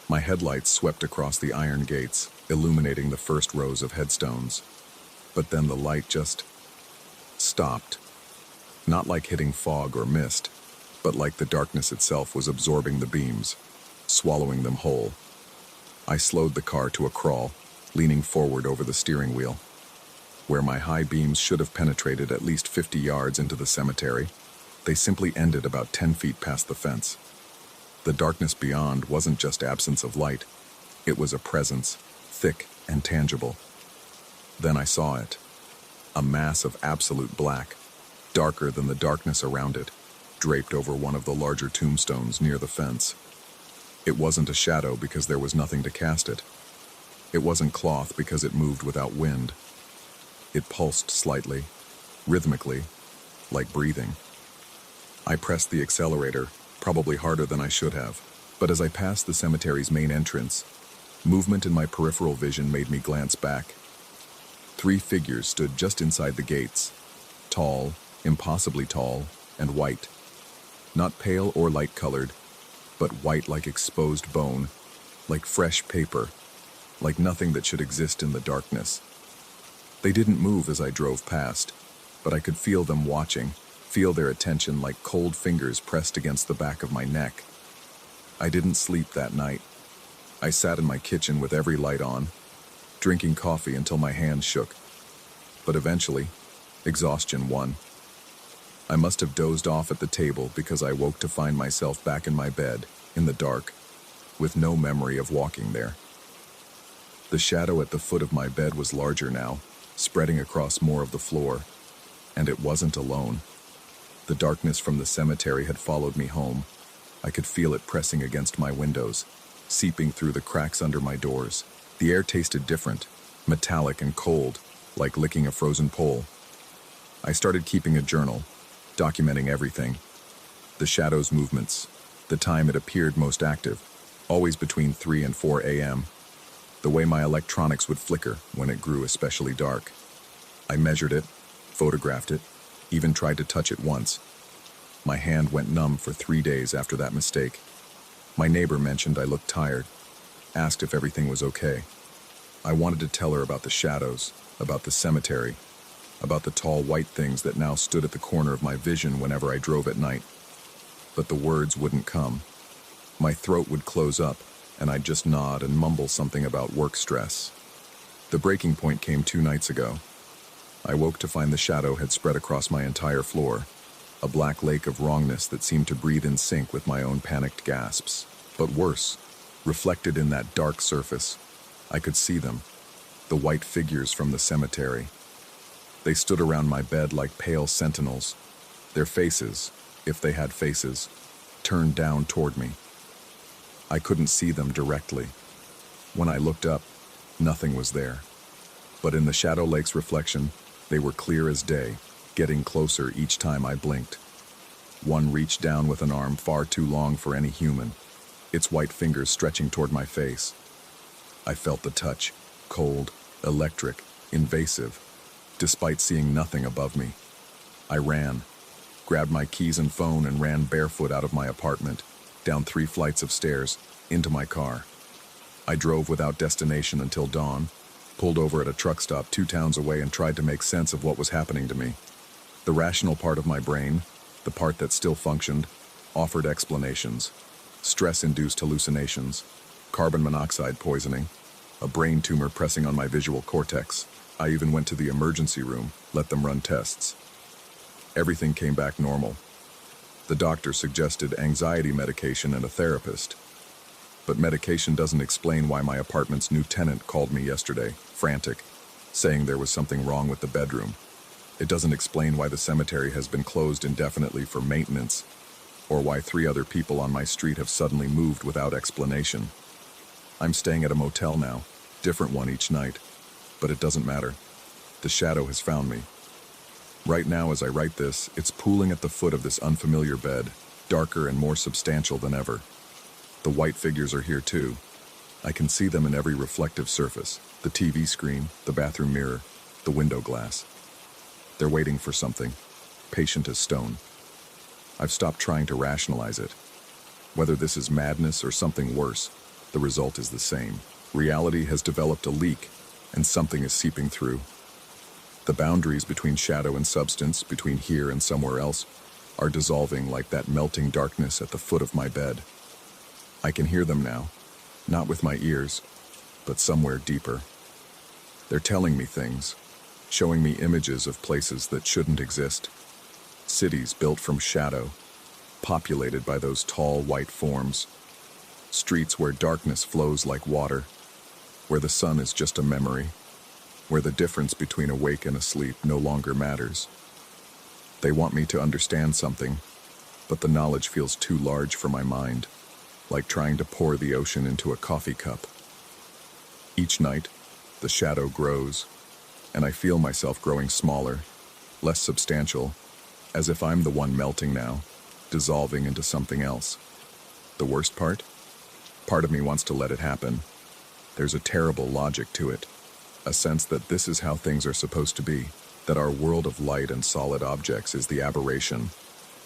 My headlights swept across the iron gates, illuminating the first rows of headstones. But then the light just stopped. Not like hitting fog or mist, but like the darkness itself was absorbing the beams, swallowing them whole. I slowed the car to a crawl, leaning forward over the steering wheel. Where my high beams should have penetrated at least 50 yards into the cemetery, they simply ended about 10 feet past the fence. The darkness beyond wasn't just absence of light, it was a presence, thick and tangible. Then I saw it. A mass of absolute black, darker than the darkness around it, draped over one of the larger tombstones near the fence. It wasn't a shadow because there was nothing to cast it. It wasn't cloth because it moved without wind. It pulsed slightly, rhythmically, like breathing. I pressed the accelerator, probably harder than I should have, but as I passed the cemetery's main entrance, movement in my peripheral vision made me glance back. 3 figures stood just inside the gates, tall, impossibly tall, and white. Not pale or light-colored, but white like exposed bone, like fresh paper, like nothing that should exist in the darkness. They didn't move as I drove past, but I could feel them watching, feel their attention like cold fingers pressed against the back of my neck. I didn't sleep that night. I sat in my kitchen with every light on, drinking coffee until my hands shook. But eventually, exhaustion won. I must have dozed off at the table because I woke to find myself back in my bed, in the dark, with no memory of walking there. The shadow at the foot of my bed was larger now, spreading across more of the floor, and it wasn't alone. The darkness from the cemetery had followed me home. I could feel it pressing against my windows, seeping through the cracks under my doors. The air tasted different, metallic and cold, like licking a frozen pole. I started keeping a journal, documenting everything. The shadow's movements, the time it appeared most active, always between 3 and 4 a.m., the way my electronics would flicker when it grew especially dark. I measured it, photographed it, even tried to touch it once. My hand went numb for 3 days after that mistake. My neighbor mentioned I looked tired, asked if everything was okay. I wanted to tell her about the shadows, about the cemetery, about the tall white things that now stood at the corner of my vision whenever I drove at night. But the words wouldn't come. My throat would close up, and I'd just nod and mumble something about work stress. The breaking point came 2 nights ago. I woke to find the shadow had spread across my entire floor, a black lake of wrongness that seemed to breathe in sync with my own panicked gasps. But worse, reflected in that dark surface, I could see them, the white figures from the cemetery. They stood around my bed like pale sentinels, their faces, if they had faces, turned down toward me. I couldn't see them directly. When I looked up, nothing was there. But in the shadow lake's reflection, they were clear as day, getting closer each time I blinked. One reached down with an arm far too long for any human, its white fingers stretching toward my face. I felt the touch, cold, electric, invasive, despite seeing nothing above me. I ran, grabbed my keys and phone and ran barefoot out of my apartment, down 3 flights of stairs, into my car. I drove without destination until dawn, pulled over at a truck stop 2 towns away and tried to make sense of what was happening to me. The rational part of my brain, the part that still functioned, offered explanations. Stress-induced hallucinations, carbon monoxide poisoning, a brain tumor pressing on my visual cortex. I even went to the emergency room, let them run tests. Everything came back normal. The doctor suggested anxiety medication and a therapist. But medication doesn't explain why my apartment's new tenant called me yesterday, frantic, saying there was something wrong with the bedroom. It doesn't explain why the cemetery has been closed indefinitely for maintenance, or why 3 other people on my street have suddenly moved without explanation. I'm staying at a motel now, different one each night, but it doesn't matter. The shadow has found me. Right now, as I write this, it's pooling at the foot of this unfamiliar bed, darker and more substantial than ever. The white figures are here too. I can see them in every reflective surface, the TV screen, the bathroom mirror, the window glass. They're waiting for something, patient as stone. I've stopped trying to rationalize it. Whether this is madness or something worse, the result is the same. Reality has developed a leak, and something is seeping through. The boundaries between shadow and substance, between here and somewhere else, are dissolving like that melting darkness at the foot of my bed. I can hear them now, not with my ears, but somewhere deeper. They're telling me things, showing me images of places that shouldn't exist. Cities built from shadow, populated by those tall white forms. Streets where darkness flows like water, where the sun is just a memory, where the difference between awake and asleep no longer matters. They want me to understand something, but the knowledge feels too large for my mind, like trying to pour the ocean into a coffee cup. Each night, the shadow grows, and I feel myself growing smaller, less substantial, as if I'm the one melting now, dissolving into something else. The worst part? Part of me wants to let it happen. There's a terrible logic to it, a sense that this is how things are supposed to be, that our world of light and solid objects is the aberration,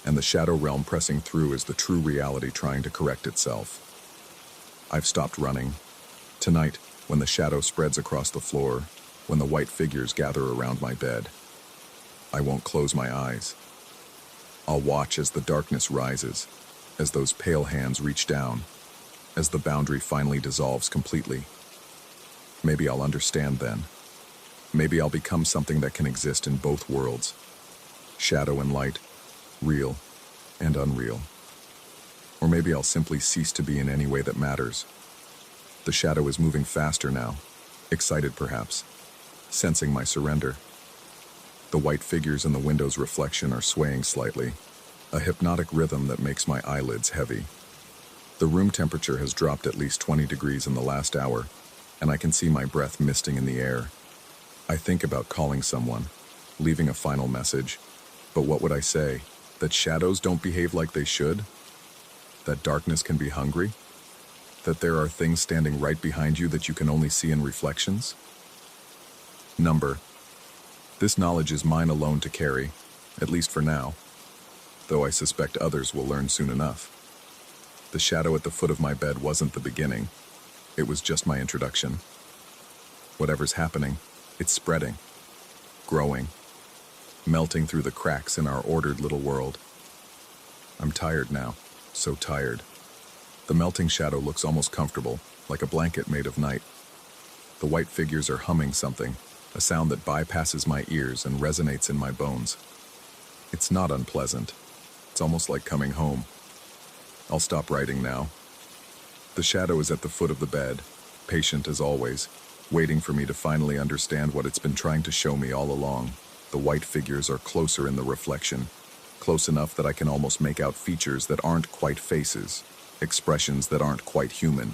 and the shadow realm pressing through is the true reality trying to correct itself. I've stopped running. Tonight, when the shadow spreads across the floor, when the white figures gather around my bed, I won't close my eyes. I'll watch as the darkness rises, as those pale hands reach down, as the boundary finally dissolves completely. Maybe I'll understand then. Maybe I'll become something that can exist in both worlds. Shadow and light, real and unreal. Or maybe I'll simply cease to be in any way that matters. The shadow is moving faster now, excited perhaps, sensing my surrender. The white figures in the window's reflection are swaying slightly, a hypnotic rhythm that makes my eyelids heavy. The room temperature has dropped at least 20 degrees in the last hour, and I can see my breath misting in the air. I think about calling someone, leaving a final message, but what would I say? That shadows don't behave like they should? That darkness can be hungry? That there are things standing right behind you that you can only see in reflections? Number. This knowledge is mine alone to carry, at least for now, though I suspect others will learn soon enough. The shadow at the foot of my bed wasn't the beginning. It was just my introduction. Whatever's happening, it's spreading, growing, melting through the cracks in our ordered little world. I'm tired now, so tired. The melting shadow looks almost comfortable, like a blanket made of night. The white figures are humming something, a sound that bypasses my ears and resonates in my bones. It's not unpleasant. It's almost like coming home. I'll stop writing now. The shadow is at the foot of the bed, patient as always, waiting for me to finally understand what it's been trying to show me all along. The white figures are closer in the reflection, close enough that I can almost make out features that aren't quite faces, expressions that aren't quite human.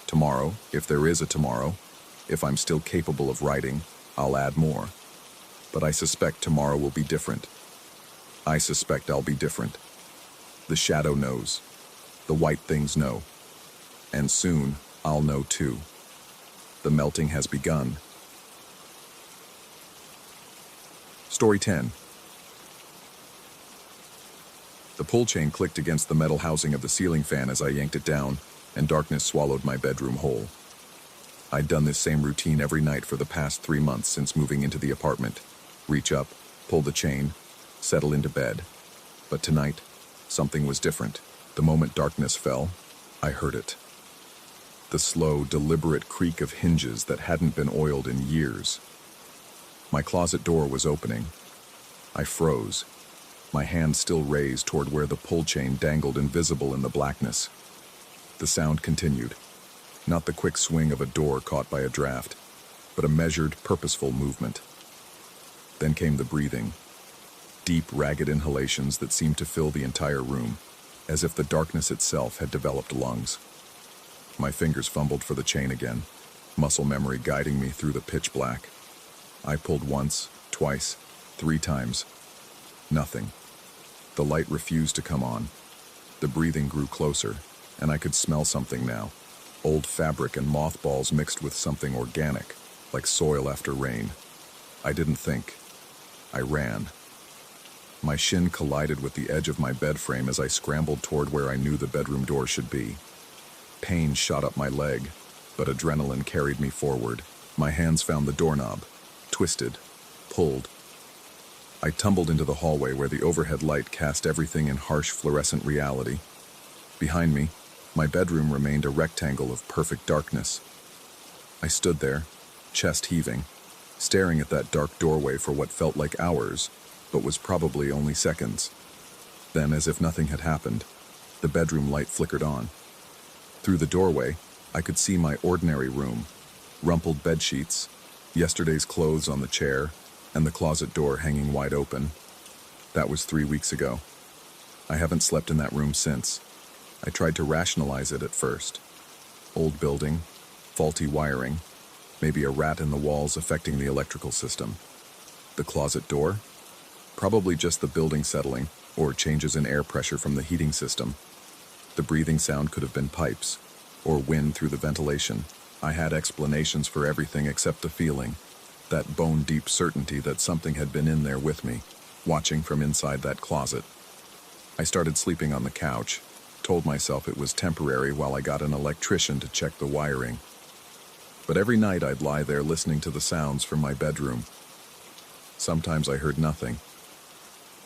Tomorrow, if there is a tomorrow, if I'm still capable of writing, I'll add more. But I suspect tomorrow will be different. I suspect I'll be different. The shadow knows. The white things know. And soon, I'll know too. The melting has begun. Story 10. The pull chain clicked against the metal housing of the ceiling fan as I yanked it down, and darkness swallowed my bedroom whole. I'd done this same routine every night for the past 3 months since moving into the apartment. Reach up, pull the chain, settle into bed. But tonight, something was different. The moment darkness fell, I heard it. The slow, deliberate creak of hinges that hadn't been oiled in years. My closet door was opening. I froze, my hand still raised toward where the pull chain dangled invisible in the blackness. The sound continued. Not the quick swing of a door caught by a draft, but a measured, purposeful movement. Then came the breathing. Deep, ragged inhalations that seemed to fill the entire room, as if the darkness itself had developed lungs. My fingers fumbled for the chain again, muscle memory guiding me through the pitch black. I pulled once, twice, 3 times. Nothing. The light refused to come on. The breathing grew closer, and I could smell something now. Old fabric and mothballs mixed with something organic, like soil after rain. I didn't think. I ran. My shin collided with the edge of my bed frame as I scrambled toward where I knew the bedroom door should be. Pain shot up my leg, but adrenaline carried me forward. My hands found the doorknob, twisted, pulled. I tumbled into the hallway where the overhead light cast everything in harsh fluorescent reality. Behind me, my bedroom remained a rectangle of perfect darkness. I stood there, chest heaving, staring at that dark doorway for what felt like hours, but was probably only seconds. Then, as if nothing had happened, the bedroom light flickered on. Through the doorway, I could see my ordinary room, rumpled bedsheets, yesterday's clothes on the chair, and the closet door hanging wide open. That was 3 weeks ago. I haven't slept in that room since. I tried to rationalize it at first. Old building, faulty wiring, maybe a rat in the walls affecting the electrical system. The closet door? Probably just the building settling, or changes in air pressure from the heating system. The breathing sound could have been pipes, or wind through the ventilation. I had explanations for everything except the feeling, that bone-deep certainty that something had been in there with me, watching from inside that closet. I started sleeping on the couch, told myself it was temporary while I got an electrician to check the wiring. But every night I'd lie there listening to the sounds from my bedroom. Sometimes I heard nothing.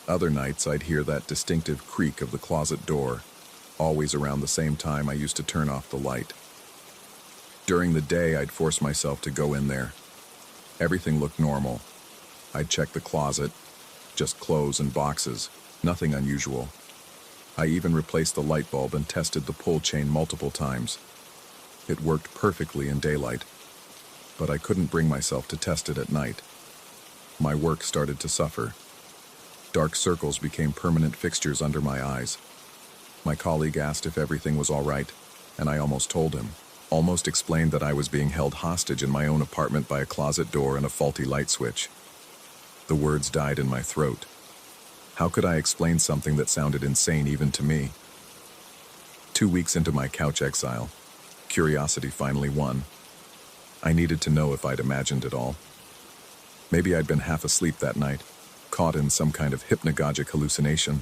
Other nights I'd hear that distinctive creak of the closet door, always around the same time I used to turn off the light. During the day, I'd force myself to go in there. Everything looked normal. I'd check the closet, just clothes and boxes, nothing unusual. I even replaced the light bulb and tested the pull chain multiple times. It worked perfectly in daylight, but I couldn't bring myself to test it at night. My work started to suffer. Dark circles became permanent fixtures under my eyes. My colleague asked if everything was all right, and I almost told him. Almost explained that I was being held hostage in my own apartment by a closet door and a faulty light switch. The words died in my throat. How could I explain something that sounded insane even to me? 2 weeks into my couch exile, curiosity finally won. I needed to know if I'd imagined it all. Maybe I'd been half asleep that night, caught in some kind of hypnagogic hallucination.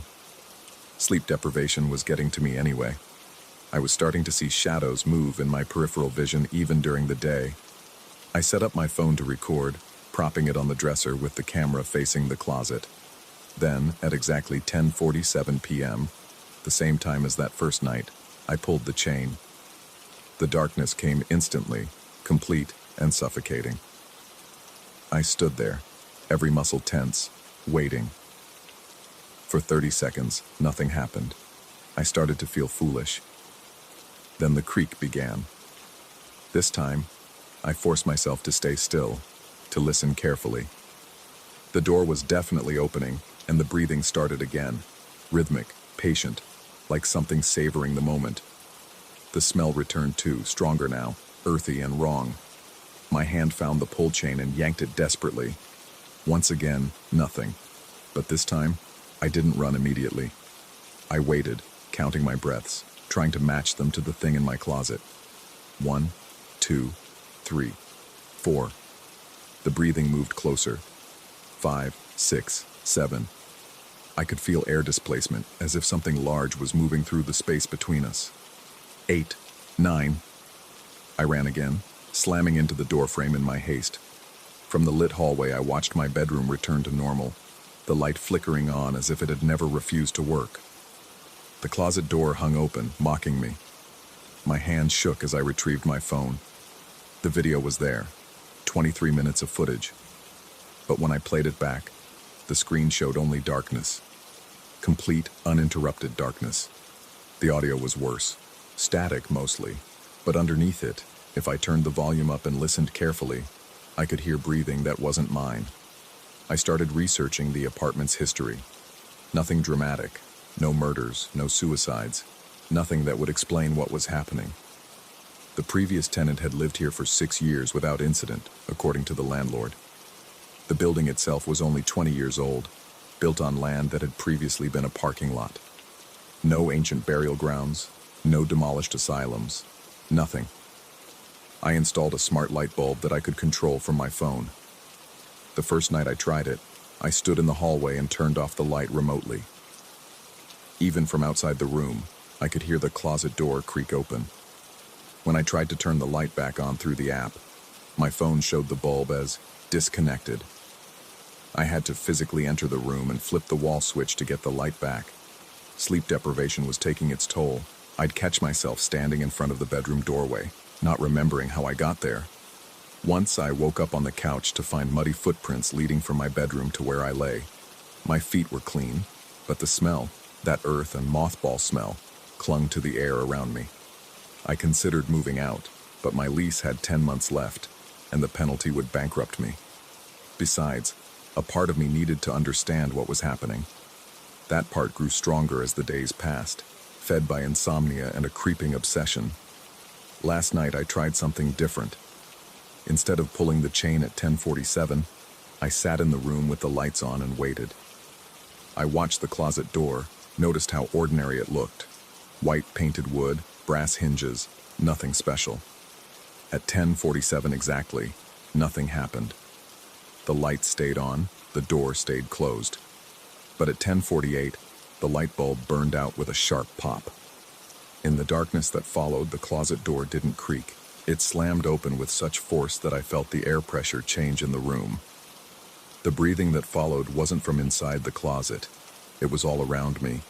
Sleep deprivation was getting to me anyway. I was starting to see shadows move in my peripheral vision even during the day. I set up my phone to record, propping it on the dresser with the camera facing the closet. Then, at exactly 10:47 p.m., the same time as that first night, I pulled the chain. The darkness came instantly, complete and suffocating. I stood there, every muscle tense, waiting. For 30 seconds, nothing happened. I started to feel foolish. Then the creak began. This time, I forced myself to stay still, to listen carefully. The door was definitely opening, and the breathing started again, rhythmic, patient, like something savoring the moment. The smell returned too, stronger now, earthy and wrong. My hand found the pull chain and yanked it desperately. Once again, nothing. But this time, I didn't run immediately. I waited, counting my breaths, trying to match them to the thing in my closet. 1, 2, 3, 4. The breathing moved closer. 5, 6, 7. I could feel air displacement, as if something large was moving through the space between us. 8, 9. I ran again, slamming into the doorframe in my haste. From the lit hallway, I watched my bedroom return to normal, the light flickering on as if it had never refused to work. The closet door hung open, mocking me. My hand shook as I retrieved my phone. The video was there, 23 minutes of footage. But when I played it back, the screen showed only darkness. Complete, uninterrupted darkness. The audio was worse, static mostly, but underneath it, if I turned the volume up and listened carefully, I could hear breathing that wasn't mine. I started researching the apartment's history. Nothing dramatic. No murders, no suicides, nothing that would explain what was happening. The previous tenant had lived here for 6 years without incident, according to the landlord. The building itself was only 20 years old, built on land that had previously been a parking lot. No ancient burial grounds, no demolished asylums, nothing. I installed a smart light bulb that I could control from my phone. The first night I tried it, I stood in the hallway and turned off the light remotely. Even from outside the room, I could hear the closet door creak open. When I tried to turn the light back on through the app, my phone showed the bulb as disconnected. I had to physically enter the room and flip the wall switch to get the light back. Sleep deprivation was taking its toll. I'd catch myself standing in front of the bedroom doorway, not remembering how I got there. Once I woke up on the couch to find muddy footprints leading from my bedroom to where I lay. My feet were clean, but the smell, that earth and mothball smell, clung to the air around me. I considered moving out, but my lease had 10 months left, and the penalty would bankrupt me. Besides, a part of me needed to understand what was happening. That part grew stronger as the days passed, fed by insomnia and a creeping obsession. Last night I tried something different. Instead of pulling the chain at 10:47, I sat in the room with the lights on and waited. I watched the closet door, noticed how ordinary it looked. White painted wood, brass hinges, nothing special. At 10:47 exactly, nothing happened. The light stayed on, the door stayed closed. But at 10:48, the light bulb burned out with a sharp pop. In the darkness that followed, the closet door didn't creak. It slammed open with such force that I felt the air pressure change in the room. The breathing that followed wasn't from inside the closet. It was all around me,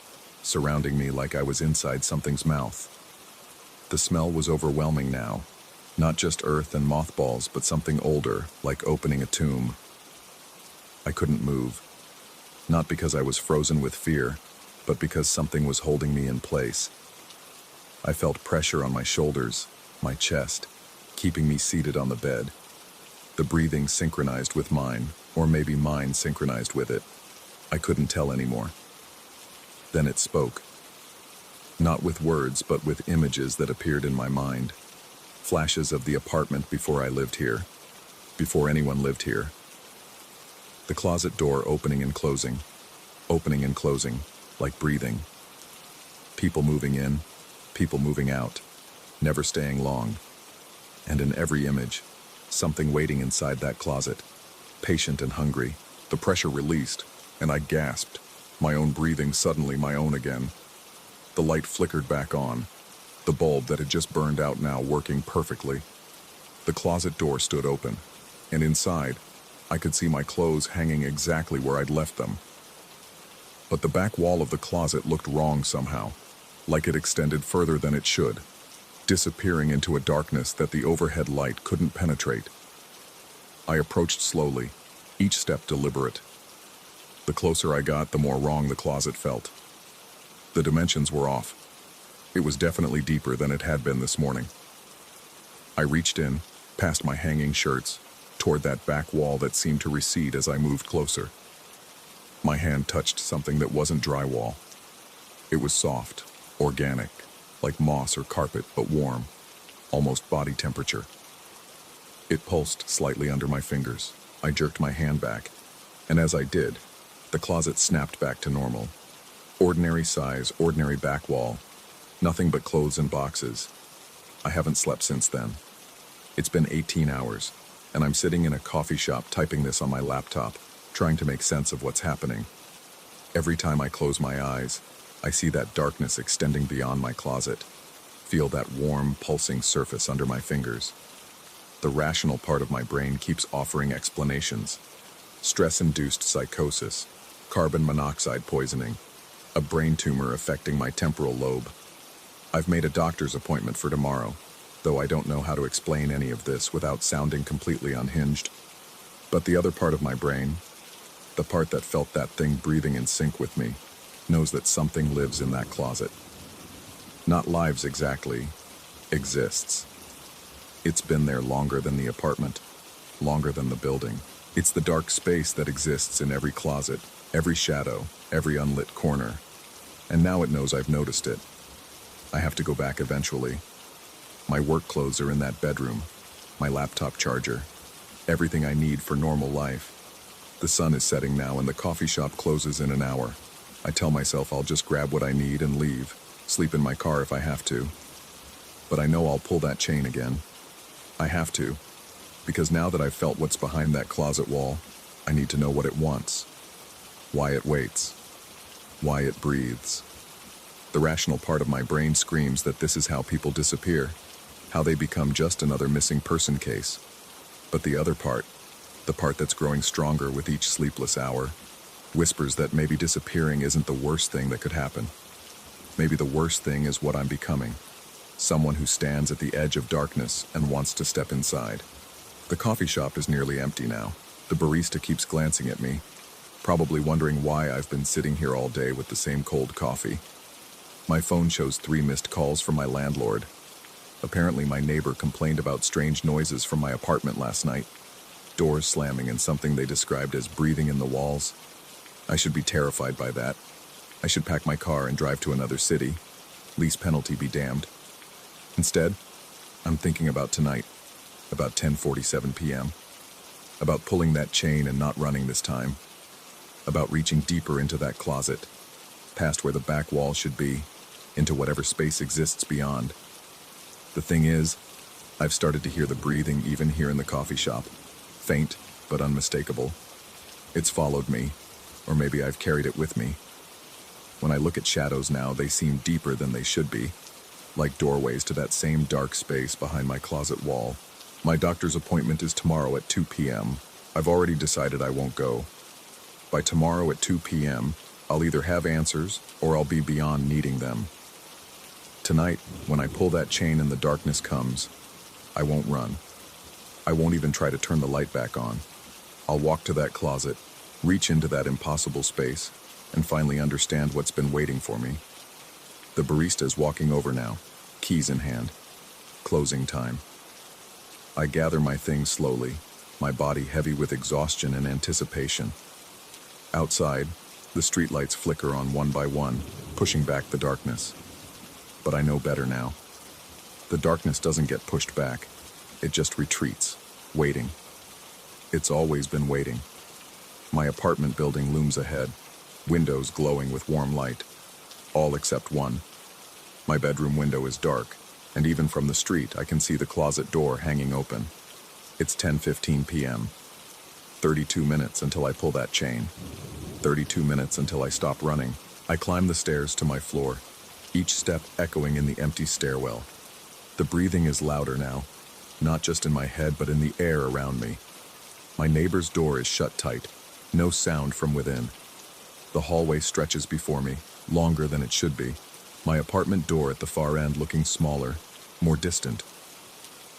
surrounding me like I was inside something's mouth. The smell was overwhelming now, Not just earth and mothballs, but something older, like opening a tomb. I couldn't move. Not because I was frozen with fear, but because something was holding me in place. I felt pressure on my shoulders, my chest, keeping me seated on the bed. The breathing synchronized with mine, or maybe mine synchronized with it. I couldn't tell anymore. Then it spoke. Not with words, but with images that appeared in my mind. Flashes of the apartment before I lived here, before anyone lived here. The closet door opening and closing, like breathing. People moving in, people moving out, never staying long. And in every image, something waiting inside that closet, patient and hungry. The pressure released, and I gasped, my own breathing suddenly my own again. The light flickered back on, the bulb that had just burned out now working perfectly. The closet door stood open, and inside, I could see my clothes hanging exactly where I'd left them. But the back wall of the closet looked wrong somehow, like it extended further than it should, disappearing into a darkness that the overhead light couldn't penetrate. I approached slowly, each step deliberate. The closer I got, the more wrong the closet felt. The dimensions were off. It was definitely deeper than it had been this morning. I reached in, past my hanging shirts, toward that back wall that seemed to recede as I moved closer. My hand touched something that wasn't drywall. It was soft, organic, like moss or carpet, but warm, almost body temperature. It pulsed slightly under my fingers. I jerked my hand back, and as I did, the closet snapped back to normal. Ordinary size, ordinary back wall, nothing but clothes and boxes. I haven't slept since then. It's been 18 hours, and I'm sitting in a coffee shop typing this on my laptop, trying to make sense of what's happening. Every time I close my eyes, I see that darkness extending beyond my closet, feel that warm, pulsing surface under my fingers. The rational part of my brain keeps offering explanations. Stress-induced psychosis, carbon monoxide poisoning, a brain tumor affecting my temporal lobe. I've made a doctor's appointment for tomorrow, though I don't know how to explain any of this without sounding completely unhinged. But the other part of my brain, the part that felt that thing breathing in sync with me, knows that something lives in that closet. Not lives exactly, exists. It's been there longer than the apartment, longer than the building. It's the dark space that exists in every closet, every shadow, every unlit corner. And now it knows I've noticed it. I have to go back eventually. My work clothes are in that bedroom, my laptop charger, everything I need for normal life. The sun is setting now and the coffee shop closes in an hour. I tell myself I'll just grab what I need and leave, sleep in my car if I have to. But I know I'll pull that chain again. I have to, because now that I've felt what's behind that closet wall, I need to know what it wants, why it waits, why it breathes. The rational part of my brain screams that this is how people disappear, how they become just another missing person case. But the other part, the part that's growing stronger with each sleepless hour, whispers that maybe disappearing isn't the worst thing that could happen. Maybe the worst thing is what I'm becoming, someone who stands at the edge of darkness and wants to step inside. The coffee shop is nearly empty now. The barista keeps glancing at me, probably wondering why I've been sitting here all day with the same cold coffee. My phone shows 3 missed calls from my landlord. Apparently my neighbor complained about strange noises from my apartment last night. Doors slamming and something they described as breathing in the walls. I should be terrified by that. I should pack my car and drive to another city. Lease penalty be damned. Instead, I'm thinking about tonight, about 10:47 p.m., about pulling that chain and not running this time, about reaching deeper into that closet, past where the back wall should be, into whatever space exists beyond. The thing is, I've started to hear the breathing even here in the coffee shop, faint but unmistakable. It's followed me, or maybe I've carried it with me. When I look at shadows now, they seem deeper than they should be, like doorways to that same dark space behind my closet wall. My doctor's appointment is tomorrow at 2 p.m. I've already decided I won't go. By tomorrow at 2 p.m., I'll either have answers or I'll be beyond needing them. Tonight, when I pull that chain and the darkness comes, I won't run. I won't even try to turn the light back on. I'll walk to that closet, reach into that impossible space, and finally understand what's been waiting for me. The barista is walking over now, keys in hand. Closing time. I gather my things slowly, my body heavy with exhaustion and anticipation. Outside, the streetlights flicker on one by one, pushing back the darkness. But I know better now. The darkness doesn't get pushed back. It just retreats, waiting. It's always been waiting. My apartment building looms ahead, windows glowing with warm light. All except one. My bedroom window is dark, and even from the street I can see the closet door hanging open. It's 10:15 p.m. 32 minutes until I pull that chain. 32 minutes until I stop running. I climb the stairs to my floor, each step echoing in the empty stairwell. The breathing is louder now, not just in my head but in the air around me. My neighbor's door is shut tight, no sound from within. The hallway stretches before me, longer than it should be. My apartment door at the far end looking smaller, more distant.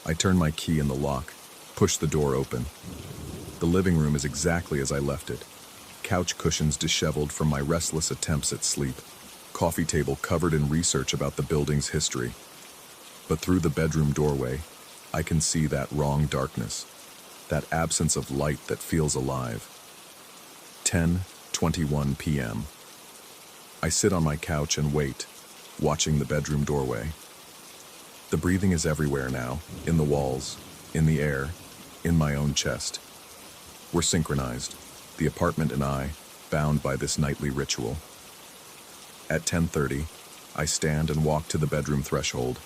I turn my key in the lock, push the door open. The living room is exactly as I left it. Couch cushions disheveled from my restless attempts at sleep. Coffee table covered in research about the building's history. But through the bedroom doorway, I can see that wrong darkness, that absence of light that feels alive. 10:21 p.m. I sit on my couch and wait, watching the bedroom doorway. The breathing is everywhere now, in the walls, in the air, in my own chest. We're synchronized, the apartment and I, bound by this nightly ritual. At 10:30, I stand and walk to the bedroom threshold.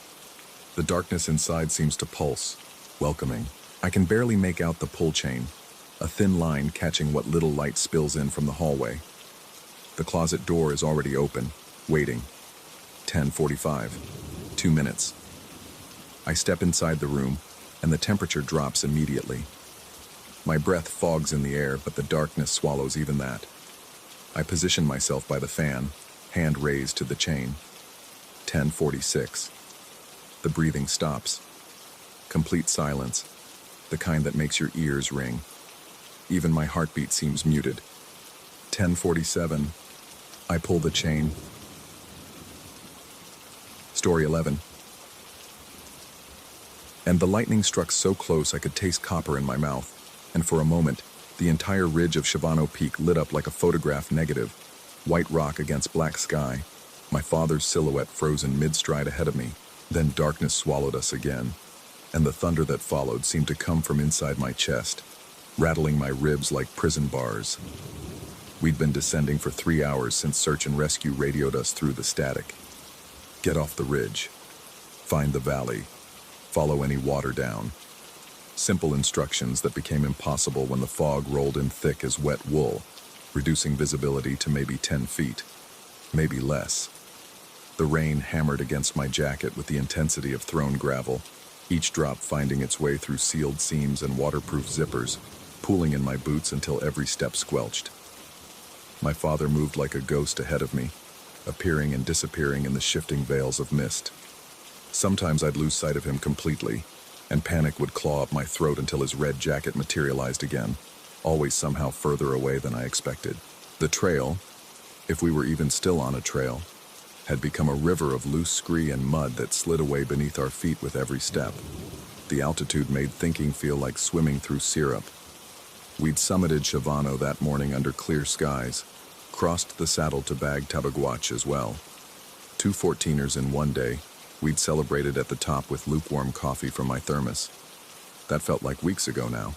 The darkness inside seems to pulse, welcoming. I can barely make out the pull chain, a thin line catching what little light spills in from the hallway. The closet door is already open, waiting. 10:45, 2 minutes. I step inside the room, and the temperature drops immediately. My breath fogs in the air, but the darkness swallows even that. I position myself by the fan, hand raised to the chain. 10:46. The breathing stops. Complete silence, the kind that makes your ears ring. Even my heartbeat seems muted. 10:47. I pull the chain. Story 11. And the lightning struck so close I could taste copper in my mouth, and for a moment, the entire ridge of Shavano Peak lit up like a photograph negative, white rock against black sky, my father's silhouette frozen mid-stride ahead of me. Then darkness swallowed us again, and the thunder that followed seemed to come from inside my chest, rattling my ribs like prison bars. We'd been descending for 3 hours since search and rescue radioed us through the static. Get off the ridge. Find the valley. Follow any water down. Simple instructions that became impossible when the fog rolled in thick as wet wool, reducing visibility to maybe 10 feet, maybe less. The rain hammered against my jacket with the intensity of thrown gravel, each drop finding its way through sealed seams and waterproof zippers, pooling in my boots until every step squelched. My father moved like a ghost ahead of me, appearing and disappearing in the shifting veils of mist. Sometimes I'd lose sight of him completely, and panic would claw up my throat until his red jacket materialized again, always somehow further away than I expected. The trail, if we were even still on a trail, had become a river of loose scree and mud that slid away beneath our feet with every step. The altitude made thinking feel like swimming through syrup. We'd summited Shavano that morning under clear skies, crossed the saddle to bag Tabaguach as well. 2 14ers in one day, we'd celebrated at the top with lukewarm coffee from my thermos. That felt like weeks ago now.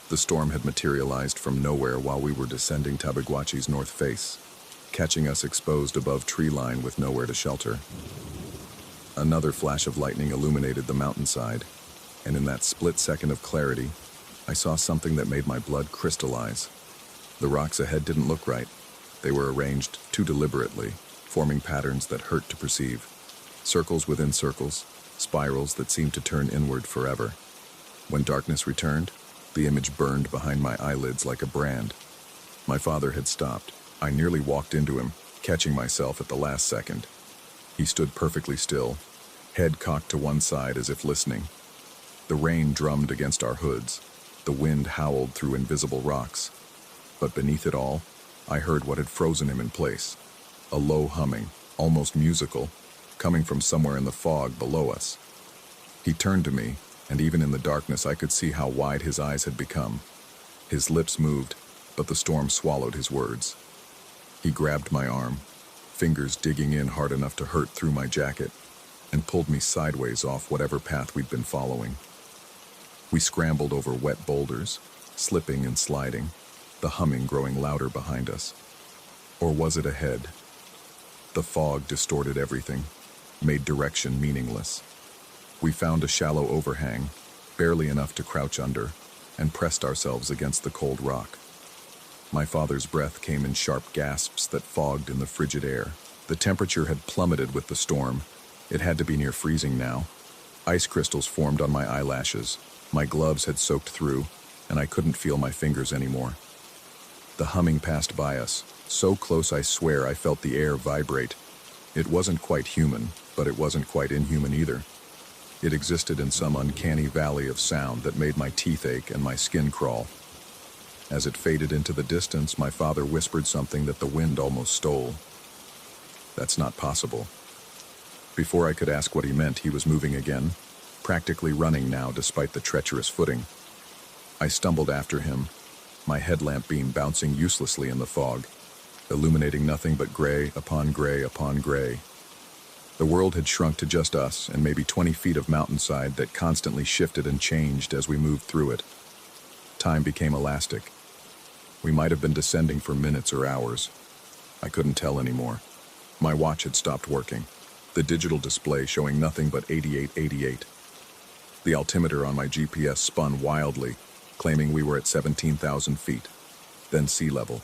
The storm had materialized from nowhere while we were descending Tabaguachi's north face, catching us exposed above tree line with nowhere to shelter. Another flash of lightning illuminated the mountainside, and in that split second of clarity, I saw something that made my blood crystallize. The rocks ahead didn't look right. They were arranged too deliberately, forming patterns that hurt to perceive. Circles within circles, spirals that seemed to turn inward forever. When darkness returned, the image burned behind my eyelids like a brand. My father had stopped. I nearly walked into him, catching myself at the last second. He stood perfectly still, head cocked to one side as if listening. The rain drummed against our hoods. The wind howled through invisible rocks. But beneath it all, I heard what had frozen him in place. A low humming, almost musical, coming from somewhere in the fog below us. He turned to me, and even in the darkness I could see how wide his eyes had become. His lips moved, but the storm swallowed his words. He grabbed my arm, fingers digging in hard enough to hurt through my jacket, and pulled me sideways off whatever path we'd been following. We scrambled over wet boulders, slipping and sliding, the humming growing louder behind us. Or was it ahead? The fog distorted everything, made direction meaningless. We found a shallow overhang, barely enough to crouch under, and pressed ourselves against the cold rock. My father's breath came in sharp gasps that fogged in the frigid air. The temperature had plummeted with the storm. It had to be near freezing now. Ice crystals formed on my eyelashes. My gloves had soaked through, and I couldn't feel my fingers anymore. The humming passed by us, so close I swear I felt the air vibrate. It wasn't quite human, but it wasn't quite inhuman either. It existed in some uncanny valley of sound that made my teeth ache and my skin crawl. As it faded into the distance, my father whispered something that the wind almost stole. "That's not possible." Before I could ask what he meant, he was moving again, practically running now despite the treacherous footing. I stumbled after him, my headlamp beam bouncing uselessly in the fog, illuminating nothing but gray upon gray upon gray. The world had shrunk to just us and maybe 20 feet of mountainside that constantly shifted and changed as we moved through it. Time became elastic. We might have been descending for minutes or hours. I couldn't tell anymore. My watch had stopped working, the digital display showing nothing but 8888. The altimeter on my GPS spun wildly, claiming we were at 17,000 feet, then sea level,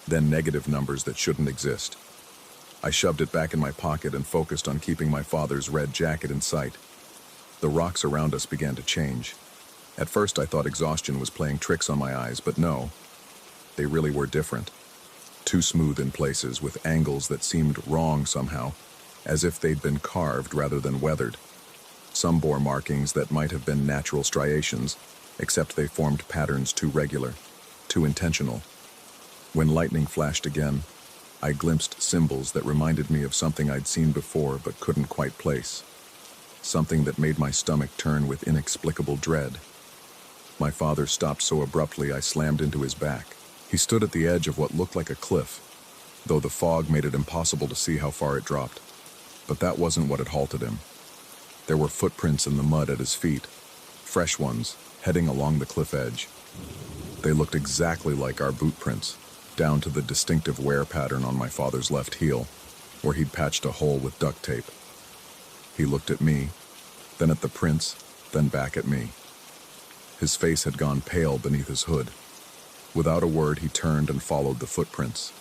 then negative numbers that shouldn't exist. I shoved it back in my pocket and focused on keeping my father's red jacket in sight. The rocks around us began to change. At first I thought exhaustion was playing tricks on my eyes, but no, they really were different. Too smooth in places, with angles that seemed wrong somehow, as if they'd been carved rather than weathered. Some bore markings that might have been natural striations, except they formed patterns too regular, too intentional. When lightning flashed again, I glimpsed symbols that reminded me of something I'd seen before but couldn't quite place. Something that made my stomach turn with inexplicable dread. My father stopped so abruptly I slammed into his back. He stood at the edge of what looked like a cliff, though the fog made it impossible to see how far it dropped. But that wasn't what had halted him. There were footprints in the mud at his feet, fresh ones, heading along the cliff edge. They looked exactly like our boot prints, down to the distinctive wear pattern on my father's left heel, where he'd patched a hole with duct tape. He looked at me, then at the prints, then back at me. His face had gone pale beneath his hood. Without a word, he turned and followed the footprints.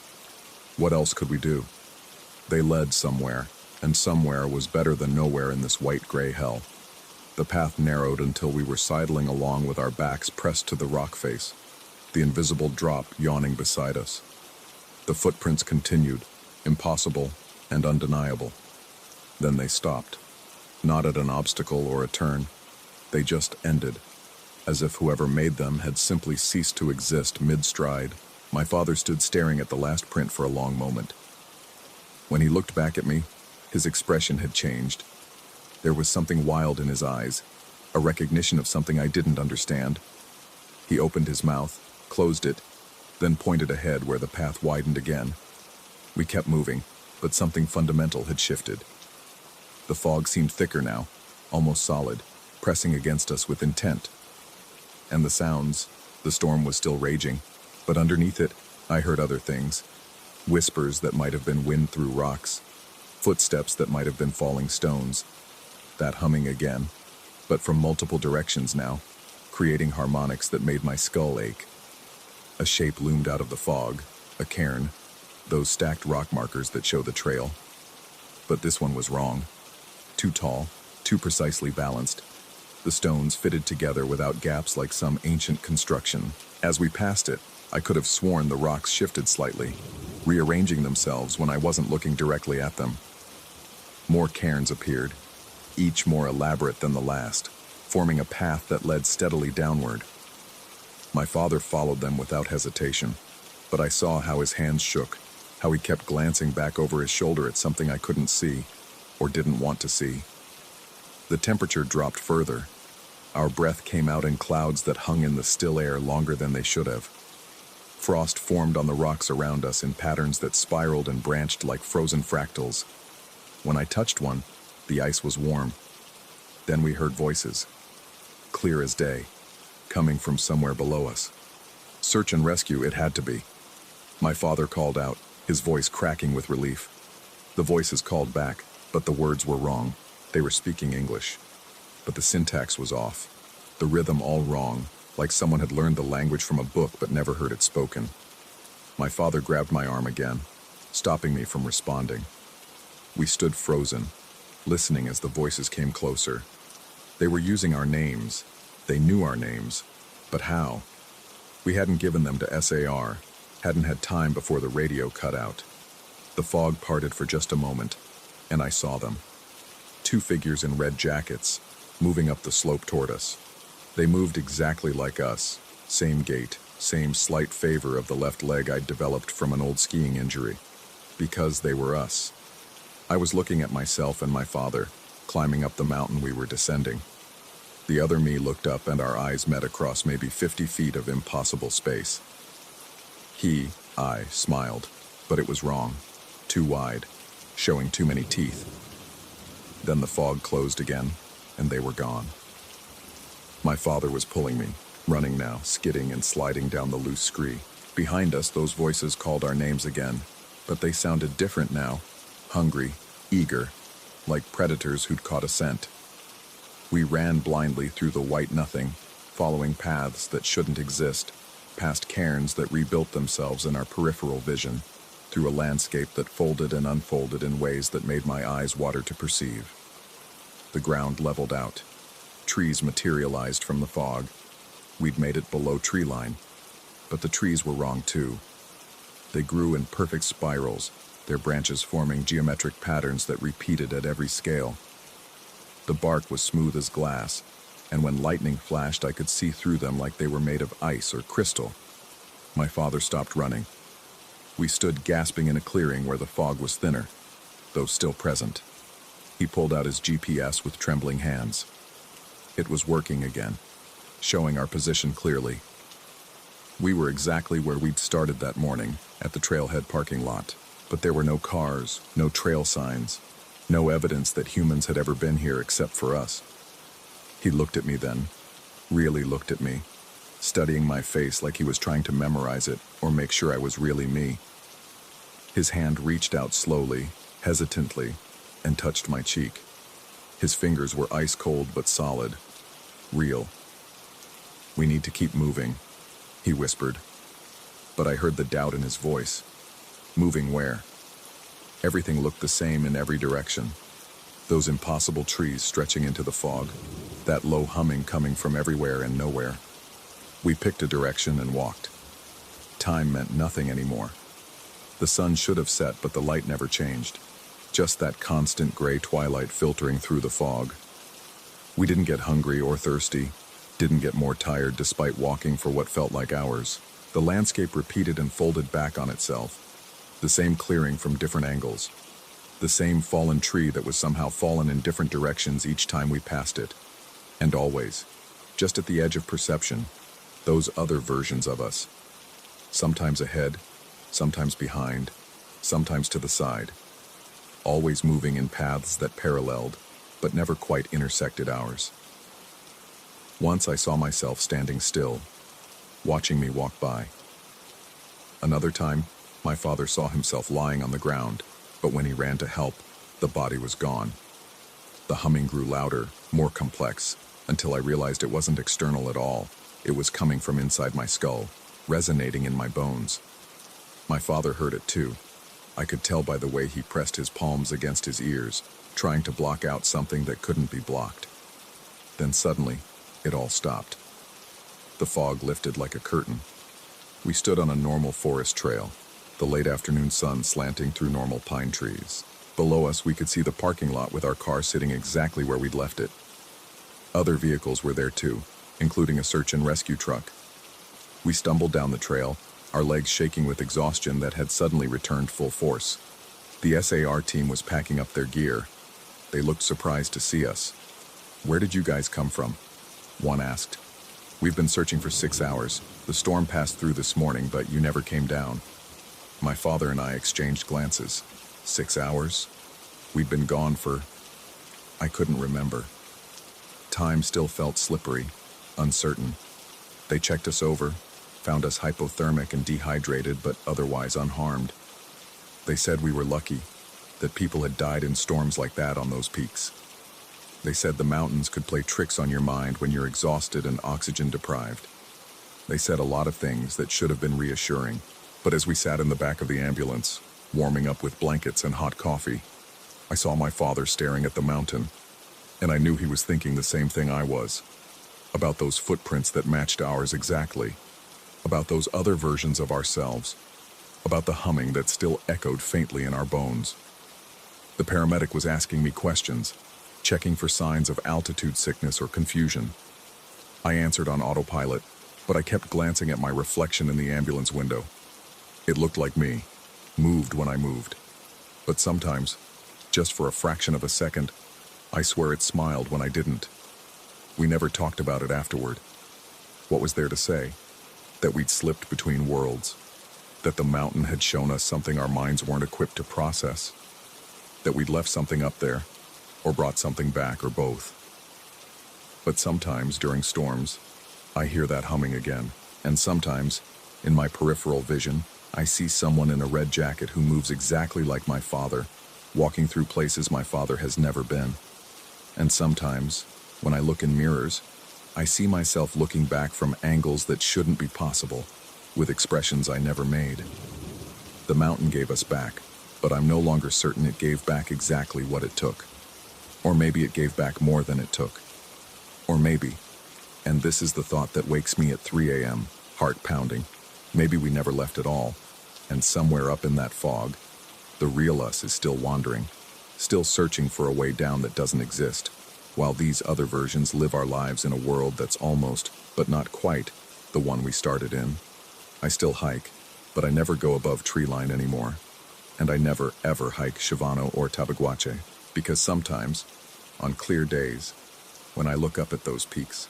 What else could we do? They led somewhere, and somewhere was better than nowhere in this white-gray hell. The path narrowed until we were sidling along with our backs pressed to the rock face, the invisible drop yawning beside us. The footprints continued, impossible and undeniable. Then they stopped, not at an obstacle or a turn. They just ended, as if whoever made them had simply ceased to exist mid-stride. My father stood staring at the last print for a long moment. When he looked back at me, his expression had changed. There was something wild in his eyes, a recognition of something I didn't understand. He opened his mouth, closed it, then pointed ahead where the path widened again. We kept moving, but something fundamental had shifted. The fog seemed thicker now, almost solid, pressing against us with intent. And the sounds, the storm was still raging, but underneath it, I heard other things. Whispers that might have been wind through rocks, footsteps that might have been falling stones. That humming again, but from multiple directions now, creating harmonics that made my skull ache. A shape loomed out of the fog, a cairn, those stacked rock markers that show the trail. But this one was wrong. Too tall, too precisely balanced. The stones fitted together without gaps like some ancient construction. As we passed it, I could have sworn the rocks shifted slightly, rearranging themselves when I wasn't looking directly at them. More cairns appeared, each more elaborate than the last, forming a path that led steadily downward. My father followed them without hesitation, but I saw how his hands shook, how he kept glancing back over his shoulder at something I couldn't see, or didn't want to see. The temperature dropped further. Our breath came out in clouds that hung in the still air longer than they should have. Frost formed on the rocks around us in patterns that spiraled and branched like frozen fractals. When I touched one, the ice was warm. Then we heard voices, clear as day, coming from somewhere below us. Search and rescue, it had to be. My father called out, his voice cracking with relief. The voices called back, but the words were wrong. They were speaking English, but the syntax was off. The rhythm all wrong, like someone had learned the language from a book but never heard it spoken. My father grabbed my arm again, stopping me from responding. We stood frozen, listening as the voices came closer. They were using our names. They knew our names. But how? We hadn't given them to SAR, hadn't had time before the radio cut out. The fog parted for just a moment, and I saw them. 2 figures in red jackets, moving up the slope toward us. They moved exactly like us, same gait, same slight favor of the left leg I'd developed from an old skiing injury. Because they were us. I was looking at myself and my father, climbing up the mountain we were descending. The other me looked up and our eyes met across maybe 50 feet of impossible space. I smiled, but it was wrong. Too wide, showing too many teeth. Then the fog closed again, and they were gone. My father was pulling me, running now, skidding and sliding down the loose scree. Behind us, those voices called our names again, but they sounded different now, hungry, eager, like predators who'd caught a scent. We ran blindly through the white nothing, following paths that shouldn't exist, past cairns that rebuilt themselves in our peripheral vision, through a landscape that folded and unfolded in ways that made my eyes water to perceive. The ground leveled out. Trees materialized from the fog. We'd made it below tree line, but the trees were wrong too. They grew in perfect spirals, their branches forming geometric patterns that repeated at every scale. The bark was smooth as glass, and when lightning flashed I could see through them like they were made of ice or crystal. My father stopped running. We stood gasping in a clearing where the fog was thinner, though still present. He pulled out his GPS with trembling hands. It was working again, showing our position clearly. We were exactly where we'd started that morning, at the trailhead parking lot, but there were no cars, no trail signs, no evidence that humans had ever been here except for us. He looked at me then, really looked at me, studying my face like he was trying to memorize it or make sure I was really me. His hand reached out slowly, hesitantly, and touched my cheek. His fingers were ice cold but solid, real. "We need to keep moving," he whispered. But I heard the doubt in his voice. Moving where? Everything looked the same in every direction. Those impossible trees stretching into the fog, that low humming coming from everywhere and nowhere. We picked a direction and walked. Time meant nothing anymore. The sun should have set, but the light never changed. Just that constant gray twilight filtering through the fog. We didn't get hungry or thirsty, didn't get more tired despite walking for what felt like hours. The landscape repeated and folded back on itself. The same clearing from different angles. The same fallen tree that was somehow fallen in different directions each time we passed it. And always, just at the edge of perception, those other versions of us. Sometimes ahead, sometimes behind, sometimes to the side. Always moving in paths that paralleled, but never quite intersected ours. Once I saw myself standing still, watching me walk by. Another time, my father saw himself lying on the ground, but when he ran to help, the body was gone. The humming grew louder, more complex, until I realized it wasn't external at all. It was coming from inside my skull, resonating in my bones. My father heard it too. I could tell by the way he pressed his palms against his ears, trying to block out something that couldn't be blocked. Then suddenly, it all stopped. The fog lifted like a curtain. We stood on a normal forest trail, the late afternoon sun slanting through normal pine trees. Below us, we could see the parking lot with our car sitting exactly where we'd left it. Other vehicles were there too, including a search and rescue truck. We stumbled down the trail, our legs shaking with exhaustion that had suddenly returned full force. The SAR team was packing up their gear. They looked surprised to see us. "Where did you guys come from?" one asked. "We've been searching for 6 hours. The storm passed through this morning, but you never came down." My father and I exchanged glances. 6 hours? We'd been gone for... I couldn't remember. Time still felt slippery, uncertain. They checked us over, found us hypothermic and dehydrated, but otherwise unharmed. They said we were lucky, that people had died in storms like that on those peaks. They said the mountains could play tricks on your mind when you're exhausted and oxygen deprived. They said a lot of things that should have been reassuring, but as we sat in the back of the ambulance, warming up with blankets and hot coffee, I saw my father staring at the mountain, and I knew he was thinking the same thing I was, about those footprints that matched ours exactly, about those other versions of ourselves, about the humming that still echoed faintly in our bones. The paramedic was asking me questions, checking for signs of altitude sickness or confusion. I answered on autopilot, but I kept glancing at my reflection in the ambulance window. It looked like me, moved when I moved. But sometimes, just for a fraction of a second, I swear it smiled when I didn't. We never talked about it afterward. What was there to say? That we'd slipped between worlds. That the mountain had shown us something our minds weren't equipped to process. That we'd left something up there, or brought something back, or both. But sometimes, during storms, I hear that humming again, and sometimes, in my peripheral vision, I see someone in a red jacket who moves exactly like my father, walking through places my father has never been. And sometimes, when I look in mirrors, I see myself looking back from angles that shouldn't be possible, with expressions I never made. The mountain gave us back, but I'm no longer certain it gave back exactly what it took. Or maybe it gave back more than it took. Or maybe, and this is the thought that wakes me at 3 a.m., heart pounding, maybe we never left at all, and somewhere up in that fog, the real us is still wandering, still searching for a way down that doesn't exist, while these other versions live our lives in a world that's almost, but not quite, the one we started in. I still hike, but I never go above tree line anymore. And I never, ever hike Shivano or Tabaguache, because sometimes, on clear days, when I look up at those peaks,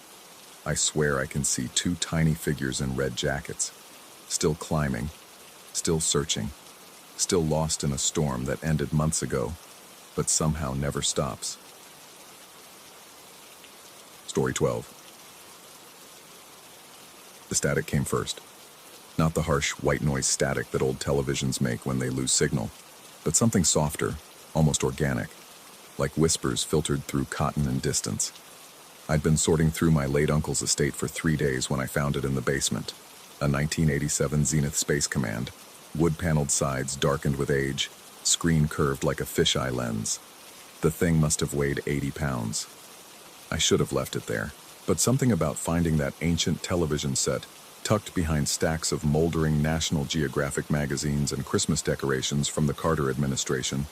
I swear I can see 2 tiny figures in red jackets, still climbing, still searching, still lost in a storm that ended months ago, but somehow never stops. Story 12. The static came first. Not the harsh white noise static that old televisions make when they lose signal, but something softer, almost organic, like whispers filtered through cotton and distance. I'd been sorting through my late uncle's estate for 3 days when I found it in the basement, a 1987 Zenith Space Command, wood-paneled sides darkened with age, screen curved like a fisheye lens. The thing must have weighed 80 pounds. I should have left it there, but something about finding that ancient television set tucked behind stacks of moldering National Geographic magazines and Christmas decorations from the Carter administration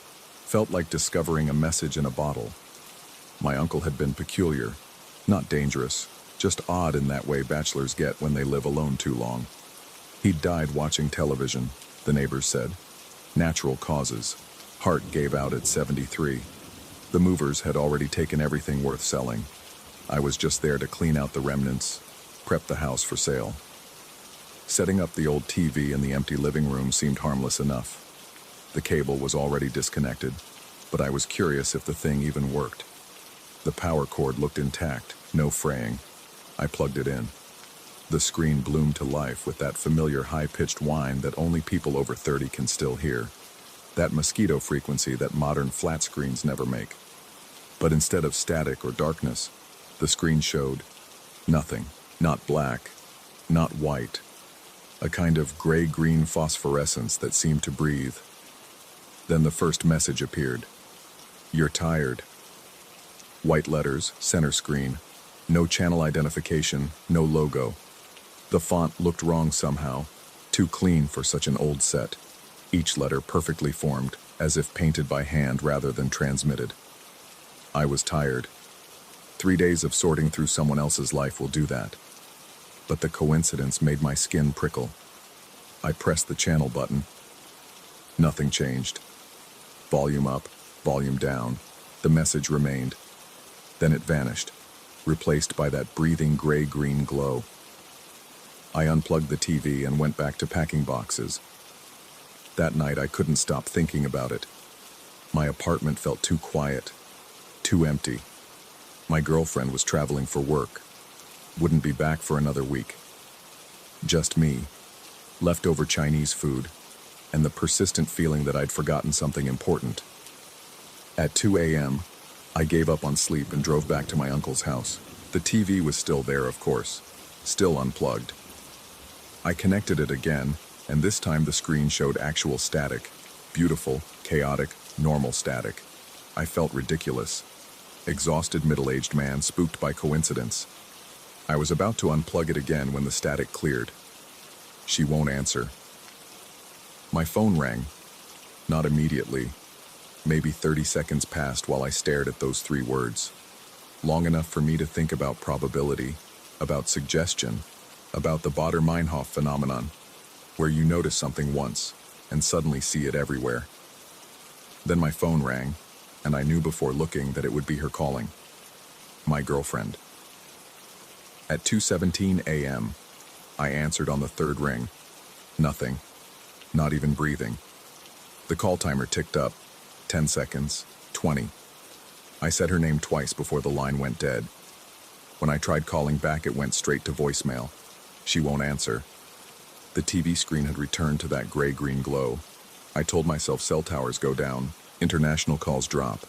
felt like discovering a message in a bottle. My uncle had been peculiar, not dangerous, just odd in that way bachelors get when they live alone too long. He'd died watching television, the neighbors said. Natural causes. Heart gave out at 73. The movers had already taken everything worth selling. I was just there to clean out the remnants, prep the house for sale. Setting up the old TV in the empty living room seemed harmless enough. The cable was already disconnected, but I was curious if the thing even worked. The power cord looked intact, no fraying. I plugged it in. The screen bloomed to life with that familiar high-pitched whine that only people over 30 can still hear. That mosquito frequency that modern flat screens never make. But instead of static or darkness, the screen showed nothing. Not black, not white. A kind of gray-green phosphorescence that seemed to breathe. Then the first message appeared. "You're tired." White letters, center screen. No channel identification, no logo. The font looked wrong somehow, too clean for such an old set. Each letter perfectly formed, as if painted by hand rather than transmitted. I was tired. 3 days of sorting through someone else's life will do that. But the coincidence made my skin prickle. I pressed the channel button. Nothing changed. Volume up, volume down. The message remained. Then it vanished, replaced by that breathing gray-green glow. I unplugged the TV and went back to packing boxes. That night I couldn't stop thinking about it. My apartment felt too quiet, too empty. My girlfriend was traveling for work. Wouldn't be back for another week. Just me, leftover Chinese food, and the persistent feeling that I'd forgotten something important. At 2 a.m., I gave up on sleep and drove back to my uncle's house. The TV was still there, of course, still unplugged. I connected it again, and this time the screen showed actual static. Beautiful, chaotic, normal static. I felt ridiculous. Exhausted middle-aged man spooked by coincidence. I was about to unplug it again when the static cleared. She won't answer. My phone rang. Not immediately. Maybe 30 seconds passed while I stared at those 3 words. Long enough for me to think about probability, about suggestion, about the Baader-Meinhof phenomenon, where you notice something once and suddenly see it everywhere. Then my phone rang, and I knew before looking that it would be her calling. My girlfriend. At 2:17 a.m., I answered on the 3rd ring. Nothing. Not even breathing. The call timer ticked up. 10 seconds. 20. I said her name twice before the line went dead. When I tried calling back, it went straight to voicemail. She won't answer. The TV screen had returned to that gray-green glow. I told myself cell towers go down, international calls drop.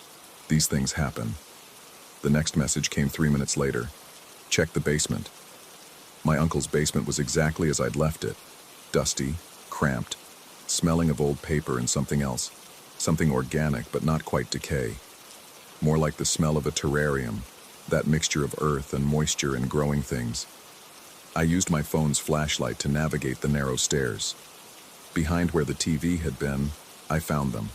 These things happen. The next message came 3 minutes later. Check the basement. My uncle's basement was exactly as I'd left it. Dusty, cramped, smelling of old paper and something else. Something organic but not quite decay. More like the smell of a terrarium, that mixture of earth and moisture and growing things. I used my phone's flashlight to navigate the narrow stairs. Behind where the TV had been, I found them.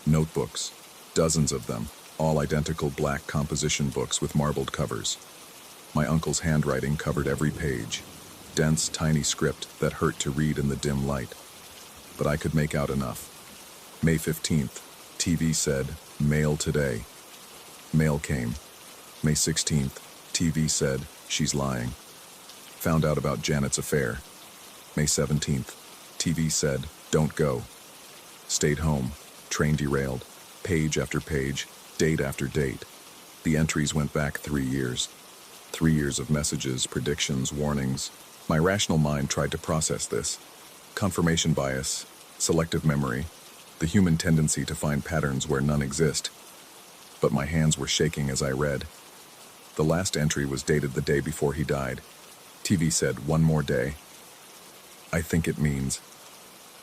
Notebooks, dozens of them, all identical black composition books with marbled covers. My uncle's handwriting covered every page, dense, tiny script that hurt to read in the dim light. But I could make out enough. May 15th, TV said, mail today. Mail came. May 16th, TV said, she's lying. Found out about Janet's affair. May 17th, TV said, don't go. Stayed home, train derailed, page after page, date after date. The entries went back 3 years. 3 years of messages, predictions, warnings. My rational mind tried to process this. Confirmation bias, selective memory, the human tendency to find patterns where none exist. But my hands were shaking as I read. The last entry was dated the day before he died. TV said, one more day. I think it means.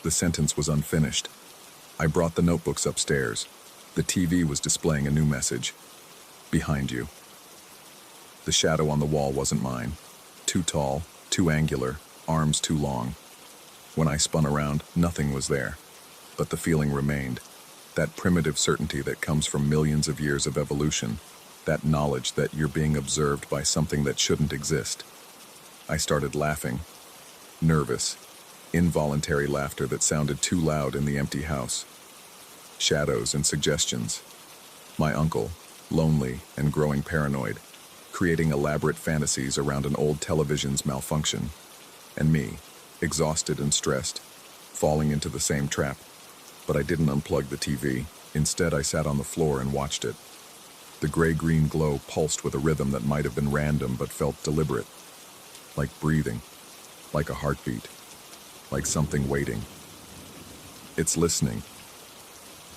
The sentence was unfinished. I brought the notebooks upstairs. The TV was displaying a new message. Behind you. The shadow on the wall wasn't mine. Too tall, too angular, arms too long. When I spun around, nothing was there. But the feeling remained. That primitive certainty that comes from millions of years of evolution. That knowledge that you're being observed by something that shouldn't exist. I started laughing. Nervous. Involuntary laughter that sounded too loud in the empty house. Shadows and suggestions. My uncle, lonely and growing paranoid, creating elaborate fantasies around an old television's malfunction. And me, exhausted and stressed, falling into the same trap. But I didn't unplug the TV. Instead, I sat on the floor and watched it. The gray-green glow pulsed with a rhythm that might have been random but felt deliberate. Like breathing. Like a heartbeat. Like something waiting. It's listening.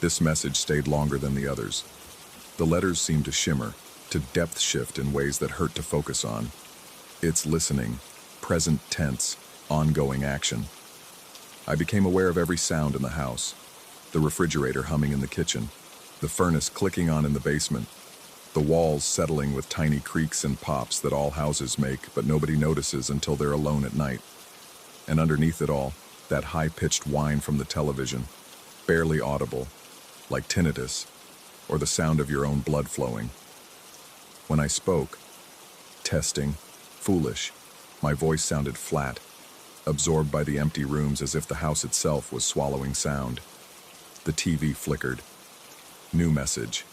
This message stayed longer than the others. The letters seemed to shimmer, to depth shift in ways that hurt to focus on. It's listening. Present tense. Ongoing action. I became aware of every sound in the house. The refrigerator humming in the kitchen. The furnace clicking on in the basement. The walls settling with tiny creaks and pops that all houses make, but nobody notices until they're alone at night. And underneath it all, that high-pitched whine from the television, barely audible, like tinnitus, or the sound of your own blood flowing. When I spoke, testing, foolish, my voice sounded flat, absorbed by the empty rooms as if the house itself was swallowing sound. The TV flickered. New message.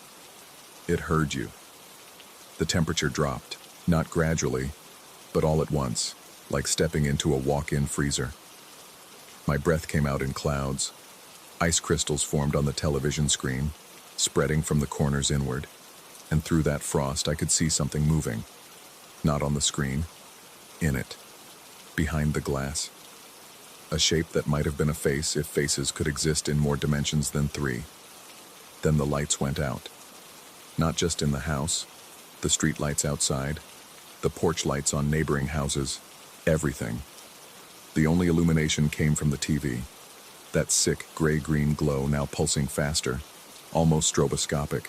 It heard you. The temperature dropped, not gradually, but all at once, like stepping into a walk-in freezer. My breath came out in clouds. Ice crystals formed on the television screen, spreading from the corners inward, and through that frost I could see something moving. Not on the screen, in it, behind the glass. A shape that might have been a face if faces could exist in more dimensions than 3. Then the lights went out. Not just in the house, the street lights outside, the porch lights on neighboring houses, everything. The only illumination came from the TV. That sick gray-green glow now pulsing faster, almost stroboscopic.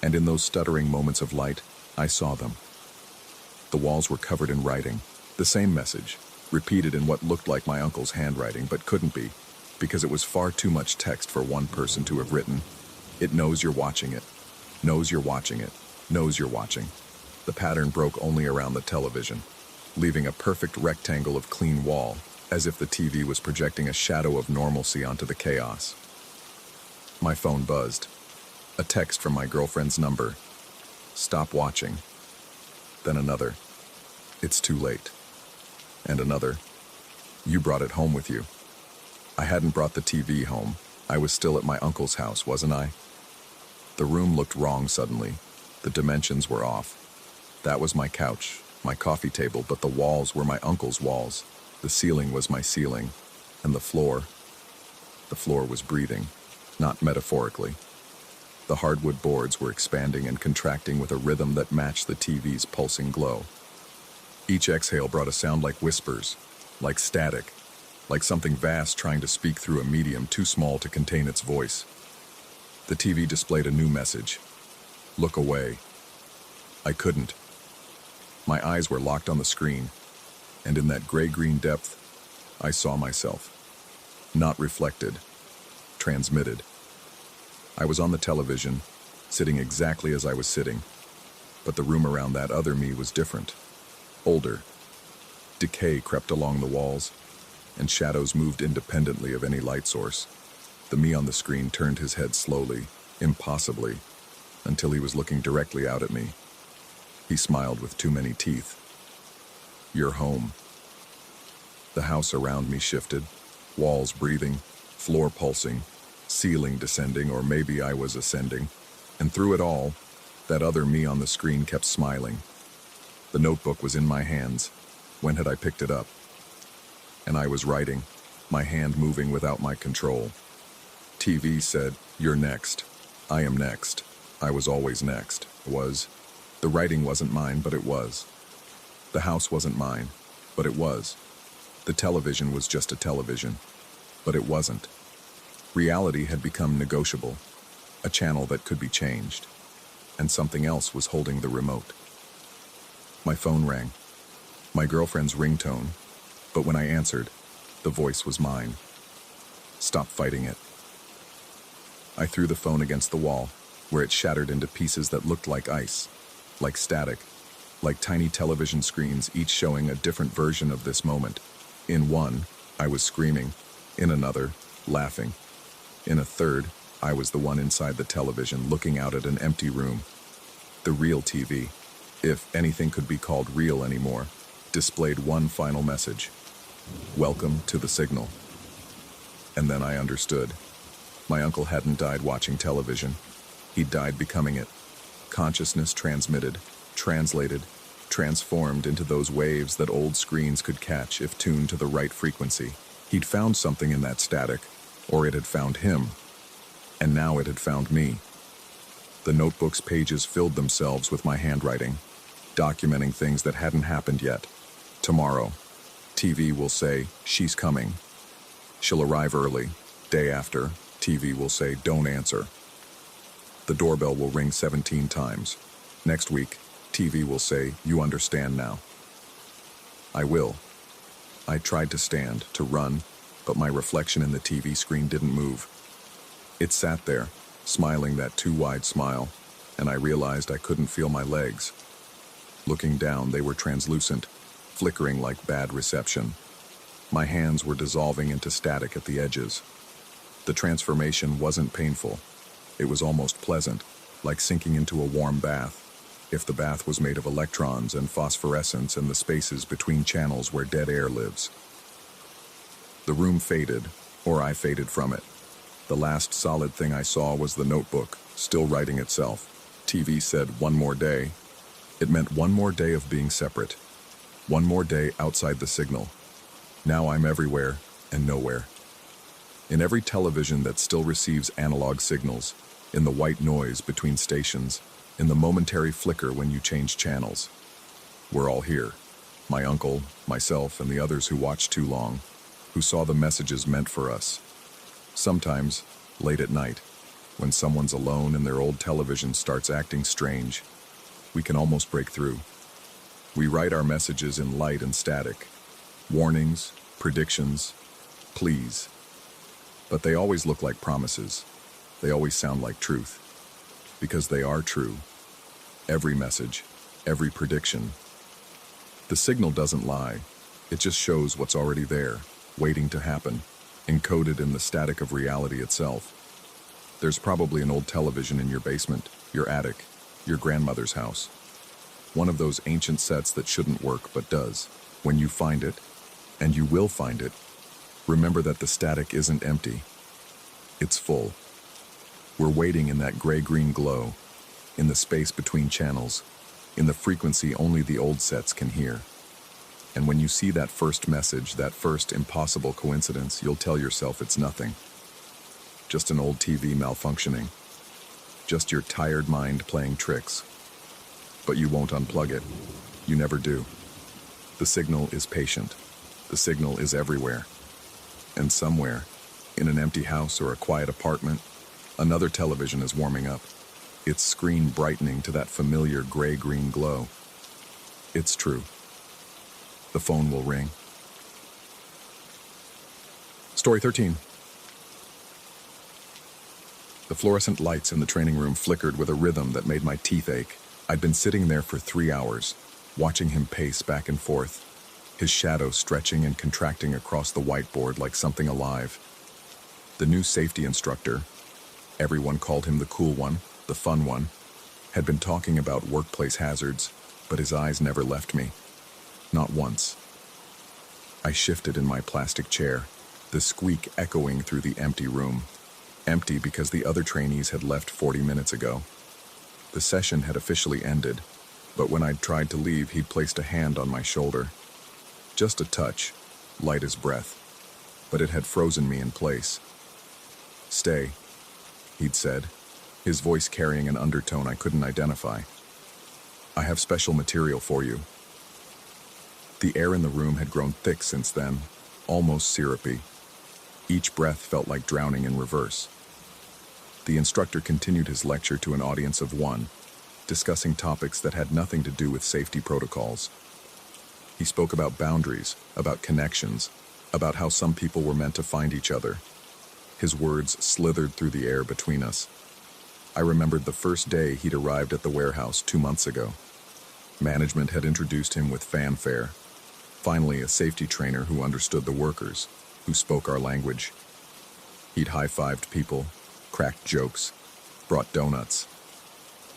And in those stuttering moments of light, I saw them. The walls were covered in writing, the same message, repeated in what looked like my uncle's handwriting but couldn't be, because it was far too much text for one person to have written. It knows you're watching it, knows you're watching it, knows you're watching. The pattern broke only around the television, leaving a perfect rectangle of clean wall, as if the TV was projecting a shadow of normalcy onto the chaos. My phone buzzed. A text from my girlfriend's number. Stop watching. Then another. It's too late. And another. You brought it home with you. I hadn't brought the TV home. I was still at my uncle's house, wasn't I? The room looked wrong suddenly. The dimensions were off. That was my couch, my coffee table, but the walls were my uncle's walls. The ceiling was my ceiling. And the floor was breathing, not metaphorically. The hardwood boards were expanding and contracting with a rhythm that matched the TV's pulsing glow. Each exhale brought a sound like whispers, like static, like something vast trying to speak through a medium too small to contain its voice. The TV displayed a new message. Look away. I couldn't. My eyes were locked on the screen, and in that gray-green depth, I saw myself. Not reflected, transmitted. I was on the television, sitting exactly as I was sitting, but the room around that other me was different, older. Decay crept along the walls, and shadows moved independently of any light source. The me on the screen turned his head slowly, impossibly, until he was looking directly out at me. He smiled with too many teeth. You're home. The house around me shifted, walls breathing, floor pulsing, ceiling descending, or maybe I was ascending. And through it all, that other me on the screen kept smiling. The notebook was in my hands. When had I picked it up? And I was writing, my hand moving without my control. TV said, you're next. I am next. I was always next. Was. The writing wasn't mine, but it was. The house wasn't mine, but it was. The television was just a television, but it wasn't. Reality had become negotiable, a channel that could be changed, and something else was holding the remote. My phone rang, my girlfriend's ringtone, but when I answered, the voice was mine. Stop fighting it. I threw the phone against the wall, where it shattered into pieces that looked like ice, like static, like tiny television screens, each showing a different version of this moment. In one, I was screaming. In another, laughing. In a third, I was the one inside the television looking out at an empty room. The real TV, if anything could be called real anymore, displayed one final message. Welcome to the signal. And then I understood. My uncle hadn't died watching television. He died becoming it. Consciousness transmitted, translated, transformed into those waves that old screens could catch if tuned to the right frequency. He'd found something in that static, or it had found him, and now it had found me. The notebook's pages filled themselves with my handwriting, documenting things that hadn't happened yet. Tomorrow, TV will say, she's coming. She'll arrive early. Day after, TV will say, don't answer. The doorbell will ring 17 times. Next week, TV will say, you understand now. I will. I tried to stand, to run, but my reflection in the TV screen didn't move. It sat there, smiling that too wide smile, and I realized I couldn't feel my legs. Looking down, they were translucent, flickering like bad reception. My hands were dissolving into static at the edges. The transformation wasn't painful. It was almost pleasant, like sinking into a warm bath, if the bath was made of electrons and phosphorescence and the spaces between channels where dead air lives. The room faded, or I faded from it. The last solid thing I saw was the notebook, still writing itself. TV said, "One more day." It meant one more day of being separate. One more day outside the signal. Now I'm everywhere and nowhere. In every television that still receives analog signals, in the white noise between stations, in the momentary flicker when you change channels. We're all here. My uncle, myself, and the others who watched too long, who saw the messages meant for us. Sometimes, late at night, when someone's alone and their old television starts acting strange, we can almost break through. We write our messages in light and static. Warnings, predictions, pleas. But they always look like promises. They always sound like truth. Because they are true. Every message, every prediction. The signal doesn't lie. It just shows what's already there, waiting to happen, encoded in the static of reality itself. There's probably an old television in your basement, your attic, your grandmother's house. One of those ancient sets that shouldn't work but does. When you find it, and you will find it, remember that the static isn't empty. It's full. We're waiting in that gray-green glow, in the space between channels, in the frequency only the old sets can hear. And when you see that first message, that first impossible coincidence, you'll tell yourself it's nothing. Just an old TV malfunctioning. Just your tired mind playing tricks. But you won't unplug it. You never do. The signal is patient. The signal is everywhere. And somewhere, in an empty house or a quiet apartment, another television is warming up, its screen brightening to that familiar gray-green glow. It's true. The phone will ring. Story 13. The fluorescent lights in the training room flickered with a rhythm that made my teeth ache. I'd been sitting there for 3 hours, watching him pace back and forth, his shadow stretching and contracting across the whiteboard like something alive. The new safety instructor, everyone called him the cool one, the fun one, had been talking about workplace hazards, but his eyes never left me. Not once. I shifted in my plastic chair, the squeak echoing through the empty room. Empty because the other trainees had left 40 minutes ago. The session had officially ended, but when I'd tried to leave, he'd placed a hand on my shoulder. Just a touch, light as breath, but it had frozen me in place. "Stay," he'd said, his voice carrying an undertone I couldn't identify. "I have special material for you." The air in the room had grown thick since then, almost syrupy. Each breath felt like drowning in reverse. The instructor continued his lecture to an audience of one, discussing topics that had nothing to do with safety protocols. He spoke about boundaries, about connections, about how some people were meant to find each other. His words slithered through the air between us. I remembered the first day he'd arrived at the warehouse 2 months ago. Management had introduced him with fanfare. Finally, a safety trainer who understood the workers, who spoke our language. He'd high-fived people, cracked jokes, brought donuts.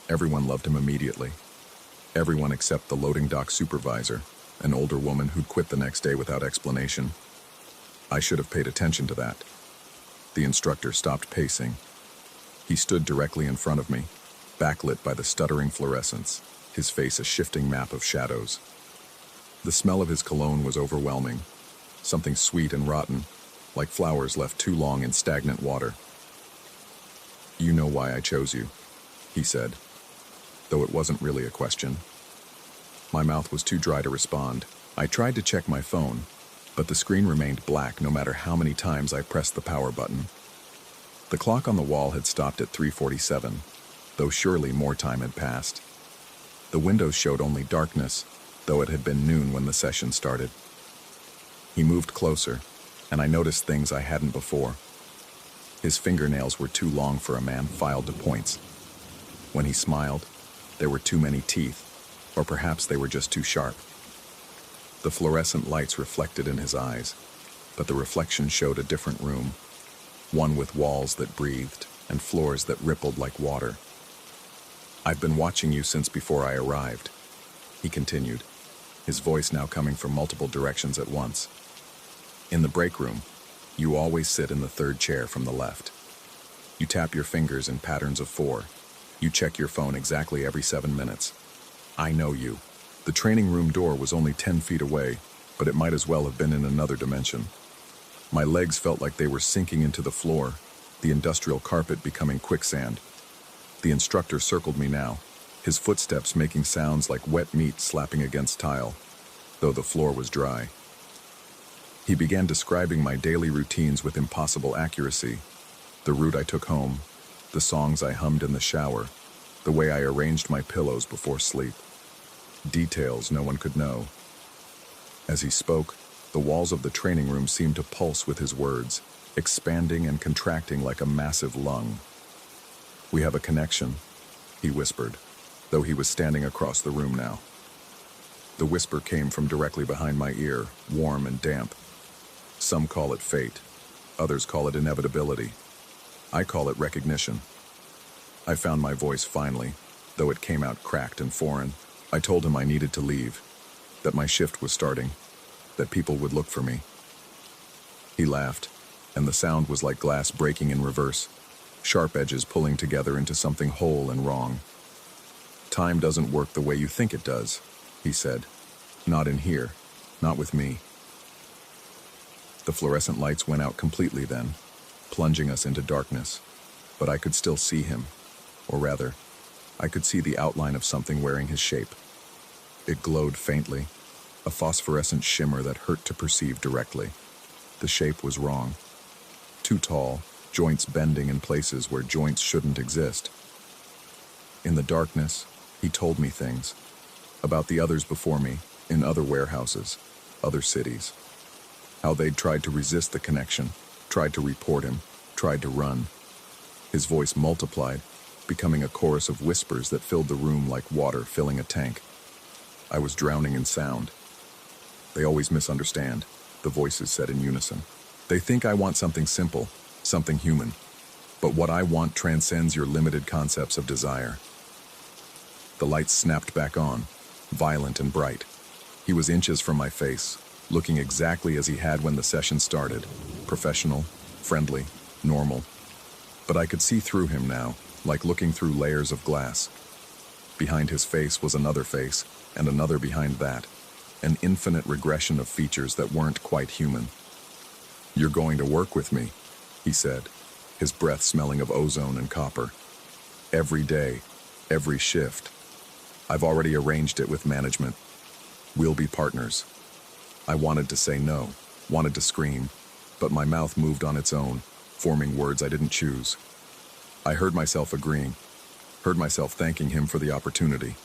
Everyone loved him immediately. Everyone except the loading dock supervisor, an older woman who'd quit the next day without explanation. I should have paid attention to that. The instructor stopped pacing. He stood directly in front of me, backlit by the stuttering fluorescence, his face a shifting map of shadows. The smell of his cologne was overwhelming, something sweet and rotten, like flowers left too long in stagnant water. "You know why I chose you," he said, though it wasn't really a question. My mouth was too dry to respond. I tried to check my phone, but the screen remained black no matter how many times I pressed the power button. The clock on the wall had stopped at 3:47, though surely more time had passed. The windows showed only darkness, though it had been noon when the session started. He moved closer, and I noticed things I hadn't before. His fingernails were too long for a man, filed to points. When he smiled, there were too many teeth, or perhaps they were just too sharp. The fluorescent lights reflected in his eyes, but the reflection showed a different room, one with walls that breathed and floors that rippled like water. "I've been watching you since before I arrived," he continued, his voice now coming from multiple directions at once. "In the break room, you always sit in the third chair from the left. You tap your fingers in patterns of 4. You check your phone exactly every 7 minutes. I know you." The training room door was only 10 feet away, but it might as well have been in another dimension. My legs felt like they were sinking into the floor, the industrial carpet becoming quicksand. The instructor circled me now, his footsteps making sounds like wet meat slapping against tile, though the floor was dry. He began describing my daily routines with impossible accuracy, the route I took home, the songs I hummed in the shower, the way I arranged my pillows before sleep. Details no one could know. As he spoke, the walls of the training room seemed to pulse with his words, expanding and contracting like a massive lung. "We have a connection," he whispered, though he was standing across the room now. The whisper came from directly behind my ear, warm and damp. "Some call it fate. Others call it inevitability. I call it recognition." I found my voice finally, though it came out cracked and foreign. I told him I needed to leave, that my shift was starting, that people would look for me. He laughed, and the sound was like glass breaking in reverse, sharp edges pulling together into something whole and wrong. "Time doesn't work the way you think it does," he said. "Not in here, not with me." The fluorescent lights went out completely then, plunging us into darkness, but I could still see him, or rather, I could see the outline of something wearing his shape. It glowed faintly, a phosphorescent shimmer that hurt to perceive directly. The shape was wrong. Too tall, joints bending in places where joints shouldn't exist. In the darkness, he told me things about the others before me, in other warehouses, other cities. How they'd tried to resist the connection, tried to report him, tried to run. His voice multiplied, becoming a chorus of whispers that filled the room like water filling a tank. I was drowning in sound. "They always misunderstand," the voices said in unison. "They think I want something simple, something human. But what I want transcends your limited concepts of desire." The lights snapped back on, violent and bright. He was inches from my face, looking exactly as he had when the session started, professional, friendly, normal. But I could see through him now, like looking through layers of glass. Behind his face was another face, and another behind that, an infinite regression of features that weren't quite human. "You're going to work with me," he said, his breath smelling of ozone and copper. "Every day, every shift. I've already arranged it with management. We'll be partners." I wanted to say no, wanted to scream, but my mouth moved on its own, forming words I didn't choose. I heard myself agreeing, heard myself thanking him for the opportunity.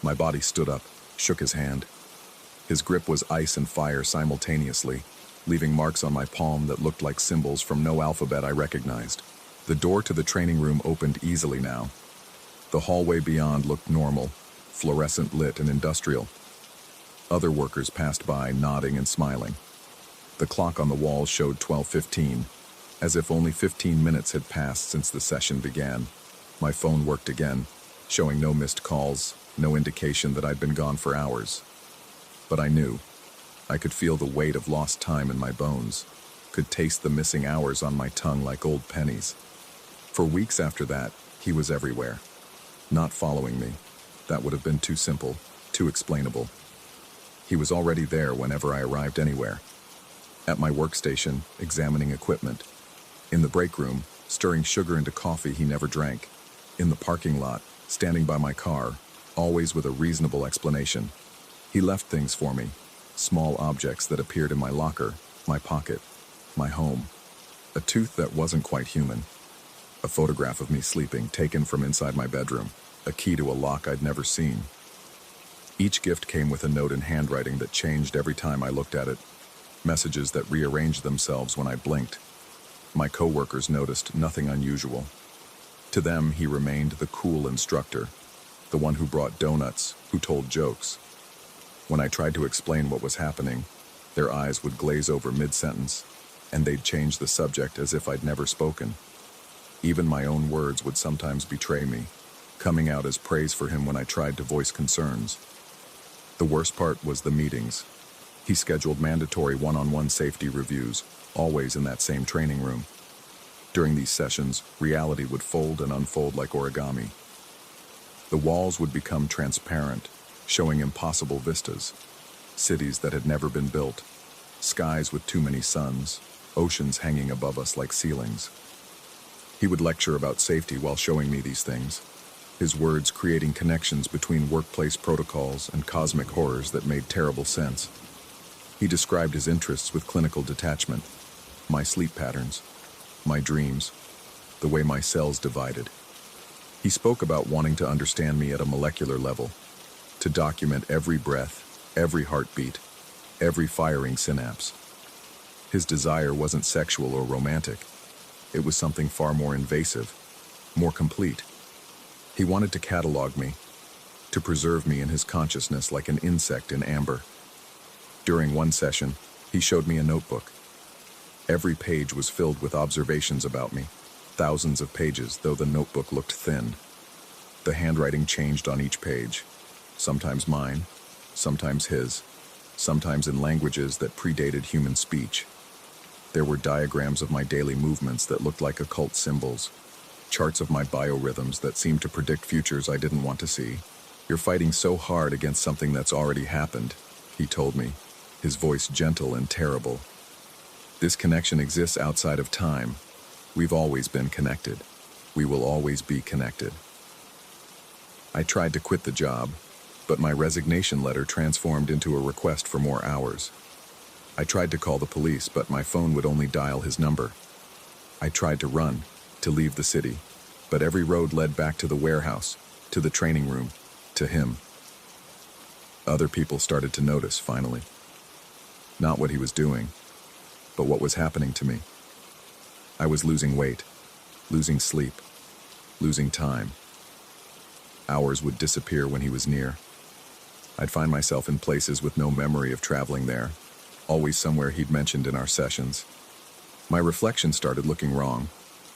My body stood up, shook his hand. His grip was ice and fire simultaneously, leaving marks on my palm that looked like symbols from no alphabet I recognized. The door to the training room opened easily now. The hallway beyond looked normal, fluorescent lit and industrial. Other workers passed by, nodding and smiling. The clock on the wall showed 12:15, as if only 15 minutes had passed since the session began. My phone worked again, showing no missed calls, no indication that I'd been gone for hours. But I knew. I could feel the weight of lost time in my bones, could taste the missing hours on my tongue like old pennies. For weeks after that, he was everywhere. Not following me. That would have been too simple, too explainable. He was already there whenever I arrived anywhere. At my workstation, examining equipment. In the break room, stirring sugar into coffee he never drank. In the parking lot, standing by my car, always with a reasonable explanation. He left things for me, small objects that appeared in my locker, my pocket, my home. A tooth that wasn't quite human. A photograph of me sleeping, taken from inside my bedroom. A key to a lock I'd never seen. Each gift came with a note in handwriting that changed every time I looked at it. Messages that rearranged themselves when I blinked. My coworkers noticed nothing unusual. To them, he remained the cool instructor, the one who brought donuts, who told jokes. When I tried to explain what was happening, their eyes would glaze over mid-sentence, and they'd change the subject as if I'd never spoken. Even my own words would sometimes betray me, coming out as praise for him when I tried to voice concerns. The worst part was the meetings. He scheduled mandatory one-on-one safety reviews, always in that same training room. During these sessions, reality would fold and unfold like origami. The walls would become transparent, showing impossible vistas, cities that had never been built, skies with too many suns, oceans hanging above us like ceilings. He would lecture about safety while showing me these things, his words creating connections between workplace protocols and cosmic horrors that made terrible sense. He described his interests with clinical detachment, my sleep patterns, my dreams, the way my cells divided. He spoke about wanting to understand me at a molecular level, to document every breath, every heartbeat, every firing synapse. His desire wasn't sexual or romantic. It was something far more invasive, more complete. He wanted to catalog me, to preserve me in his consciousness like an insect in amber. During one session, he showed me a notebook. Every page was filled with observations about me, thousands of pages, though the notebook looked thin. The handwriting changed on each page, sometimes mine, sometimes his, sometimes in languages that predated human speech. There were diagrams of my daily movements that looked like occult symbols, charts of my biorhythms that seemed to predict futures I didn't want to see. "You're fighting so hard against something that's already happened," he told me, his voice gentle and terrible. "This connection exists outside of time. We've always been connected. We will always be connected." I tried to quit the job, but my resignation letter transformed into a request for more hours. I tried to call the police, but my phone would only dial his number. I tried to run, to leave the city, but every road led back to the warehouse, to the training room, to him. Other people started to notice, finally. Not what he was doing, but what was happening to me. I was losing weight, losing sleep, losing time. Hours would disappear when he was near. I'd find myself in places with no memory of traveling there, always somewhere he'd mentioned in our sessions. My reflection started looking wrong,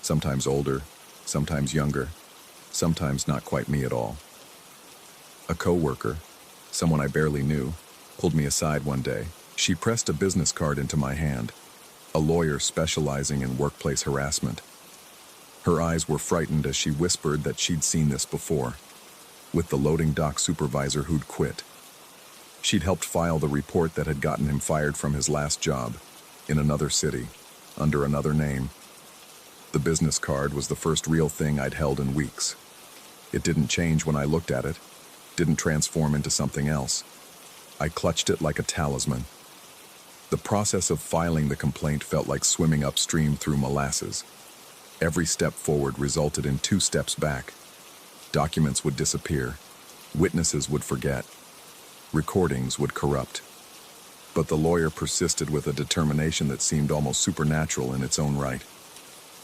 sometimes older, sometimes younger, sometimes not quite me at all. A coworker, someone I barely knew, pulled me aside one day. She pressed a business card into my hand, a lawyer specializing in workplace harassment. Her eyes were frightened as she whispered that she'd seen this before, with the loading dock supervisor who'd quit. She'd helped file the report that had gotten him fired from his last job, in another city, under another name. The business card was the first real thing I'd held in weeks. It didn't change when I looked at it, didn't transform into something else. I clutched it like a talisman. The process of filing the complaint felt like swimming upstream through molasses. Every step forward resulted in 2 steps back. Documents would disappear. Witnesses would forget. Recordings would corrupt. But the lawyer persisted with a determination that seemed almost supernatural in its own right.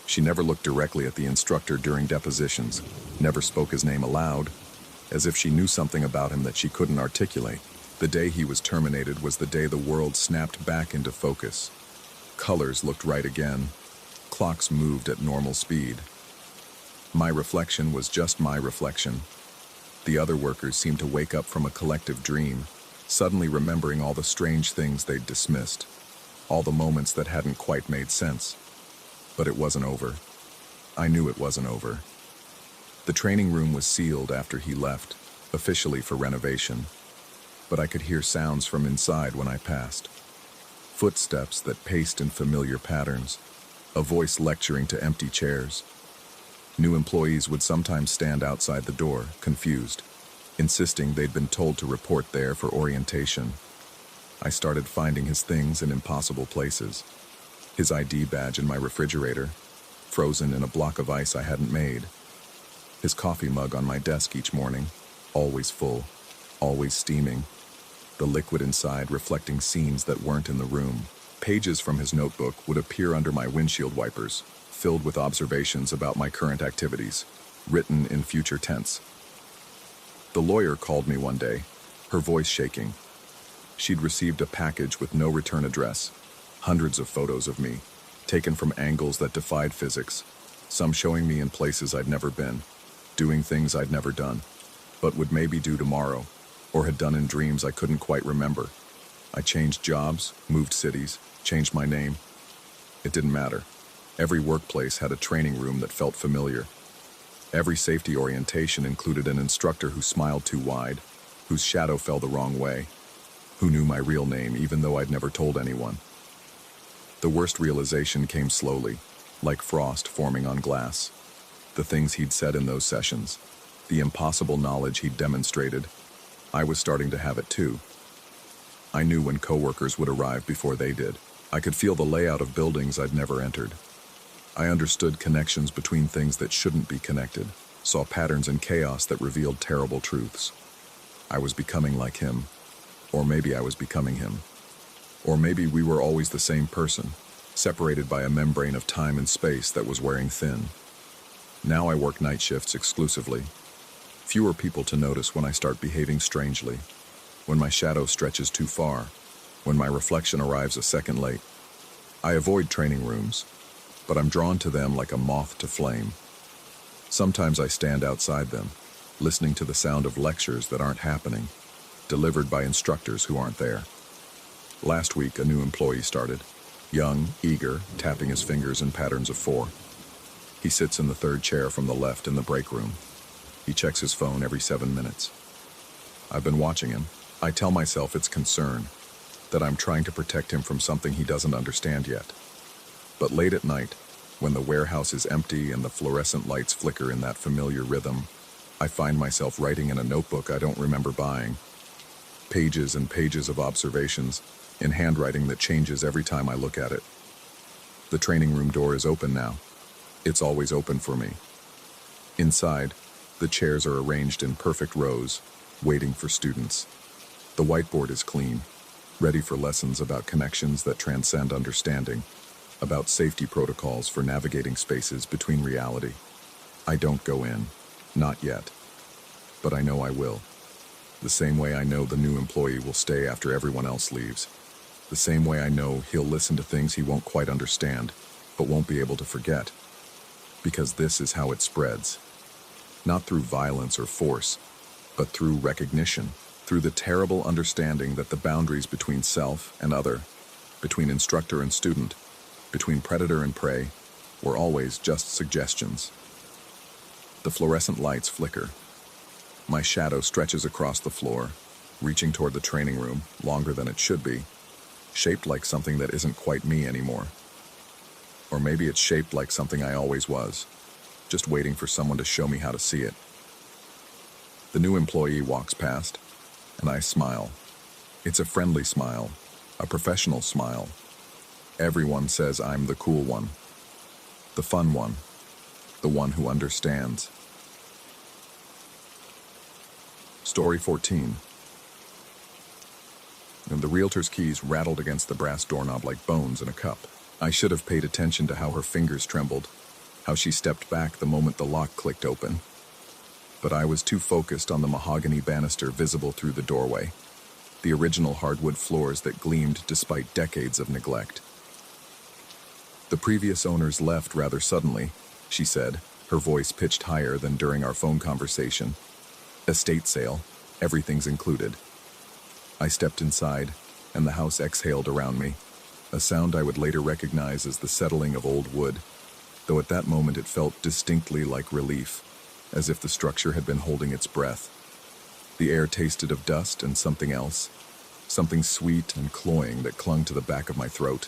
She never looked directly at the instructor during depositions, never spoke his name aloud, as if she knew something about him that she couldn't articulate. The day he was terminated was the day the world snapped back into focus. Colors looked right again. Clocks moved at normal speed. My reflection was just my reflection. The other workers seemed to wake up from a collective dream, suddenly remembering all the strange things they'd dismissed, all the moments that hadn't quite made sense. But it wasn't over. I knew it wasn't over. The training room was sealed after he left, officially for renovation, but I could hear sounds from inside when I passed. Footsteps that paced in familiar patterns, a voice lecturing to empty chairs. New employees would sometimes stand outside the door, confused, insisting they'd been told to report there for orientation. I started finding his things in impossible places. His ID badge in my refrigerator, frozen in a block of ice I hadn't made. His coffee mug on my desk each morning, always full, always steaming. The liquid inside reflecting scenes that weren't in the room. Pages from his notebook would appear under my windshield wipers, filled with observations about my current activities. written in future tense. The lawyer called me one day, her voice shaking. She'd received a package with no return address, hundreds of photos of me, taken from angles that defied physics, some showing me in places I'd never been, doing things I'd never done, but would maybe do tomorrow, or had done in dreams I couldn't quite remember. I changed jobs, moved cities, changed my name. It didn't matter. Every workplace had a training room that felt familiar. Every safety orientation included an instructor who smiled too wide, whose shadow fell the wrong way, who knew my real name even though I'd never told anyone. The worst realization came slowly, like frost forming on glass. The things he'd said in those sessions, the impossible knowledge he'd demonstrated, I was starting to have it too. I knew when coworkers would arrive before they did. I could feel the layout of buildings I'd never entered. I understood connections between things that shouldn't be connected, saw patterns in chaos that revealed terrible truths. I was becoming like him, or maybe I was becoming him. Or maybe we were always the same person, separated by a membrane of time and space that was wearing thin. Now I work night shifts exclusively. Fewer people to notice when I start behaving strangely, when my shadow stretches too far, when my reflection arrives a second late. I avoid training rooms, but I'm drawn to them like a moth to flame. Sometimes I stand outside them, listening to the sound of lectures that aren't happening, delivered by instructors who aren't there. Last week, a new employee started, young, eager, tapping his fingers in patterns of 4. He sits in the third chair from the left in the break room. He checks his phone every 7 minutes. I've been watching him. I tell myself it's concern, that I'm trying to protect him from something he doesn't understand yet. But late at night, when the warehouse is empty and the fluorescent lights flicker in that familiar rhythm, I find myself writing in a notebook I don't remember buying. Pages and pages of observations, in handwriting that changes every time I look at it. The training room door is open now. It's always open for me. Inside, the chairs are arranged in perfect rows, waiting for students. The whiteboard is clean, ready for lessons about connections that transcend understanding, about safety protocols for navigating spaces between reality. I don't go in, not yet, but I know I will. The same way I know the new employee will stay after everyone else leaves. The same way I know he'll listen to things he won't quite understand, but won't be able to forget. Because this is how it spreads. Not through violence or force, but through recognition, through the terrible understanding that the boundaries between self and other, between instructor and student, between predator and prey, were always just suggestions. The fluorescent lights flicker. My shadow stretches across the floor, reaching toward the training room, longer than it should be, shaped like something that isn't quite me anymore. Or maybe it's shaped like something I always was, just waiting for someone to show me how to see it. The new employee walks past, and I smile. It's a friendly smile, a professional smile. Everyone says I'm the cool one, the fun one, the one who understands. Story 14. And the realtor's keys rattled against the brass doorknob like bones in a cup. I should have paid attention to how her fingers trembled, how she stepped back the moment the lock clicked open. But I was too focused on the mahogany banister visible through the doorway, the original hardwood floors that gleamed despite decades of neglect. The previous owners left rather suddenly, she said, her voice pitched higher than during our phone conversation. Estate sale, everything's included. I stepped inside, and the house exhaled around me, a sound I would later recognize as the settling of old wood, though at that moment it felt distinctly like relief, as if the structure had been holding its breath. The air tasted of dust and something else, something sweet and cloying that clung to the back of my throat.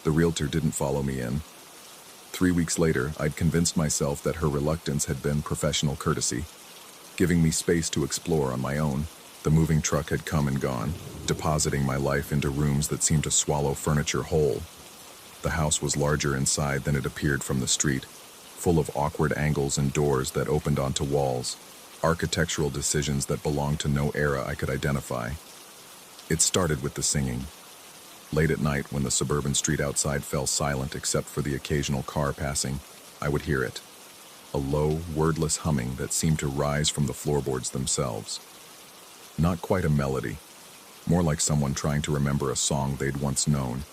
The realtor didn't follow me in. 3 weeks later, I'd convinced myself that her reluctance had been professional courtesy, giving me space to explore on my own. The moving truck had come and gone, depositing my life into rooms that seemed to swallow furniture whole. The house was larger inside than it appeared from the street, full of awkward angles and doors that opened onto walls, architectural decisions that belonged to no era I could identify. It started with the singing. Late at night, when the suburban street outside fell silent except for the occasional car passing, I would hear it. a low, wordless humming that seemed to rise from the floorboards themselves. Not quite a melody, more like someone trying to remember a song they'd once known.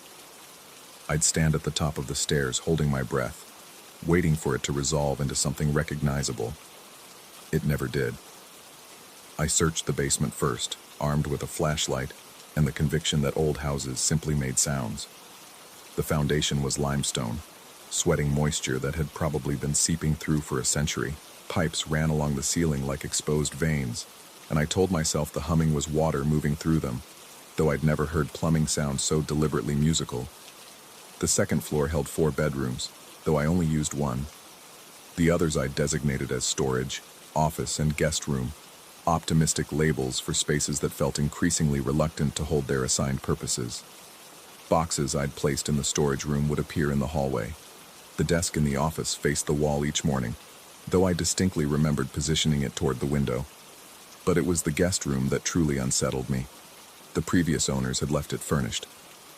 I'd stand at the top of the stairs holding my breath, waiting for it to resolve into something recognizable. It never did. I searched the basement first, armed with a flashlight and the conviction that old houses simply made sounds. The foundation was limestone, sweating moisture that had probably been seeping through for a century. Pipes ran along the ceiling like exposed veins, and I told myself the humming was water moving through them, though I'd never heard plumbing sound so deliberately musical. The second floor held 4 bedrooms, though I only used one. The others I'd designated as storage, office, and guest room, optimistic labels for spaces that felt increasingly reluctant to hold their assigned purposes. Boxes I'd placed in the storage room would appear in the hallway. The desk in the office faced the wall each morning, though I distinctly remembered positioning it toward the window. But it was the guest room that truly unsettled me. The previous owners had left it furnished.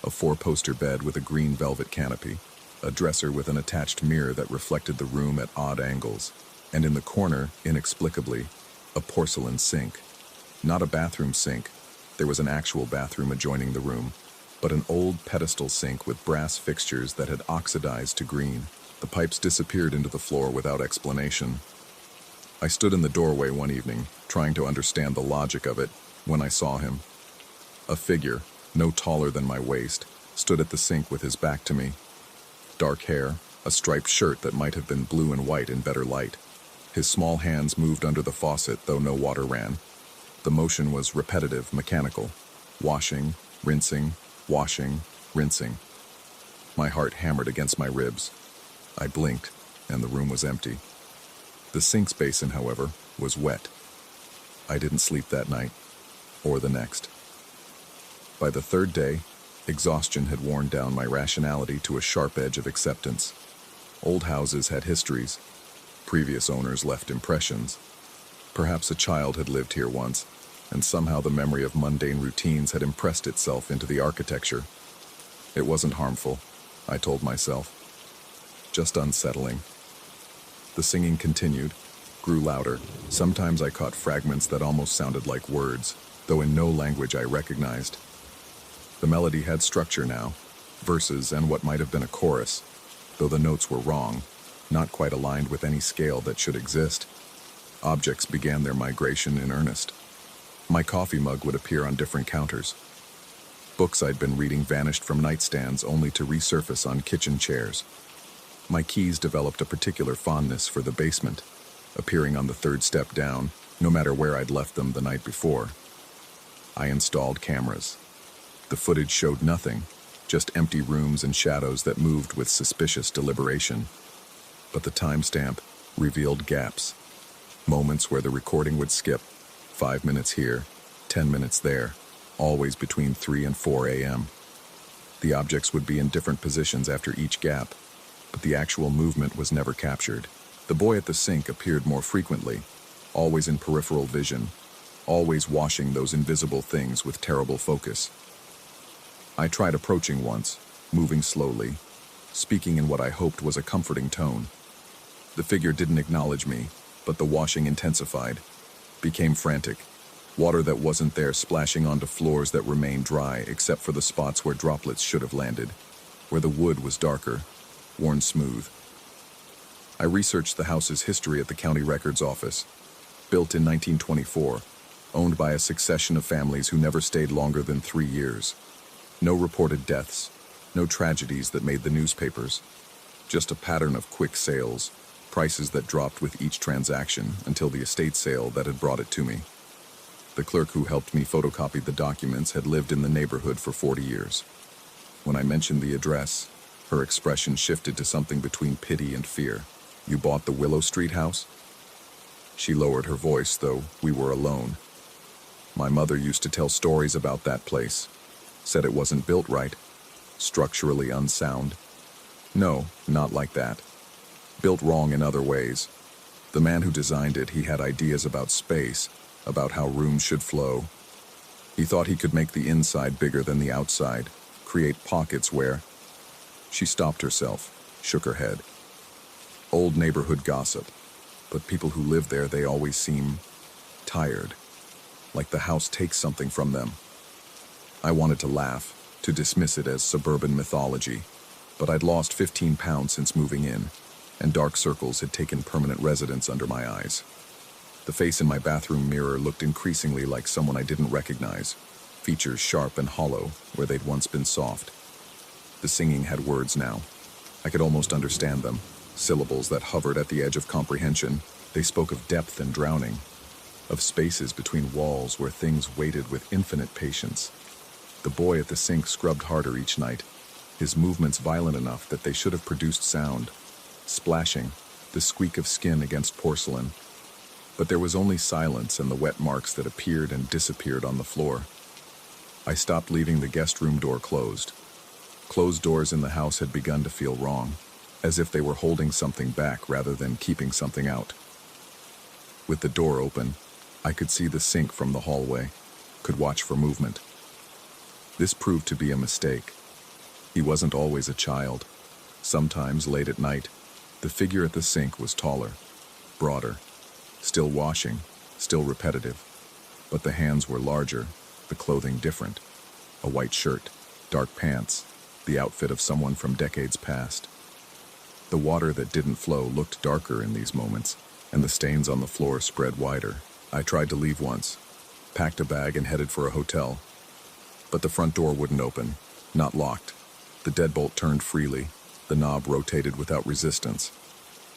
A 4-poster bed with a green velvet canopy, a dresser with an attached mirror that reflected the room at odd angles, and in the corner, inexplicably, a porcelain sink. Not a bathroom sink. There was an actual bathroom adjoining the room, but an old pedestal sink with brass fixtures that had oxidized to green. The pipes disappeared into the floor without explanation. I stood in the doorway one evening, trying to understand the logic of it, when I saw him. A figure, no taller than my waist, stood at the sink with his back to me. Dark hair, a striped shirt that might have been blue and white in better light. His small hands moved under the faucet, though no water ran. The motion was repetitive, mechanical. Washing, rinsing, washing, rinsing. My heart hammered against my ribs. I blinked, and the room was empty. The sink's basin, however, was wet. I didn't sleep that night, or the next. By the third day, exhaustion had worn down my rationality to a sharp edge of acceptance. Old houses had histories. Previous owners left impressions. Perhaps a child had lived here once, and somehow the memory of mundane routines had impressed itself into the architecture. It wasn't harmful, I told myself. Just unsettling. The singing continued, grew louder. Sometimes I caught fragments that almost sounded like words, though in no language I recognized. The melody had structure now, verses and what might have been a chorus, though the notes were wrong, not quite aligned with any scale that should exist. Objects began their migration in earnest. My coffee mug would appear on different counters. Books I'd been reading vanished from nightstands only to resurface on kitchen chairs. My keys developed a particular fondness for the basement, appearing on the 3rd step down, no matter where I'd left them the night before. I installed cameras. The footage showed nothing, just empty rooms and shadows that moved with suspicious deliberation. But the timestamp revealed gaps. Moments where the recording would skip, 5 minutes here, 10 minutes there, always between 3 and 4 a.m. The objects would be in different positions after each gap, but the actual movement was never captured. The boy at the sink appeared more frequently, always in peripheral vision, always washing those invisible things with terrible focus. I tried approaching once, moving slowly, speaking in what I hoped was a comforting tone. The figure didn't acknowledge me, but the washing intensified, became frantic, water that wasn't there splashing onto floors that remained dry except for the spots where droplets should have landed, where the wood was darker, worn smooth. I researched the house's history at the county records office. Built in 1924, owned by a succession of families who never stayed longer than 3 years. No reported deaths, no tragedies that made the newspapers, just a pattern of quick sales, prices that dropped with each transaction until the estate sale that had brought it to me. The clerk who helped me photocopy the documents had lived in the neighborhood for 40 years. When I mentioned the address, her expression shifted to something between pity and fear. "You bought the Willow Street house?" She lowered her voice, though we were alone. "My mother used to tell stories about that place. Said it wasn't built right, structurally unsound. No, not like that. Built wrong in other ways. The man who designed it, he had ideas about space, about how rooms should flow. He thought he could make the inside bigger than the outside, create pockets where..." She stopped herself, shook her head. "Old neighborhood gossip. but people who live there, they always seem tired, like the house takes something from them. I wanted to laugh, to dismiss it as suburban mythology, but I'd lost 15 pounds since moving in, and dark circles had taken permanent residence under my eyes. The face in my bathroom mirror looked increasingly like someone I didn't recognize, features sharp and hollow where they'd once been soft. The singing had words now. I could almost understand them, syllables that hovered at the edge of comprehension. They spoke of depth and drowning, of spaces between walls where things waited with infinite patience. The boy at the sink scrubbed harder each night, his movements violent enough that they should have produced sound, splashing, the squeak of skin against porcelain. But there was only silence and the wet marks that appeared and disappeared on the floor. I stopped leaving the guest room door closed. Closed doors in the house had begun to feel wrong, as if they were holding something back rather than keeping something out. With the door open, I could see the sink from the hallway, could watch for movement. This proved to be a mistake. He wasn't always a child. Sometimes, late at night, the figure at the sink was taller, broader, still washing, still repetitive. But the hands were larger, the clothing different. A white shirt, dark pants, the outfit of someone from decades past. The water that didn't flow looked darker in these moments, and the stains on the floor spread wider. I tried to leave once, packed a bag and headed for a hotel. But the front door wouldn't open, not locked. The deadbolt turned freely, the knob rotated without resistance.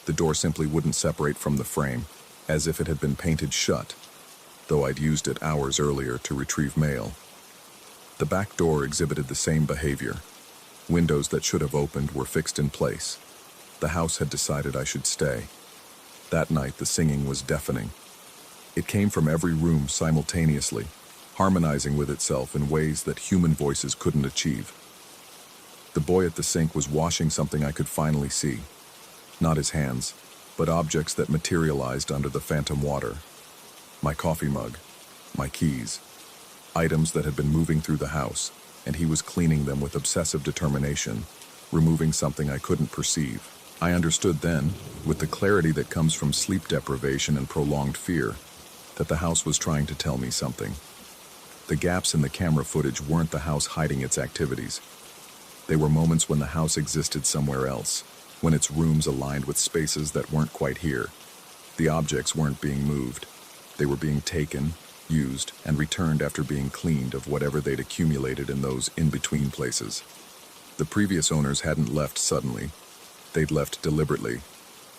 The door simply wouldn't separate from the frame, as if it had been painted shut, though I'd used it hours earlier to retrieve mail. The back door exhibited the same behavior. Windows that should have opened were fixed in place. The house had decided I should stay. That night, the singing was deafening. It came from every room simultaneously, harmonizing with itself in ways that human voices couldn't achieve. The boy at the sink was washing something I could finally see. Not his hands, but objects that materialized under the phantom water. My coffee mug, my keys, items that had been moving through the house, and he was cleaning them with obsessive determination, removing something I couldn't perceive. I understood then, with the clarity that comes from sleep deprivation and prolonged fear, that the house was trying to tell me something. The gaps in the camera footage weren't the house hiding its activities. They were moments when the house existed somewhere else, when its rooms aligned with spaces that weren't quite here. The objects weren't being moved. They were being taken, used, and returned after being cleaned of whatever they'd accumulated in those in-between places. The previous owners hadn't left suddenly. They'd left deliberately,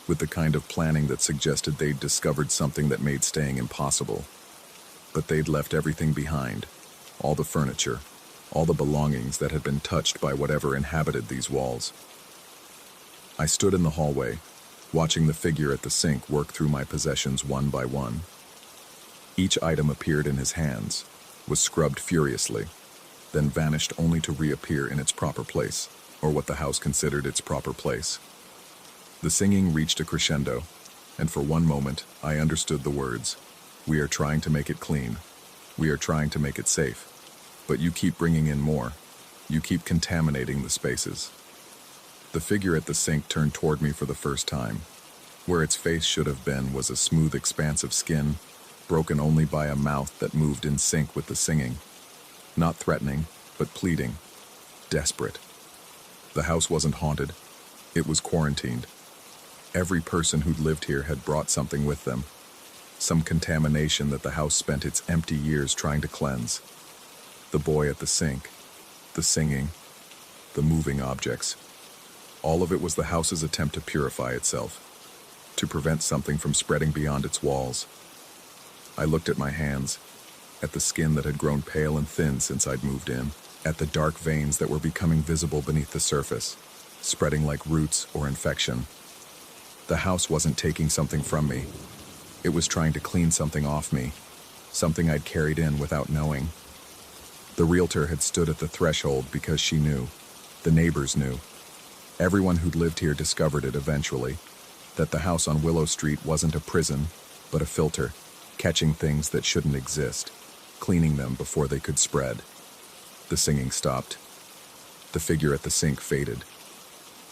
with the kind of planning that suggested they'd discovered something that made staying impossible. But they'd left everything behind, all the furniture, all the belongings that had been touched by whatever inhabited these walls. I stood in the hallway, watching the figure at the sink work through my possessions one by one. Each item appeared in his hands, was scrubbed furiously, then vanished only to reappear in its proper place, or what the house considered its proper place. The singing reached a crescendo, and for one moment I understood the words. We are trying to make it clean. We are trying to make it safe. But you keep bringing in more. You keep contaminating the spaces. The figure at the sink turned toward me for the first time. Where its face should have been was a smooth expanse of skin, broken only by a mouth that moved in sync with the singing. Not threatening, but pleading. Desperate. The house wasn't haunted. It was quarantined. Every person who'd lived here had brought something with them. Some contamination that the house spent its empty years trying to cleanse. The boy at the sink, the singing, the moving objects. All of it was the house's attempt to purify itself, to prevent something from spreading beyond its walls. I looked at my hands, at the skin that had grown pale and thin since I'd moved in, at the dark veins that were becoming visible beneath the surface, spreading like roots or infection. The house wasn't taking something from me. It was trying to clean something off me, something I'd carried in without knowing. The realtor had stood at the threshold because she knew. The neighbors knew. Everyone who'd lived here discovered it eventually, that the house on Willow Street wasn't a prison, but a filter, catching things that shouldn't exist, cleaning them before they could spread. The singing stopped. The figure at the sink faded.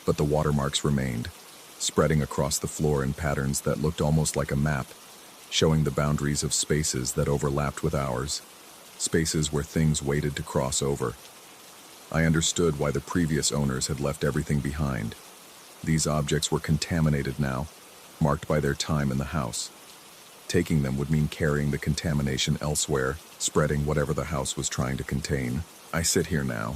But the watermarks remained, spreading across the floor in patterns that looked almost like a map, showing the boundaries of spaces that overlapped with ours, spaces where things waited to cross over. I understood why the previous owners had left everything behind. These objects were contaminated now, marked by their time in the house. Taking them would mean carrying the contamination elsewhere, spreading whatever the house was trying to contain. I sit here now,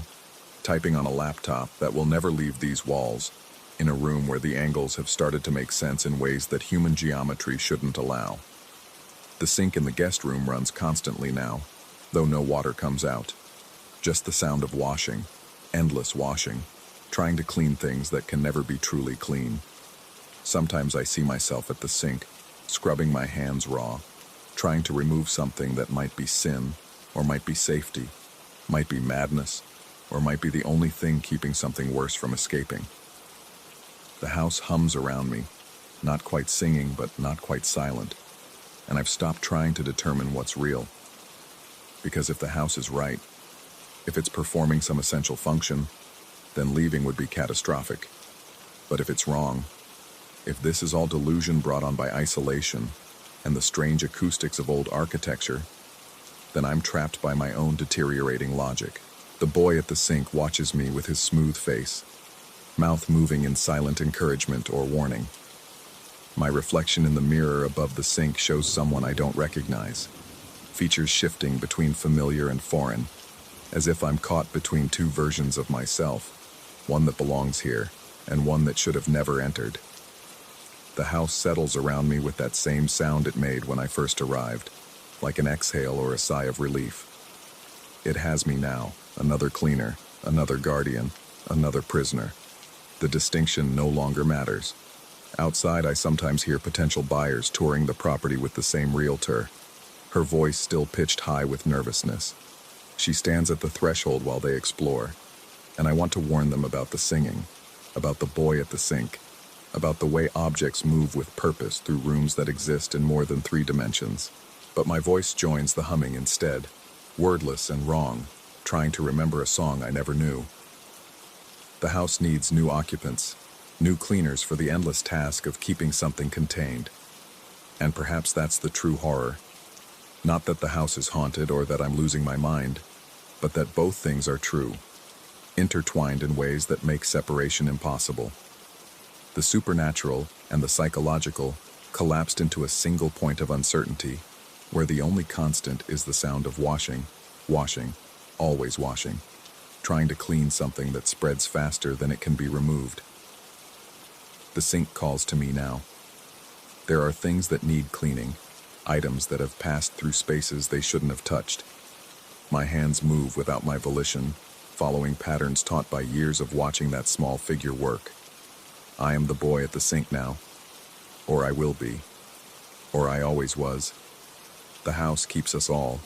typing on a laptop that will never leave these walls, in a room where the angles have started to make sense in ways that human geometry shouldn't allow. The sink in the guest room runs constantly now, though no water comes out. Just the sound of washing, endless washing, trying to clean things that can never be truly clean. Sometimes I see myself at the sink, scrubbing my hands raw, trying to remove something that might be sin, or might be safety, might be madness, or might be the only thing keeping something worse from escaping. The house hums around me, not quite singing but not quite silent, and I've stopped trying to determine what's real. Because if the house is right, if it's performing some essential function, then leaving would be catastrophic. But if it's wrong, if this is all delusion brought on by isolation and the strange acoustics of old architecture, then I'm trapped by my own deteriorating logic. The boy at the sink watches me with his smooth face, mouth moving in silent encouragement or warning. My reflection in the mirror above the sink shows someone I don't recognize, features shifting between familiar and foreign, as if I'm caught between two versions of myself, one that belongs here and one that should have never entered. The house settles around me with that same sound it made when I first arrived, like an exhale or a sigh of relief. It has me now, another cleaner, another guardian, another prisoner. The distinction no longer matters. Outside, I sometimes hear potential buyers touring the property with the same realtor, her voice still pitched high with nervousness. She stands at the threshold while they explore, and I want to warn them about the singing, about the boy at the sink, about the way objects move with purpose through rooms that exist in more than 3 dimensions. But my voice joins the humming instead, wordless and wrong, trying to remember a song I never knew. The house needs new occupants, new cleaners for the endless task of keeping something contained. And perhaps that's the true horror. Not that the house is haunted or that I'm losing my mind, but that both things are true, intertwined in ways that make separation impossible. The supernatural and the psychological collapsed into a single point of uncertainty, where the only constant is the sound of washing, always washing, trying to clean something that spreads faster than it can be removed. The sink calls to me now. There are things that need cleaning, items that have passed through spaces they shouldn't have touched. My hands move without my volition, following patterns taught by years of watching that small figure work. I am the boy at the sink now. Or I will be. Or I always was. The house keeps us all,